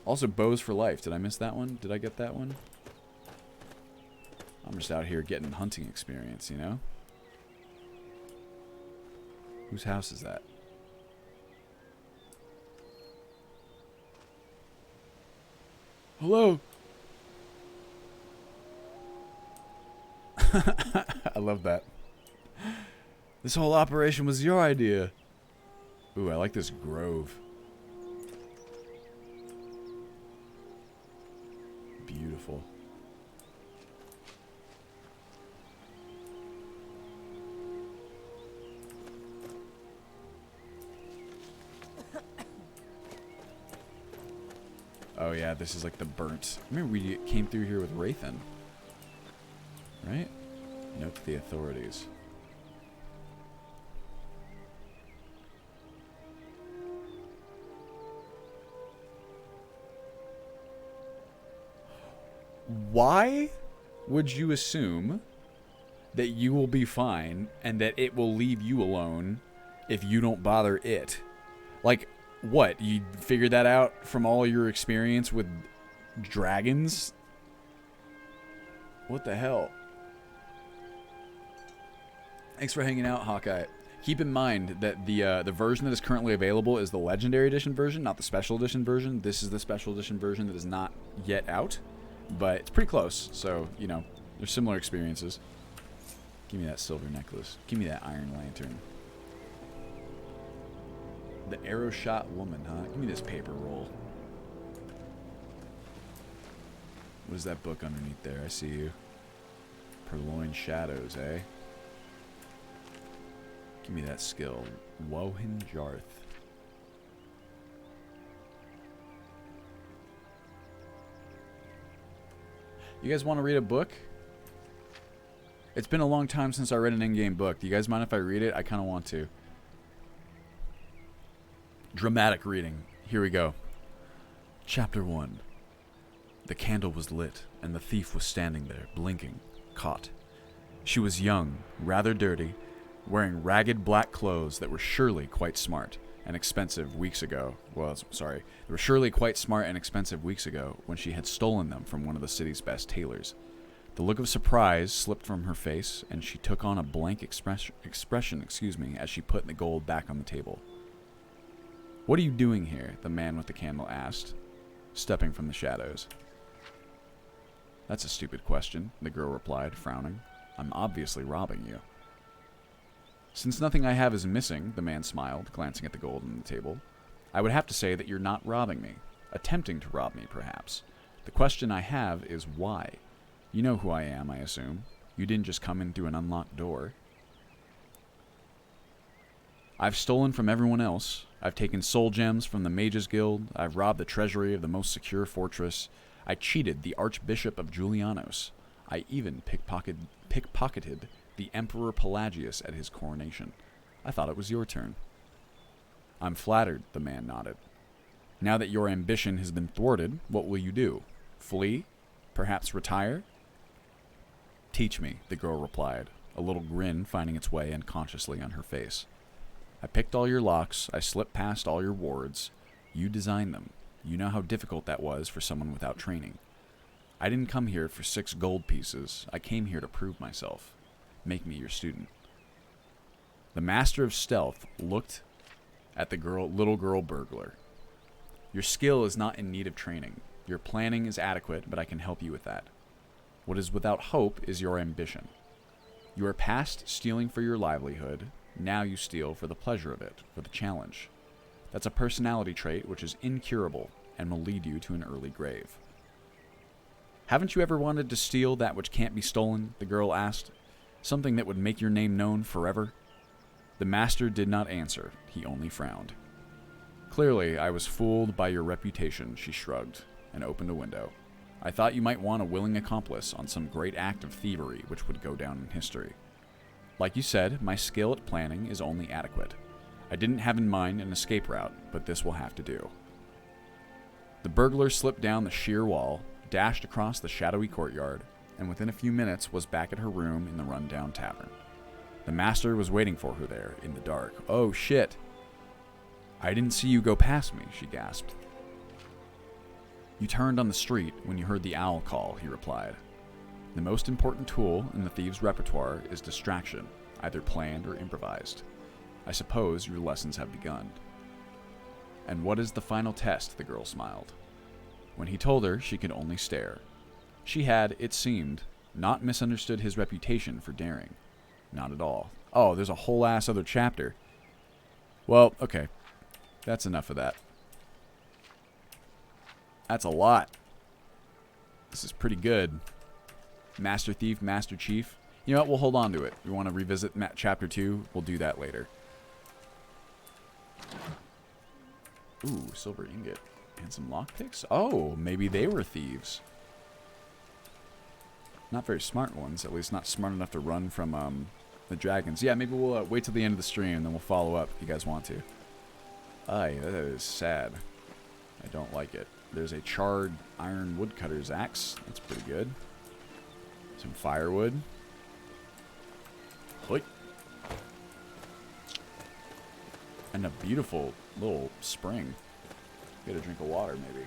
Also, bows for life. Did I miss that one? Did I get that one? I'm just out here getting hunting experience, you know? Whose house is that? Hello. I love that. This whole operation was your idea. Ooh, I like this grove. Beautiful. Oh yeah, this is like the burnt. Remember we came through here with Rathan, right? Note to the authorities. Why would you assume that you will be fine and that it will leave you alone if you don't bother it? Like, what? You figured that out from all your experience with dragons? What the hell? Thanks for hanging out, Hawkeye. Keep in mind that the version that is currently available is the Legendary Edition version, not the Special Edition version. This is the Special Edition version that is not yet out, but it's pretty close. So, you know, there's similar experiences. Give me that silver necklace. Give me that iron lantern. The arrow shot woman, huh? Give me this paper roll. What is that book underneath there? I see you. Purloined Shadows, eh? Give me that skill. Wohin Jarth. You guys want to read a book? It's been a long time since I read an in-game book. Do you guys mind if I read it? I kind of want to. Dramatic reading. Here we go. Chapter 1. The candle was lit, and the thief was standing there, blinking, caught. She was young, rather dirty, wearing ragged black clothes that were surely quite smart. and expensive weeks ago. Well, sorry. They were surely quite smart and expensive weeks ago when she had stolen them from one of the city's best tailors. The look of surprise slipped from her face, and she took on a blank expression, as she put the gold back on the table. "What are you doing here?" the man with the candle asked, stepping from the shadows. "That's a stupid question," the girl replied, frowning. "I'm obviously robbing you." "Since nothing I have is missing," the man smiled, glancing at the gold on the table, "I would have to say that you're not robbing me. Attempting to rob me, perhaps. The question I have is why? You know who I am, I assume. You didn't just come in through an unlocked door." "I've stolen from everyone else. I've taken soul gems from the Mages Guild. I've robbed the treasury of the most secure fortress. I cheated the Archbishop of Julianos. I even pickpocketed the Emperor Pelagius at his coronation. I thought it was your turn." "I'm flattered," the man nodded. "Now that your ambition has been thwarted, what will you do? Flee? Perhaps retire?" "Teach me," the girl replied, a little grin finding its way unconsciously on her face. "I picked all your locks. I slipped past all your wards. You designed them. You know how difficult that was for someone without training. I didn't come here for 6 gold pieces. I came here to prove myself. Make me your student." The master of stealth looked at the little girl burglar. "Your skill is not in need of training. Your planning is adequate, but I can help you with that. What is without hope is your ambition. You are past stealing for your livelihood. Now you steal for the pleasure of it, for the challenge. That's a personality trait which is incurable and will lead you to an early grave." "Haven't you ever wanted to steal that which can't be stolen?" the girl asked. "Something that would make your name known forever?" The master did not answer. He only frowned. "Clearly, I was fooled by your reputation," she shrugged, and opened a window. "I thought you might want a willing accomplice on some great act of thievery which would go down in history. Like you said, my skill at planning is only adequate. I didn't have in mind an escape route, but this will have to do." The burglar slipped down the sheer wall, dashed across the shadowy courtyard, and within a few minutes was back at her room in the rundown tavern. The master was waiting for her there, in the dark. "Oh, shit. I didn't see you go past me," she gasped. "You turned on the street when you heard the owl call," he replied. "The most important tool in the thieves' repertoire is distraction, either planned or improvised. I suppose your lessons have begun." "And what is the final test?" the girl smiled. When he told her, she could only stare. She had, it seemed, not misunderstood his reputation for daring. Not at all. Oh, there's a whole ass other chapter. Well, okay. That's enough of that. That's a lot. This is pretty good. Master Thief, Master Chief. You know what? We'll hold on to it. We want to revisit Chapter 2. We'll do that later. Ooh, silver ingot. And some lockpicks? Oh, maybe they were thieves. Not very smart ones. At least not smart enough to run from the dragons. Yeah, maybe we'll wait till the end of the stream and then we'll follow up if you guys want to. Aye, that is sad. I don't like it. There's a charred iron woodcutter's axe. That's pretty good. Some firewood. Hoit. And a beautiful little spring. Get a drink of water, maybe.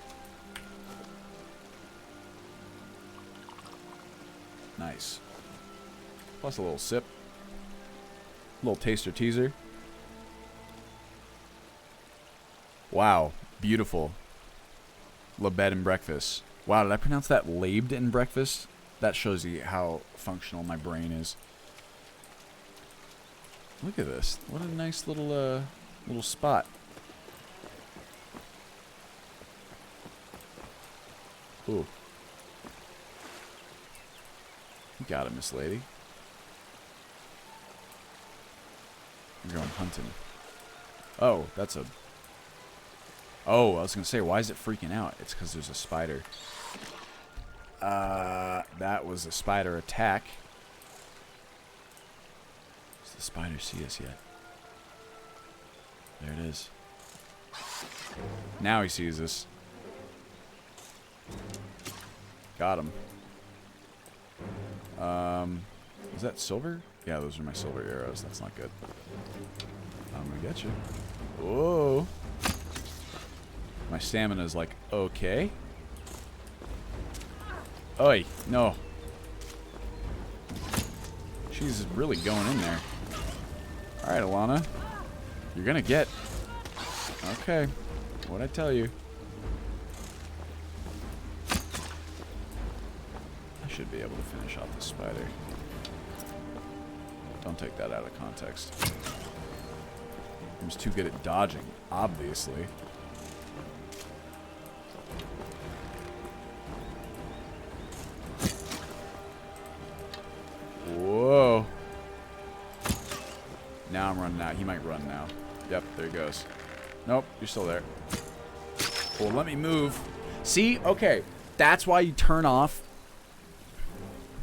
Nice. Plus a little sip. A little taster teaser. Wow. Beautiful. Le bed and breakfast. Wow, did I pronounce that labed and breakfast? That shows you how functional my brain is. Look at this. What a nice little little spot. Ooh. You got it, Miss Lady. You're going hunting. Oh, that's a... Oh, I was going to say, why is it freaking out? It's because there's a spider. That was a spider attack. Does the spider see us yet? There it is. Now he sees us. Got him. Is that silver? Yeah, those are my silver arrows. That's not good. I'm gonna get you. Whoa. My stamina's like, okay. Oi, no. She's really going in there. Alright, Alana. You're gonna get. Okay. What'd I tell you? I should be able to finish off this spider. Don't take that out of context. I'm just too good at dodging, obviously. Whoa. Now I'm running out. He might run now. Yep, there he goes. Nope, you're still there. Well, let me move. See? Okay. That's why you turn off.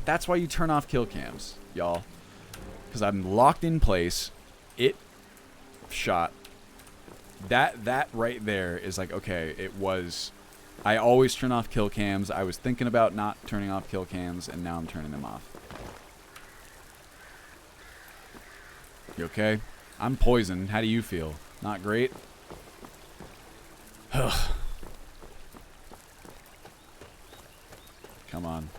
That's why you turn off kill cams, y'all. Because I'm locked in place. It shot. That right there is like, okay, it was. I always turn off kill cams. I was thinking about not turning off kill cams, and now I'm turning them off. You okay? I'm poisoned. How do you feel? Not great? Ugh. Come on.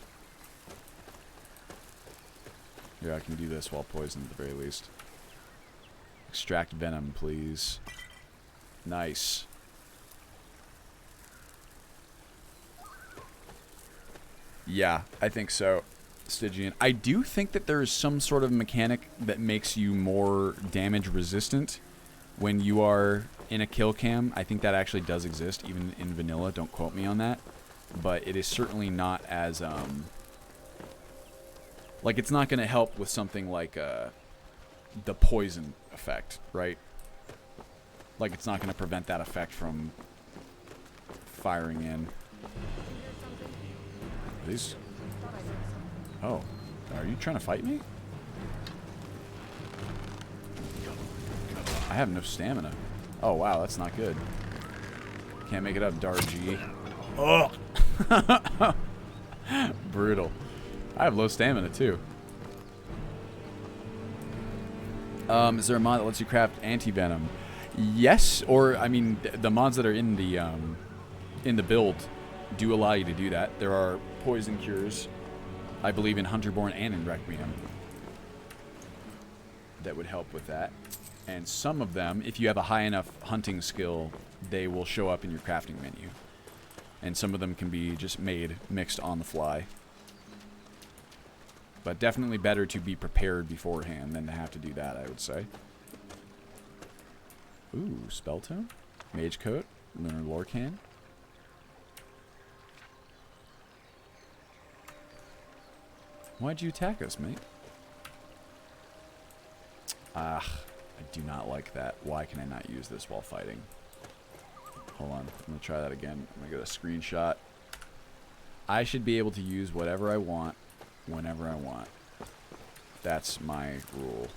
Here, I can do this while poisoned at the very least. Extract venom, please. Nice. Yeah, I think so. Stygian. I do think that there is some sort of mechanic that makes you more damage resistant when you are in a kill cam. I think that actually does exist, even in vanilla. Don't quote me on that. But it is certainly not as, like, it's not going to help with something like the poison effect, right? Like, it's not going to prevent that effect from firing in. Are these... Oh, are you trying to fight me? I have no stamina. Oh, wow, that's not good. Can't make it up, Dargy. Oh! Brutal. I have low stamina, too. Is there a mod that lets you craft anti-venom? Yes, or, I mean, the mods that are in the build do allow you to do that. There are poison cures, I believe, in Hunterborn and in Requiem, that would help with that. And some of them, if you have a high enough hunting skill, they will show up in your crafting menu. And some of them can be just mixed on the fly. But definitely better to be prepared beforehand than to have to do that, I would say. Ooh, Spell Tome? Mage Coat? Lunar Lore Can? Why'd you attack us, mate? Ah, I do not like that. Why can I not use this while fighting? Hold on, I'm gonna try that again. I'm gonna get a screenshot. I should be able to use whatever I want, whenever I want. That's my rule.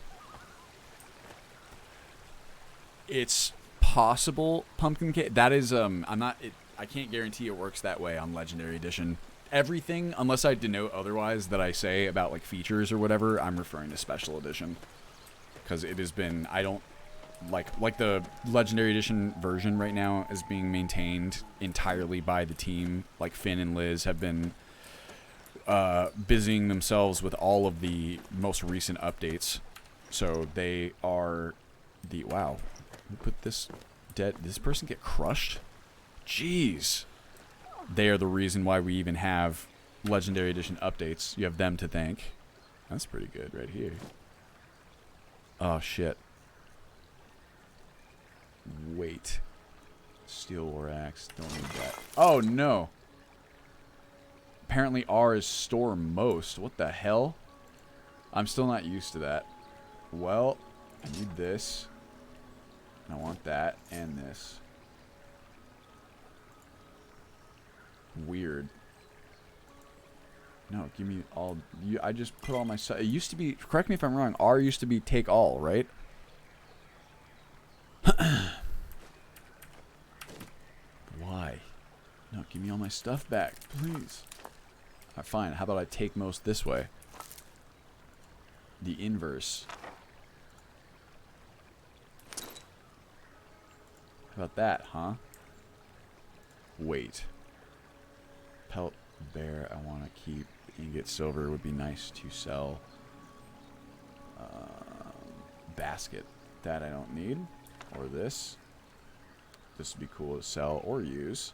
It's possible, Pumpkin Cake. That is, I'm not, I can't guarantee it works that way on Legendary Edition. Everything, unless I denote otherwise, that I say about, like, features or whatever, I'm referring to Special Edition. Because it has been, I don't, like the Legendary Edition version right now is being maintained entirely by the team. Like, Finn and Liz have been busying themselves with all of the most recent updates. So they are the, wow. Who put this dead, did this person get crushed? Jeez. They are the reason why we even have Legendary Edition updates. You have them to thank. That's pretty good right here. Oh, shit. Wait. Steel War Axe. Don't need that. Oh, no. Apparently R is store most. What the hell? I'm still not used to that. Well, I need this. I want that and this. Weird. No, give me all. I just put all my stuff. It used to be. Correct me if I'm wrong. R used to be take all, right? Why? No, give me all my stuff back, please. Alright, fine. How about I take most this way? The inverse. How about that, huh? Wait. Pelt bear I want to keep. Ingot silver would be nice to sell. Basket. That I don't need. Or this. This would be cool to sell or use.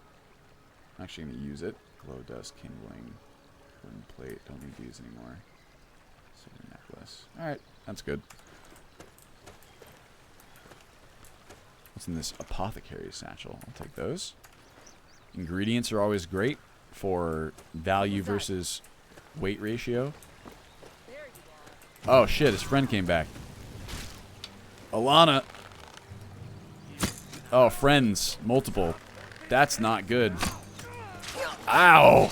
I'm actually going to use it. Glow dust, kindling, wooden plate. Don't need these anymore. Silver necklace. Alright, that's good. What's in this apothecary satchel? I'll take those. Ingredients are always great for value versus weight ratio. Oh shit, his friend came back. Alana. Oh, friends. Multiple. That's not good. Ow!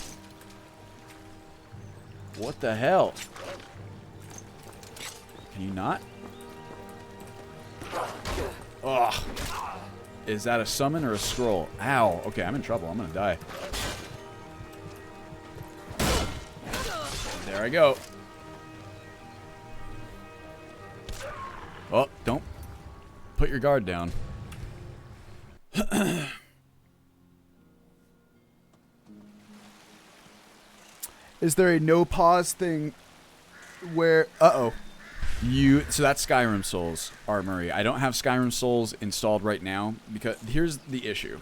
What the hell? Can you not? Ugh. Is that a summon or a scroll? Ow. Okay, I'm in trouble. I'm gonna die. There I go. Oh, don't put your guard down. Is there a no pause thing where... Uh-oh. So that's Skyrim Souls Armory. I don't have Skyrim Souls installed right now because here's the issue.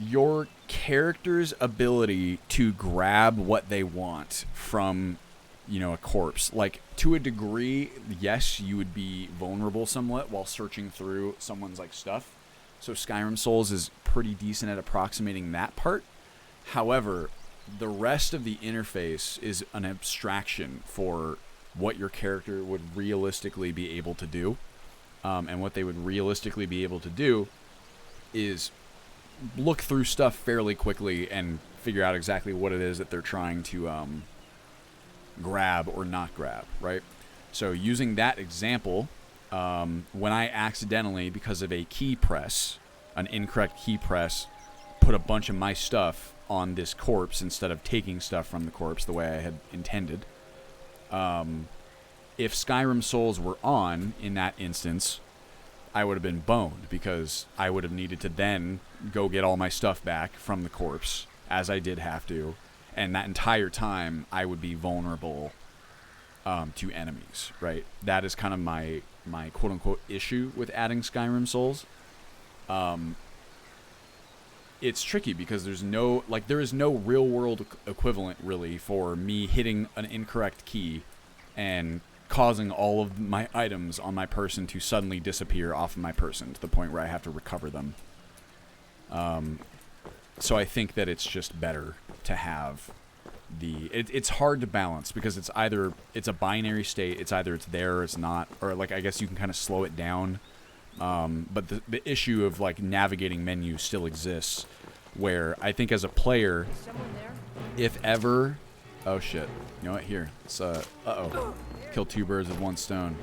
Your character's ability to grab what they want from, you know, a corpse. Like, to a degree, yes, you would be vulnerable somewhat while searching through someone's, like, stuff. So Skyrim Souls is pretty decent at approximating that part. However, the rest of the interface is an abstraction for what your character would realistically be able to do. And what they would realistically be able to do is look through stuff fairly quickly and figure out exactly what it is that they're trying to grab or not grab, right? So using that example, when I accidentally, because of a key press, an incorrect key press, put a bunch of my stuff on this corpse instead of taking stuff from the corpse the way I had intended, if Skyrim Souls were on in that instance, I would have been boned because I would have needed to then go get all my stuff back from the corpse, as I did have to, and that entire time I would be vulnerable to enemies, right? That is kind of my quote-unquote issue with adding Skyrim Souls. It's tricky because there is no real-world equivalent, really, for me hitting an incorrect key and causing all of my items on my person to suddenly disappear off of my person to the point where I have to recover them. So I think that it's just better to have it's hard to balance because it's either it's a binary state, it's either it's there or it's not, or like I guess you can kind of slow it down. But the issue of like navigating menus still exists, where I think as a player, if ever, oh shit, you know what? Here, it's kill two birds with one stone.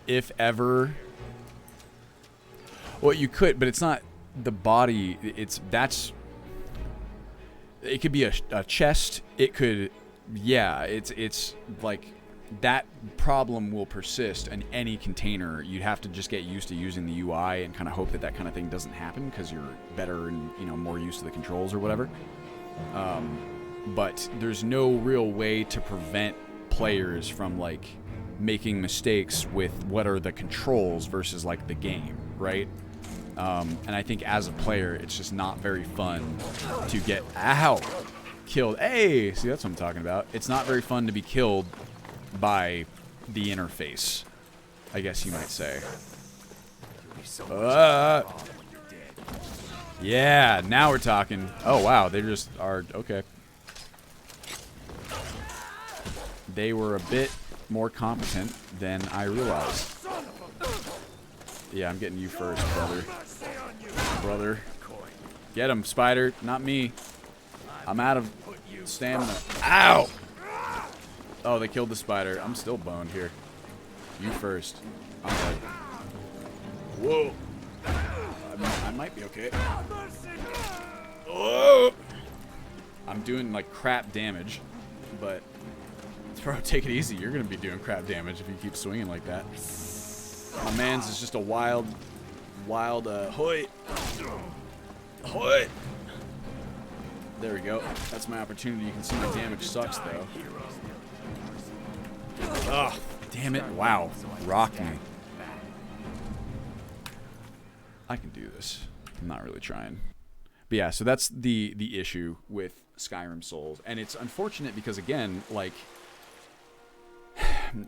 If ever, well, you could, but it's not the body. It could be a chest. It could, yeah. It's like. That problem will persist in any container. You'd have to just get used to using the UI and kind of hope that that kind of thing doesn't happen because you're better and, you know, more used to the controls or whatever. But there's no real way to prevent players from like making mistakes with what are the controls versus like the game, right? And I think as a player, it's just not very fun to get killed. Hey, see, that's what I'm talking about. It's not very fun to be killed by the interface, I guess you might say. Yeah, now we're talking. Oh wow, they just are okay. They were a bit more competent than I realized. Yeah, I'm getting you first, brother. Get him, Spider, not me. I'm out of stamina. Ow! Oh, they killed the spider. I'm still boned here. You first. I'm dead. Whoa. I might be okay. Whoa. I'm doing like crap damage, but bro, take it easy. You're gonna be doing crap damage if you keep swinging like that. My man's is just a wild, hoit. Hoit. There we go. That's my opportunity. You can see my damage sucks, though. Ugh, damn it. Wow. Rocked me. I can do this. I'm not really trying. But yeah, so that's the issue with Skyrim Souls. And it's unfortunate because, again, like,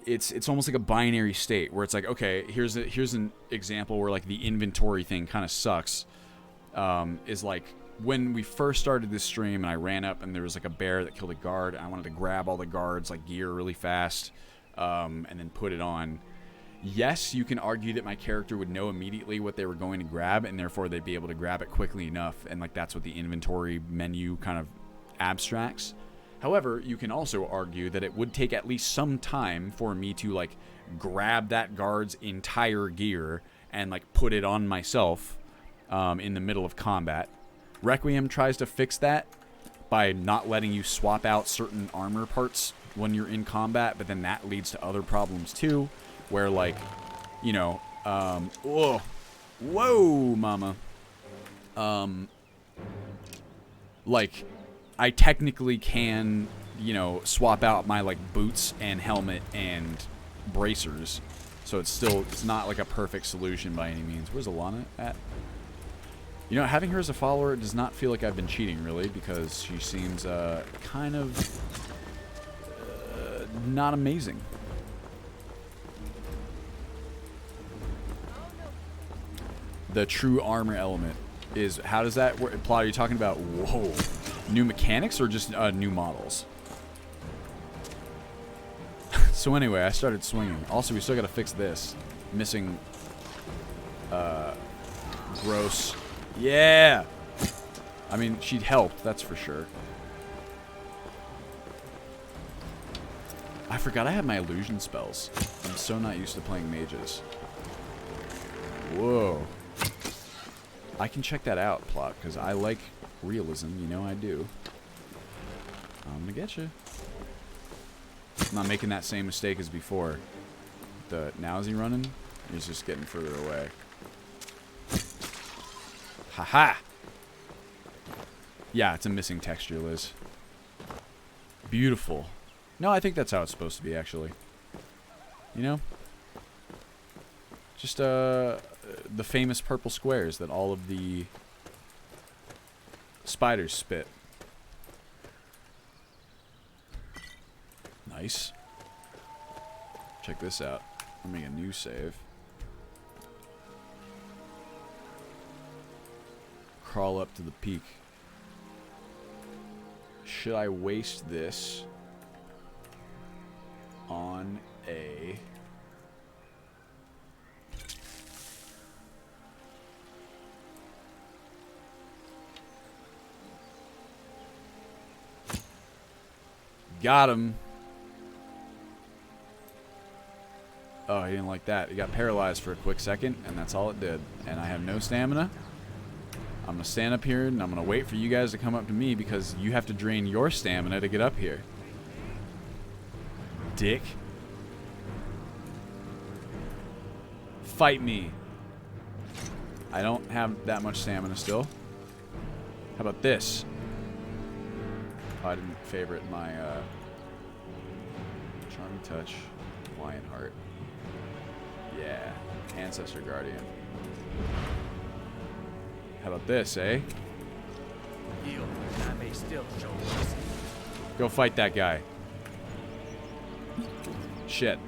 it's almost like a binary state where it's like, okay, here's an example where, like, the inventory thing kind of sucks. Is like, when we first started this stream and I ran up and there was like a bear that killed a guard, and I wanted to grab all the guards like gear really fast, and then put it on. Yes, you can argue that my character would know immediately what they were going to grab, and therefore they'd be able to grab it quickly enough, and like that's what the inventory menu kind of abstracts. However, you can also argue that it would take at least some time for me to like grab that guard's entire gear and like put it on myself in the middle of combat. Requiem tries to fix that by not letting you swap out certain armor parts when you're in combat, but then that leads to other problems too, where like, you know, whoa, mama. Like, I technically can, you know, swap out my like boots and helmet and bracers, so it's not like a perfect solution by any means. Where's Alana at? You know, having her as a follower does not feel like I've been cheating, really, because she seems kind of not amazing. The true armor element is, how does that work? Plot, are you talking about, whoa, new mechanics or just new models? So anyway, I started swinging. Also, we still got to fix this. Missing gross. Yeah! I mean, she'd helped, that's for sure. I forgot I have my illusion spells. I'm so not used to playing mages. Whoa. I can check that out, Plot, because I like realism. You know I do. I'm gonna get you. I'm not making that same mistake as before. Now is he running? He's just getting further away. Haha! Yeah, it's a missing texture, Liz. Beautiful. No, I think that's how it's supposed to be, actually. You know? Just, the famous purple squares that all of the spiders spit. Nice. Check this out. I'm making a new save. Crawl up to the peak. Should I waste this on a... Got him. Oh, he didn't like that. He got paralyzed for a quick second, and that's all it did. And I have no stamina. I'm going to stand up here, and I'm going to wait for you guys to come up to me, because you have to drain your stamina to get up here. Dick. Fight me. I don't have that much stamina still. How about this? Oh, I didn't favorite my Charming Touch, Lionheart. Yeah, Ancestor Guardian. How about this, eh? Go fight that guy. Shit.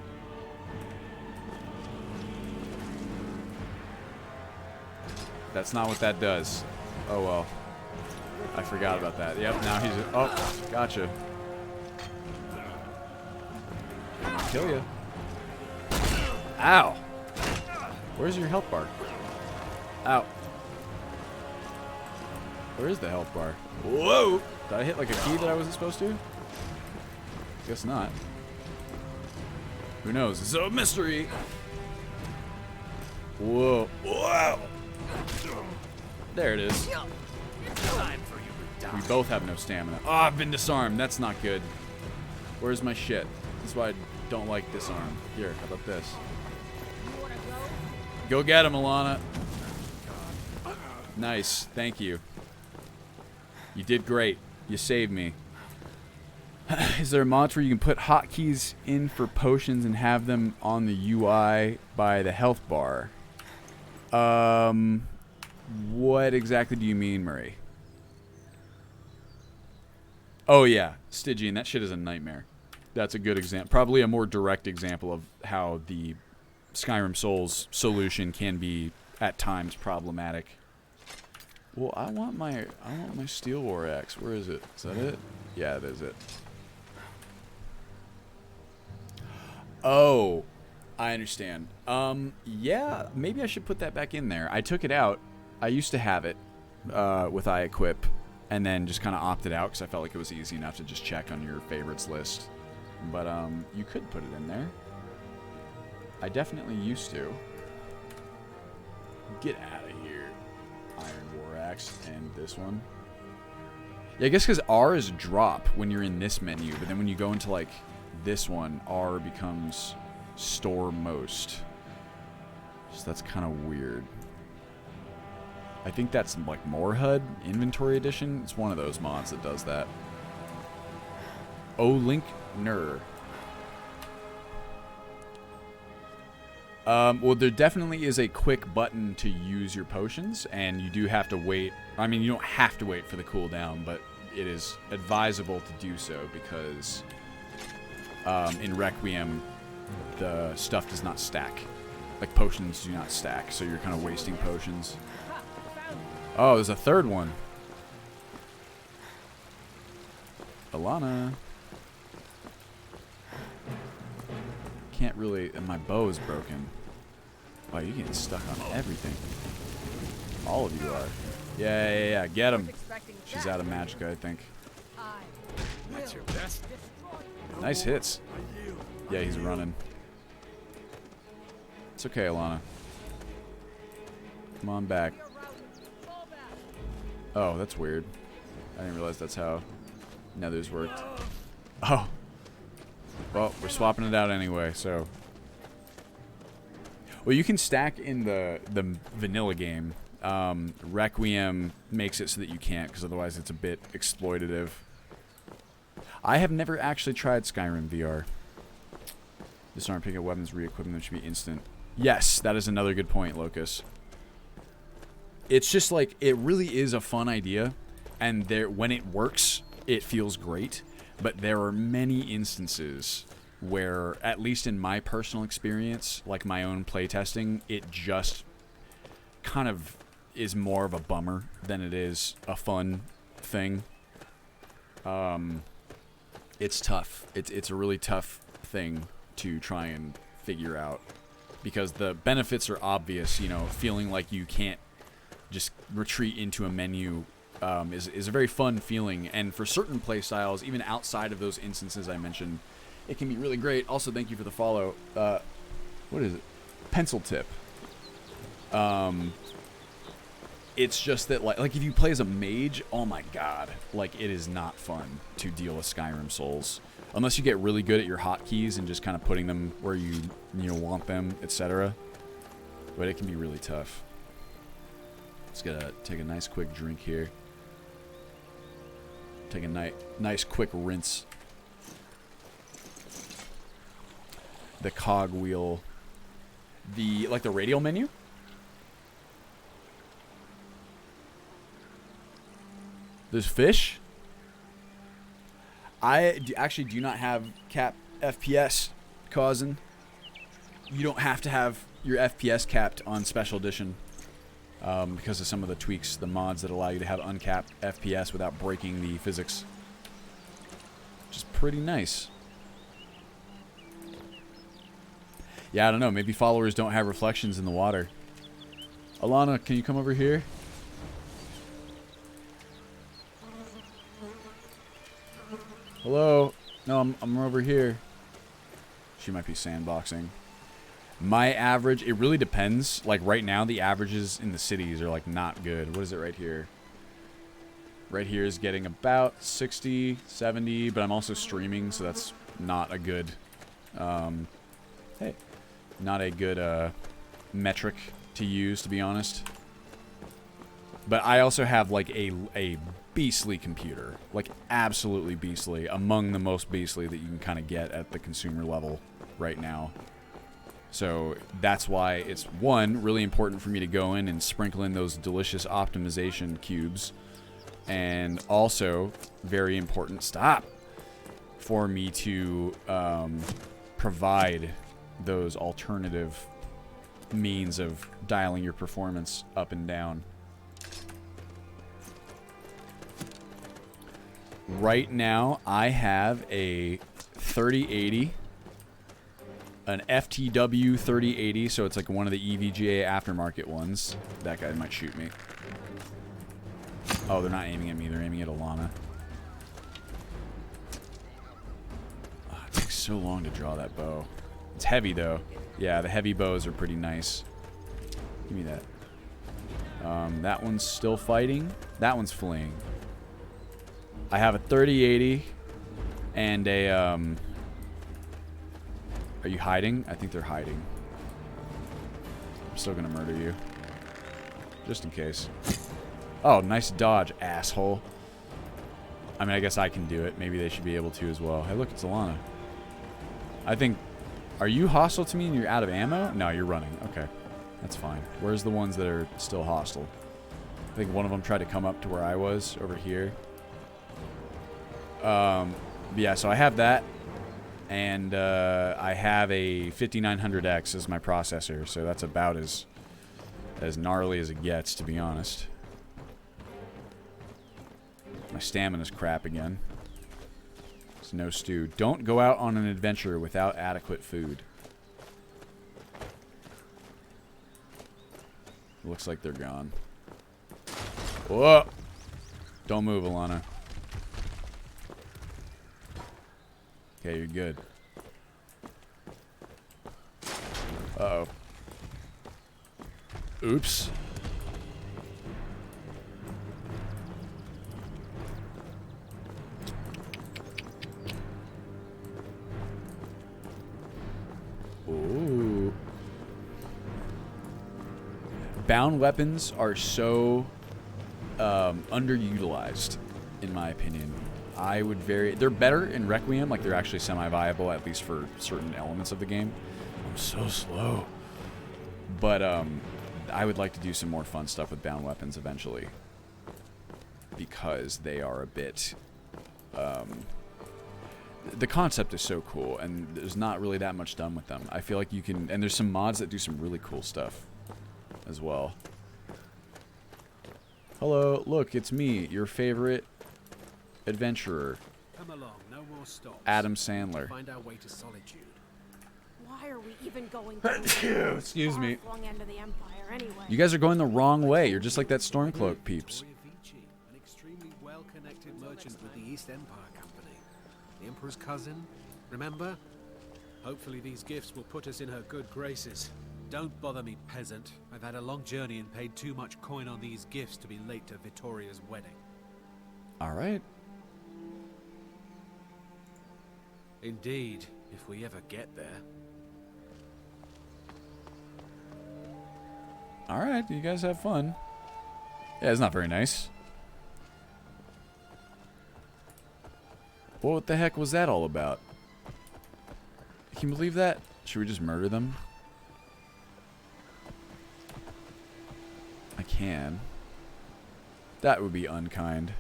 That's not what that does. Oh well. I forgot about that. Yep, now he's... Oh, gotcha. I'm gonna kill you. Ow! Where's your health bar? Ow. Where is the health bar? Whoa! Did I hit like a key that I wasn't supposed to? Guess not. Who knows? It's a mystery! Whoa. Wow! There it is. We both have no stamina. Oh, I've been disarmed. That's not good. Where's my shit? That's why I don't like disarm. Here, how about this? Go get him, Alana. Nice. Thank you. You did great. You saved me. Is there a mod where you can put hotkeys in for potions and have them on the UI by the health bar? What exactly do you mean, Murray? Oh yeah, Stygian. That shit is a nightmare. That's a good example. Probably a more direct example of how the Skyrim Souls solution can be at times problematic. Well, I want my Steel War axe. Where is it? Is that it? Yeah, that is it. Oh, I understand. Yeah, maybe I should put that back in there. I took it out. I used to have it with iEquip, and then just kind of opted out because I felt like it was easy enough to just check on your favorites list. But you could put it in there. I definitely used to. Get out of here. Iron War Axe and this one. Yeah, I guess because R is drop when you're in this menu, but then when you go into like this one, R becomes store most. So that's kind of weird. I think that's like more HUD Inventory Edition. It's one of those mods that does that. Oh, Link Ner. Well, there definitely is a quick button to use your potions, and you do have to wait. I mean, you don't have to wait for the cooldown, but it is advisable to do so because in Requiem, the stuff does not stack. Like, potions do not stack, so you're kind of wasting potions. Oh, there's a third one. Alana. Can't really... And my bow is broken. Wow, you're getting stuck on everything. All of you are. Yeah. Get him. She's out of magicka, I think. That's your best. Nice hits. Yeah, he's running. It's okay, Alana. Come on back. Oh, that's weird. I didn't realize that's how Nethers worked. Oh. Well, we're swapping it out anyway, so... Well, you can stack in the vanilla game. Requiem makes it so that you can't, because otherwise it's a bit exploitative. I have never actually tried Skyrim VR. Disarm, pick up weapons, re-equipping them should be instant. Yes, that is another good point, Locus. It's just like, it really is a fun idea, and when it works, it feels great. But there are many instances where, at least in my personal experience, like my own playtesting, it just kind of is more of a bummer than it is a fun thing. It's tough. It's a really tough thing to try and figure out because the benefits are obvious. You know, feeling like you can't just retreat into a menu is a very fun feeling, and for certain play styles, even outside of those instances I mentioned, it can be really great. Also, thank you for the follow. What is it? Pencil tip. It's just that, like if you play as a mage, oh my god, like it is not fun to deal with Skyrim Souls unless you get really good at your hotkeys and just kind of putting them where you want them, etc. But it can be really tough. Just gotta take a nice quick drink here. Take a nice quick rinse. The cog wheel. The radial menu? There's fish? I actually do not have cap FPS, cousin. You don't have to have your FPS capped on Special Edition. Because of some of the tweaks, the mods that allow you to have uncapped FPS without breaking the physics. Which is pretty nice. Yeah, I don't know. Maybe followers don't have reflections in the water. Alana, can you come over here? Hello? No, I'm over here. She might be sandboxing. My average, it really depends. Like right now, the averages in the cities are like not good. What is it right here? Right here is getting about 60, 70, but I'm also streaming, so that's not a good, not a good metric to use, to be honest. But I also have like a beastly computer, like absolutely beastly, among the most beastly that you can kind of get at the consumer level right now. So that's why it's, one, really important for me to go in and sprinkle in those delicious optimization cubes, and also very important, for me to provide those alternative means of dialing your performance up and down. Right now, I have a 3080, an FTW 3080, so it's like one of the EVGA aftermarket ones. That guy might shoot me. Oh, they're not aiming at me, they're aiming at Alana. Oh, it takes so long to draw that bow. It's heavy, though. Yeah, the heavy bows are pretty nice. Give me that. That one's still fighting. That one's fleeing. I have a 3080 and a, Are you hiding? I think they're hiding. I'm still gonna murder you. Just in case. Oh, nice dodge, asshole. I mean, I guess I can do it. Maybe they should be able to as well. Hey, look, it's Alana. I think... Are you hostile to me and you're out of ammo? No, you're running. Okay. That's fine. Where's the ones that are still hostile? I think one of them tried to come up to where I was, over here. Yeah, so I have that. And I have a 5900X as my processor, so that's about as gnarly as it gets, to be honest. My stamina's crap again. It's no stew. Don't go out on an adventure without adequate food. Looks like they're gone. Whoa! Don't move, Alana. Okay, you're good. Uh-oh. Oops. Ooh. Bound weapons are so underutilized, in my opinion. I would they're better in Requiem, like they're actually semi-viable, at least for certain elements of the game. I'm so slow. But I would like to do some more fun stuff with bound weapons eventually, because they are a bit... the concept is so cool, and there's not really that much done with them. I feel like you can... And there's some mods that do some really cool stuff as well. Hello, look, it's me, your favorite adventurer. Come along, no more stops. Adam Sandler. Find our way to solitude. Why are we even going to Excuse me. far-flung end of the Empire anyway? You guys are going the wrong way. You're just like that Stormcloak peeps. An extremely well-connected merchant with the East Empire Company. The Emperor's cousin, remember? Hopefully these gifts will put us in her good graces. Don't bother me, peasant. I've had a long journey and paid too much coin on these gifts to be late to Vittoria's wedding. Alright. Indeed, if we ever get there. Alright, you guys have fun. Yeah, it's not very nice. What the heck was that all about? Can you believe that? Should we just murder them? I can. That would be unkind.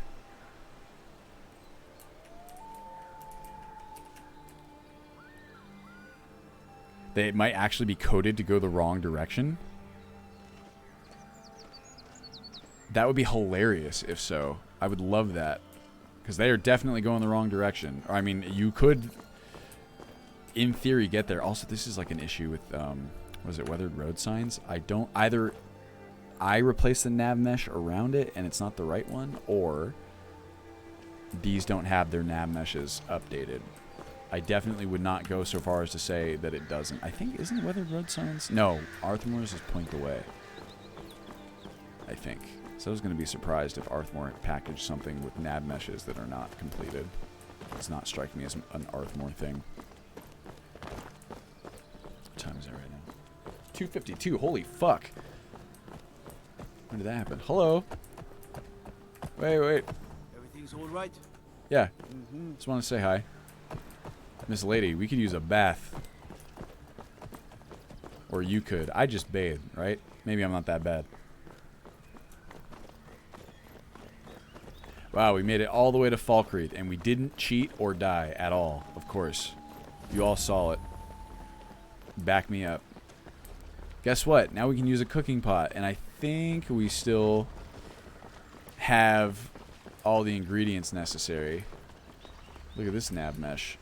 They might actually be coded to go the wrong direction. That would be hilarious if so. I would love that. Because they are definitely going the wrong direction. Or, I mean, you could, in theory, get there. Also, this is like an issue with, was it weathered road signs? I don't, either I replace the nav mesh around it and it's not the right one, or these don't have their nav meshes updated. I definitely would not go so far as to say that it doesn't. I think, isn't weathered road signs? No, Arthmore's is point away. I think. So I was going to be surprised if Arthmore packaged something with nav meshes that are not completed. It's not striking me as an Arthmore thing. What time is it right now? 2:52. Holy fuck. When did that happen? Hello? Wait. Everything's all right? Yeah. Just want to say hi. Miss Lady, we could use a bath. Or you could. I just bathed, right? Maybe I'm not that bad. Wow, we made it all the way to Falkreath, and we didn't cheat or die at all, of course. You all saw it. Back me up. Guess what? Now we can use a cooking pot, and I think we still have all the ingredients necessary. Look at this nav mesh.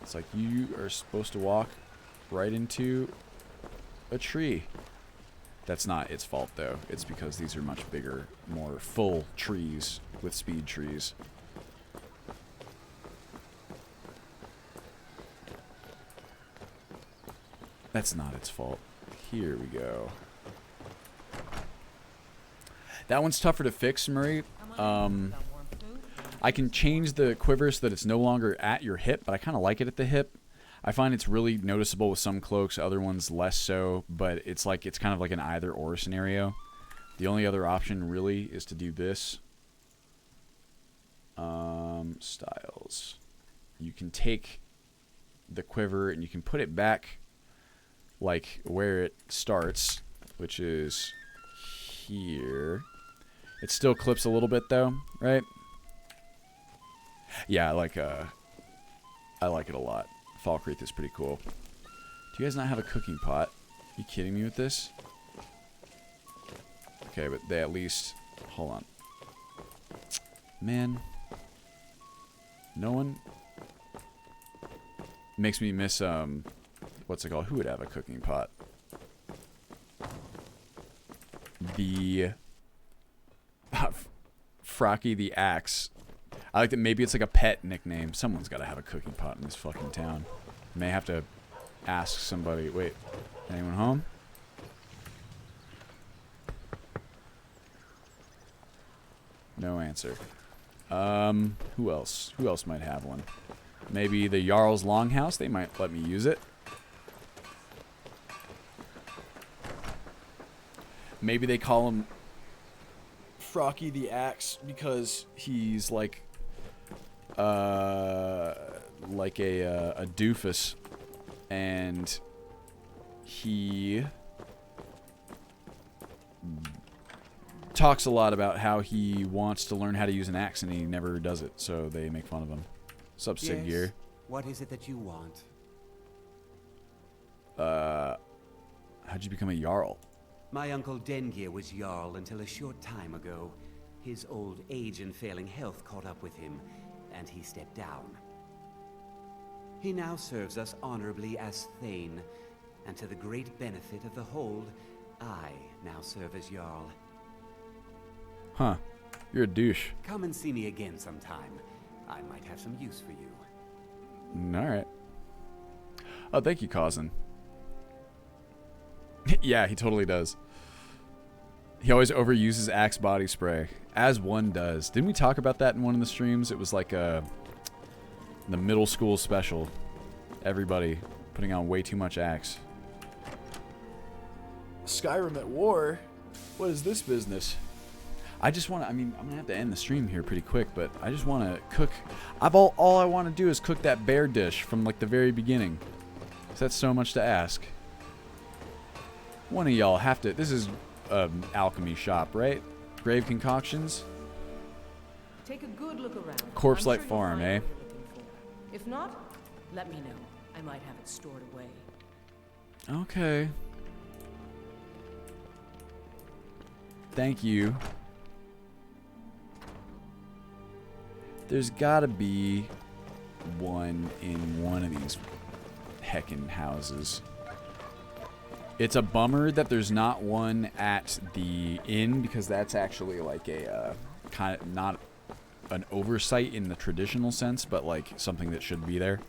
It's like you are supposed to walk right into a tree. That's not its fault, though. It's because these are much bigger, more full trees with speed trees. That's not its fault. Here we go. That one's tougher to fix, Murray. I can change the quiver so that it's no longer at your hip, but I kind of like it at the hip. I find it's really noticeable with some cloaks, other ones less so, but it's like it's kind of like an either-or scenario. The only other option really is to do this. Styles. You can take the quiver and you can put it back like where it starts, which is here. It still clips a little bit though, right? Yeah, I like it a lot. Falkreath is pretty cool. Do you guys not have a cooking pot? Are you kidding me with this? Okay, but they at least... Hold on. Man. No one... Makes me miss, what's it called? Who would have a cooking pot? The... Frocky the Axe. I like that maybe it's like a pet nickname. Someone's got to have a cooking pot in this fucking town. May have to ask somebody. Wait, anyone home? No answer. Who else? Who else might have one? Maybe the Jarl's Longhouse. They might let me use it. Maybe they call him Frocky the Axe because he's like a doofus, and he talks a lot about how he wants to learn how to use an axe and he never does it, so they make fun of him. Sup, Sig Gear? What is it that you want? How'd you become a Jarl? My uncle Dengir was Jarl until a short time ago. His old age and failing health caught up with him, and he stepped down. He now serves us honorably as Thane, and to the great benefit of the Hold, I now serve as Jarl. Huh. You're a douche. Come and see me again sometime. I might have some use for you. Alright. Oh, thank you, Cousin. Yeah, he totally does. He always overuses Axe body spray, as one does. Didn't we talk about that in one of the streams? It was like the middle school special. Everybody putting on way too much Axe. Skyrim at war? What is this business? I just want to, I'm going to have to end the stream here pretty quick, but I just want to cook. All I want to do is cook that bear dish from like the very beginning. So that's so much to ask. One of y'all have to, this is alchemy shop, right? Grave concoctions? Take a good look around. Corpse Light Farm, eh? If not, let me know. I might have it stored away. Okay. Thank you. There's gotta be one in one of these heckin' houses. It's a bummer that there's not one at the inn, because that's actually like a kind of not an oversight in the traditional sense, but like something that should be there.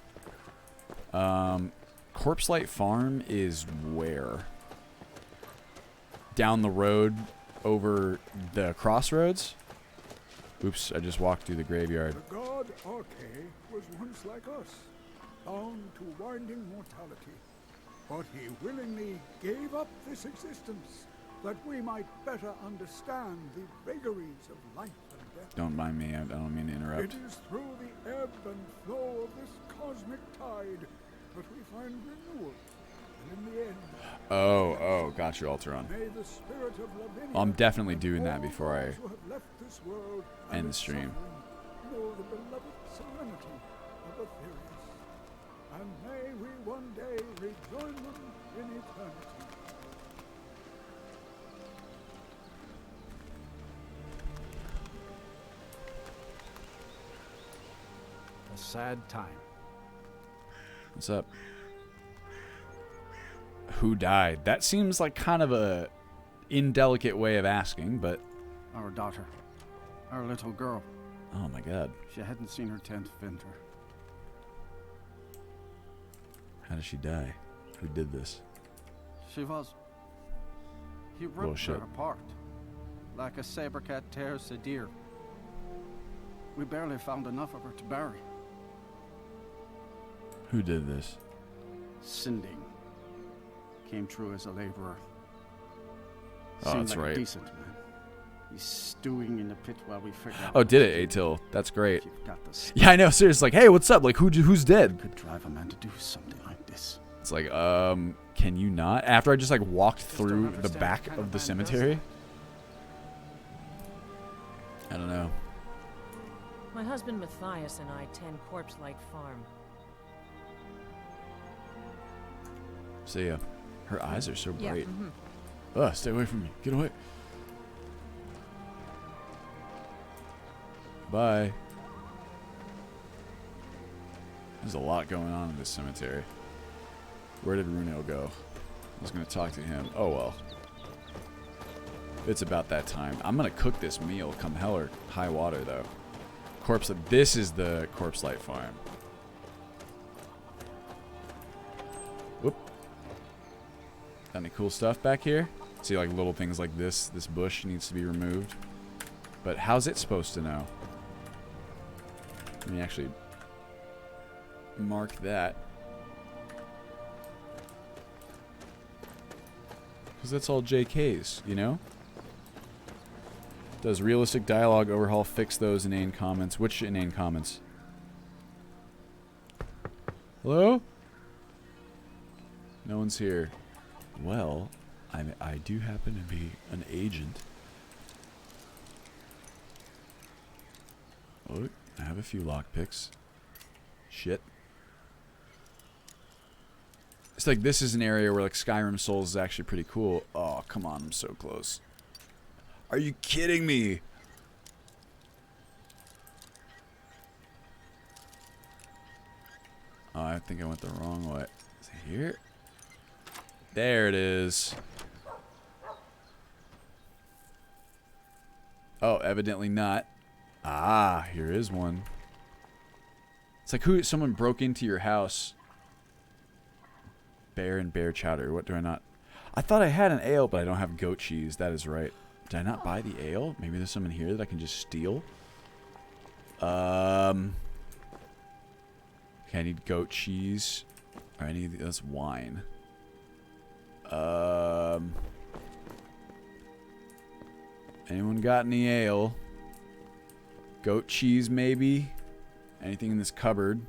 Corpse Light Farm is where? Down the road over the crossroads? Oops, I just walked through the graveyard. The god Arche was once like us, bound to winding mortality. But he willingly gave up this existence that we might better understand the vagaries of life and death. Don't mind me. I don't mean to interrupt. It is through the ebb and flow of this cosmic tide that we find renewal. And in the end, Oh, got you, Alteron. may the spirit of Lavinia I'm definitely and doing all that before I those who have left this world end and the its stream. suffering know the beloved serenity of Aetherius. And may we one day rejoin them in eternity. A sad time. What's up? Who died? That seems like kind of a indelicate way of asking, but... Our daughter. Our little girl. Oh my god. She hadn't seen her 10th winter. How did she die? Who did this? She was... He ripped Bullshit. her apart. Like a saber cat tears a deer. We barely found enough of her to bury. Who did this? Sinding. Came through as a laborer. Oh, Seemed that's like right. a decent man. He's stewing in the pit while we figure out... Oh, did it, Atil? That's great. You've got this. Yeah, I know. Seriously, like, hey, what's up? Like, who's dead? Could drive a man to do something like this. It's like, can you not? After I just like walked through the understand back what kind of of the man cemetery. I don't know. My husband Matthias and I tend Corpse Light Farm. See ya. Her eyes are so Yeah, bright. mhm. Ugh, stay away from me. Get away. Bye. There's a lot going on in this cemetery. Where did Runo go? I was going to talk to him. Oh well. It's about that time. I'm going to cook this meal come hell or high water though. This is the Corpse Light Farm. Whoop. Got any cool stuff back here? See, like little things like this. This bush needs to be removed. But how's it supposed to know? Let me actually mark that. Because that's all JKs, you know? Does realistic dialogue overhaul fix those inane comments? Which inane comments? Hello? No one's here. Well, I do happen to be an agent. Oh, I have a few lockpicks. Shit. It's like this is an area where like Skyrim Souls is actually pretty cool. Oh, come on, I'm so close. Are you kidding me? Oh, I think I went the wrong way. Is it here? There it is. Oh, evidently not. Ah, here is one. It's like someone broke into your house. Bear and bear chowder. What do I not? I thought I had an ale, but I don't have goat cheese. That is right. Did I not buy the ale? Maybe there's some in here that I can just steal. Okay, I need goat cheese. Or I need that's wine. Anyone got any ale? Goat cheese, maybe? Anything in this cupboard?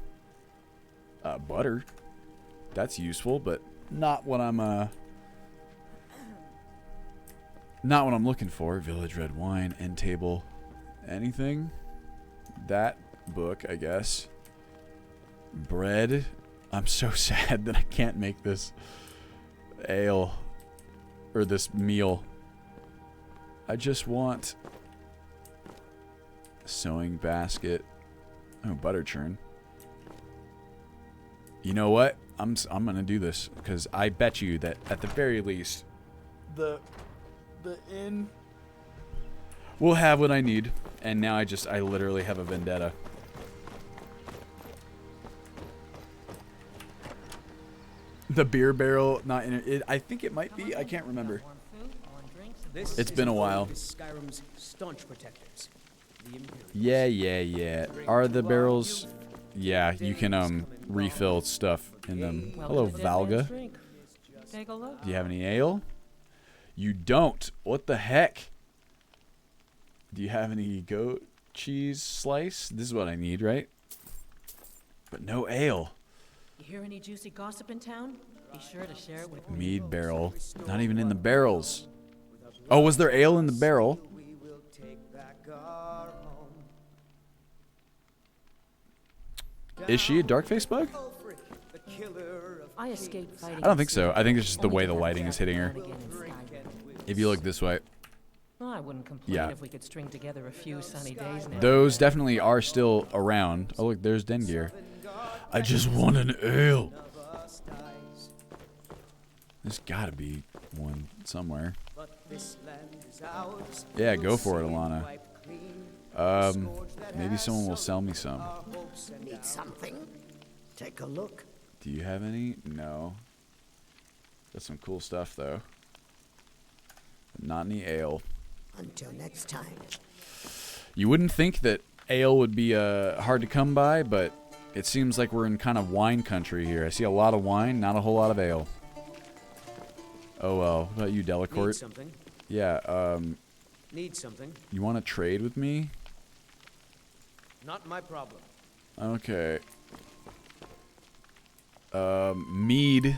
Butter. That's useful, but not what I'm not what I'm looking for. Village red wine, end table, anything? That book, I guess. Bread. I'm so sad that I can't make this ale or this meal. I just want sewing basket. Oh, butter churn. You know what? I'm gonna do this because I bet you that at the very least, the inn will have what I need, and now I literally have a vendetta. The beer barrel, not in it. I think it might be. I can't remember. It's been a while. Skyrim's staunch protectors. Yeah. Are the barrels? Yeah, you can refill stuff in them. Hello, Valga. Take a look. Do you have any ale? You don't. What the heck? Do you have any goat cheese slice? This is what I need, right? But no ale. You hear any juicy gossip in town? Be sure to share it with me. Mead barrel. Not even in the barrels. Oh, was there ale in the barrel? Is she a dark face bug? I escaped fighting. I don't think so. I think it's just the way the lighting is hitting her. If you look this way. Well, I wouldn't complain if we could string together a few sunny days now. Those definitely are still around. Oh, look, there's Dengear. I just want an ale. There's gotta be one somewhere. Yeah, go for it, Alana. Maybe someone will sell me some. Need something? Take a look. Do you have any? No. Got some cool stuff, though. But not any ale. Until next time. You wouldn't think that ale would be hard to come by, but it seems like we're in kind of wine country here. I see a lot of wine, not a whole lot of ale. Oh well. What about you, Delacourt? Need something? Yeah, Need something? You want to trade with me? Not my problem. Okay. Mead.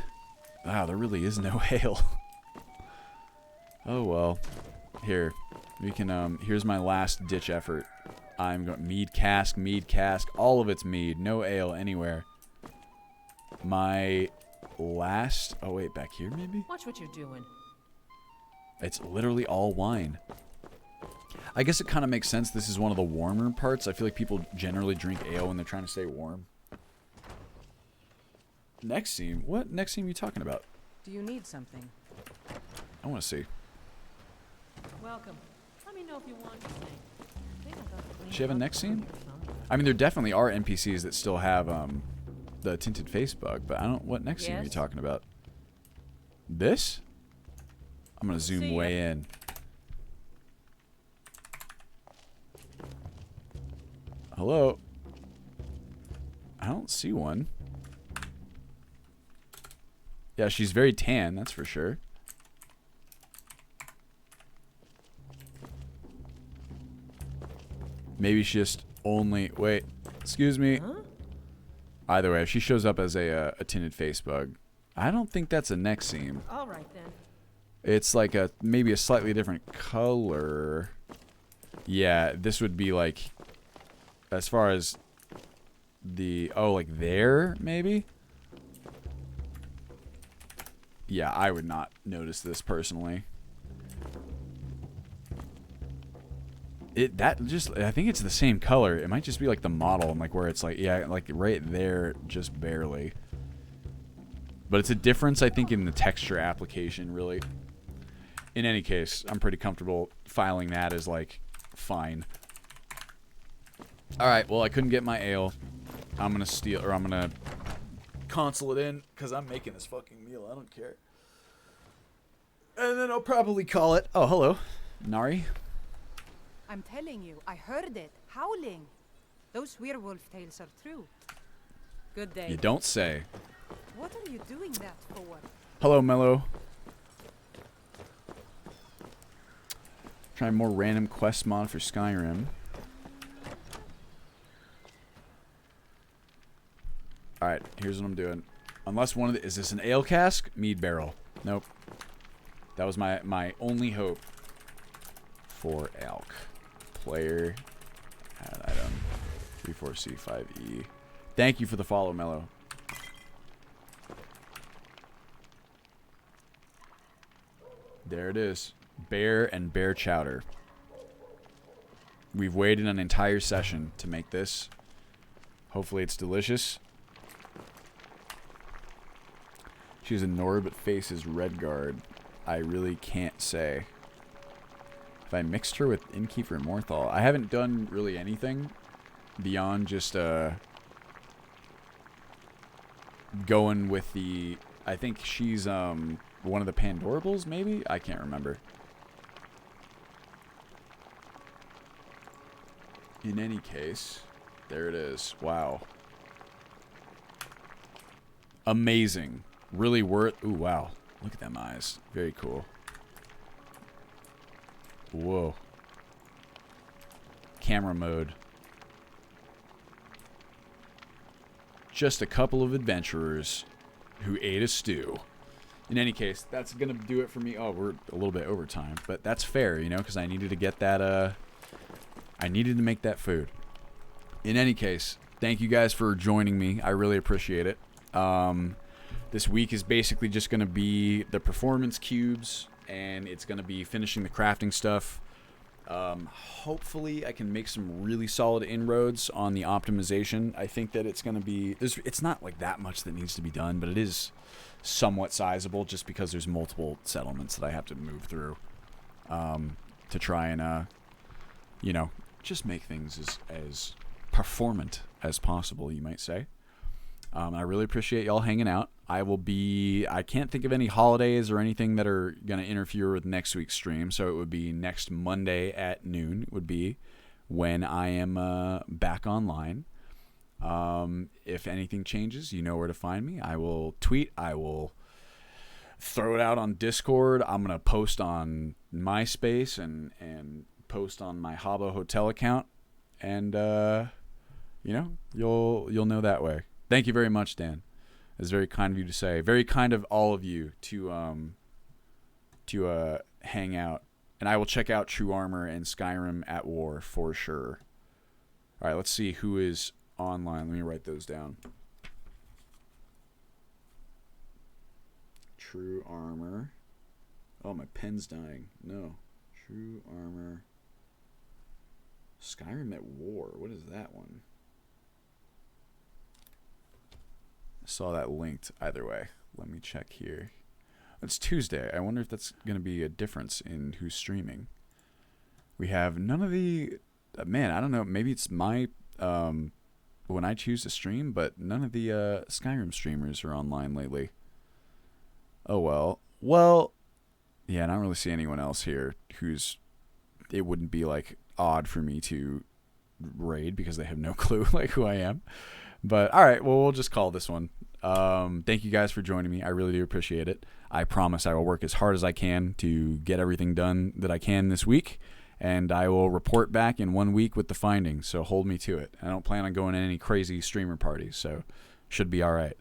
Wow, there really is no ale. Oh well. Here. We can, here's my last ditch effort. I'm going mead cask, all of it's mead. No ale anywhere. My last, oh wait, back here maybe? Watch what you're doing. It's literally all wine. I guess it kind of makes sense. This is one of the warmer parts. I feel like people generally drink ale when they're trying to stay warm. Next scene? What next scene are you talking about? Do you need something? I want to see. Welcome. Let me know if you want anything. Does she have a next scene? I mean, there definitely are NPCs that still have the tinted face bug, but I don't. What next scene are you talking about? This? I'm gonna zoom way in. Hello? I don't see one. Yeah, she's very tan, that's for sure. Maybe she just only... Wait, excuse me. Huh? Either way, if she shows up as a tinted face bug, I don't think that's a neck seam. All right, then. It's like a maybe a slightly different color. Yeah, this would be like... As far as the... Oh, like there, maybe? Yeah, I would not notice this personally. I think it's the same color. It might just be like the model and like where it's like, yeah, like right there, just barely. But it's a difference, I think, in the texture application, really. In any case, I'm pretty comfortable filing that as like fine. All right, well, I couldn't get my ale. I'm gonna steal, or I'm gonna console it in because I'm making this fucking meal. I don't care. And then I'll probably call it. Oh, hello, Nari. I'm telling you, I heard it. Howling. Those werewolf tales are true. Good day. You don't say. What are you doing that for? Hello, Mello. Try more random quest mod for Skyrim. Alright, here's what I'm doing. Unless one of the... Is this an ale cask? Mead barrel. Nope. That was my only hope for elk. Player. Add item. 34C5E. Thank you for the follow, Mello. There it is. Bear and bear chowder. We've waited an entire session to make this. Hopefully it's delicious. She's a Nord but faces Redguard. I really can't say. If I mixed her with Innkeeper and Morthal. I haven't done really anything beyond just going with the... I think she's one of the Pandorables, maybe? I can't remember. In any case, there it is. Wow. Amazing. Really worth... Ooh, wow. Look at them eyes. Very cool. Whoa. Camera mode. Just a couple of adventurers who ate a stew. In any case, that's going to do it for me. Oh, we're a little bit over time, but that's fair, you know, because I needed to get that, I needed to make that food. In any case, thank you guys for joining me. I really appreciate it. This week is basically just going to be the performance cubes, and it's going to be finishing the crafting stuff. Hopefully I can make some really solid inroads on the optimization. I think that it's going to be, it's not like that much that needs to be done, but it is somewhat sizable just because there's multiple settlements that I have to move through, to try and, you know, just make things as performant as possible, you might say. I really appreciate y'all hanging out. I can't think of any holidays or anything that are going to interfere with next week's stream, so it would be next Monday at noon would be when I am back online. If anything changes, you know where to find me. I will tweet. I will throw it out on Discord. I'm going to post on MySpace and post on my Habbo Hotel account. And, you know, you'll know that way. Thank you very much, Dan. It's very kind of you to say. Very kind of all of you to hang out. And I will check out True Armor and Skyrim at War for sure. All right, let's see who is online. Let me write those down. True Armor. Oh, my pen's dying. No. True Armor. Skyrim at War. What is that one? I saw that linked either way. Let me check here. It's Tuesday. I wonder if that's going to be a difference in who's streaming. We have none of the... man, I don't know. Maybe it's my... when I choose to stream, but none of the Skyrim streamers are online lately. Oh, well. Well, yeah, I don't really see anyone else here who's... It wouldn't be, like, odd for me to raid because they have no clue, like, who I am. But, all right, well, we'll just call this one. Thank you guys for joining me. I really do appreciate it. I promise I will work as hard as I can to get everything done that I can this week, and I will report back in 1 week with the findings, so hold me to it. I don't plan on going to any crazy streamer parties, so should be all right.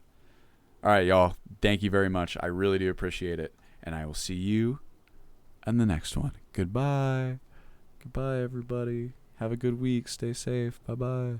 All right, y'all. Thank you very much. I really do appreciate it, and I will see you in the next one. Goodbye. Goodbye, everybody. Have a good week. Stay safe. Bye-bye.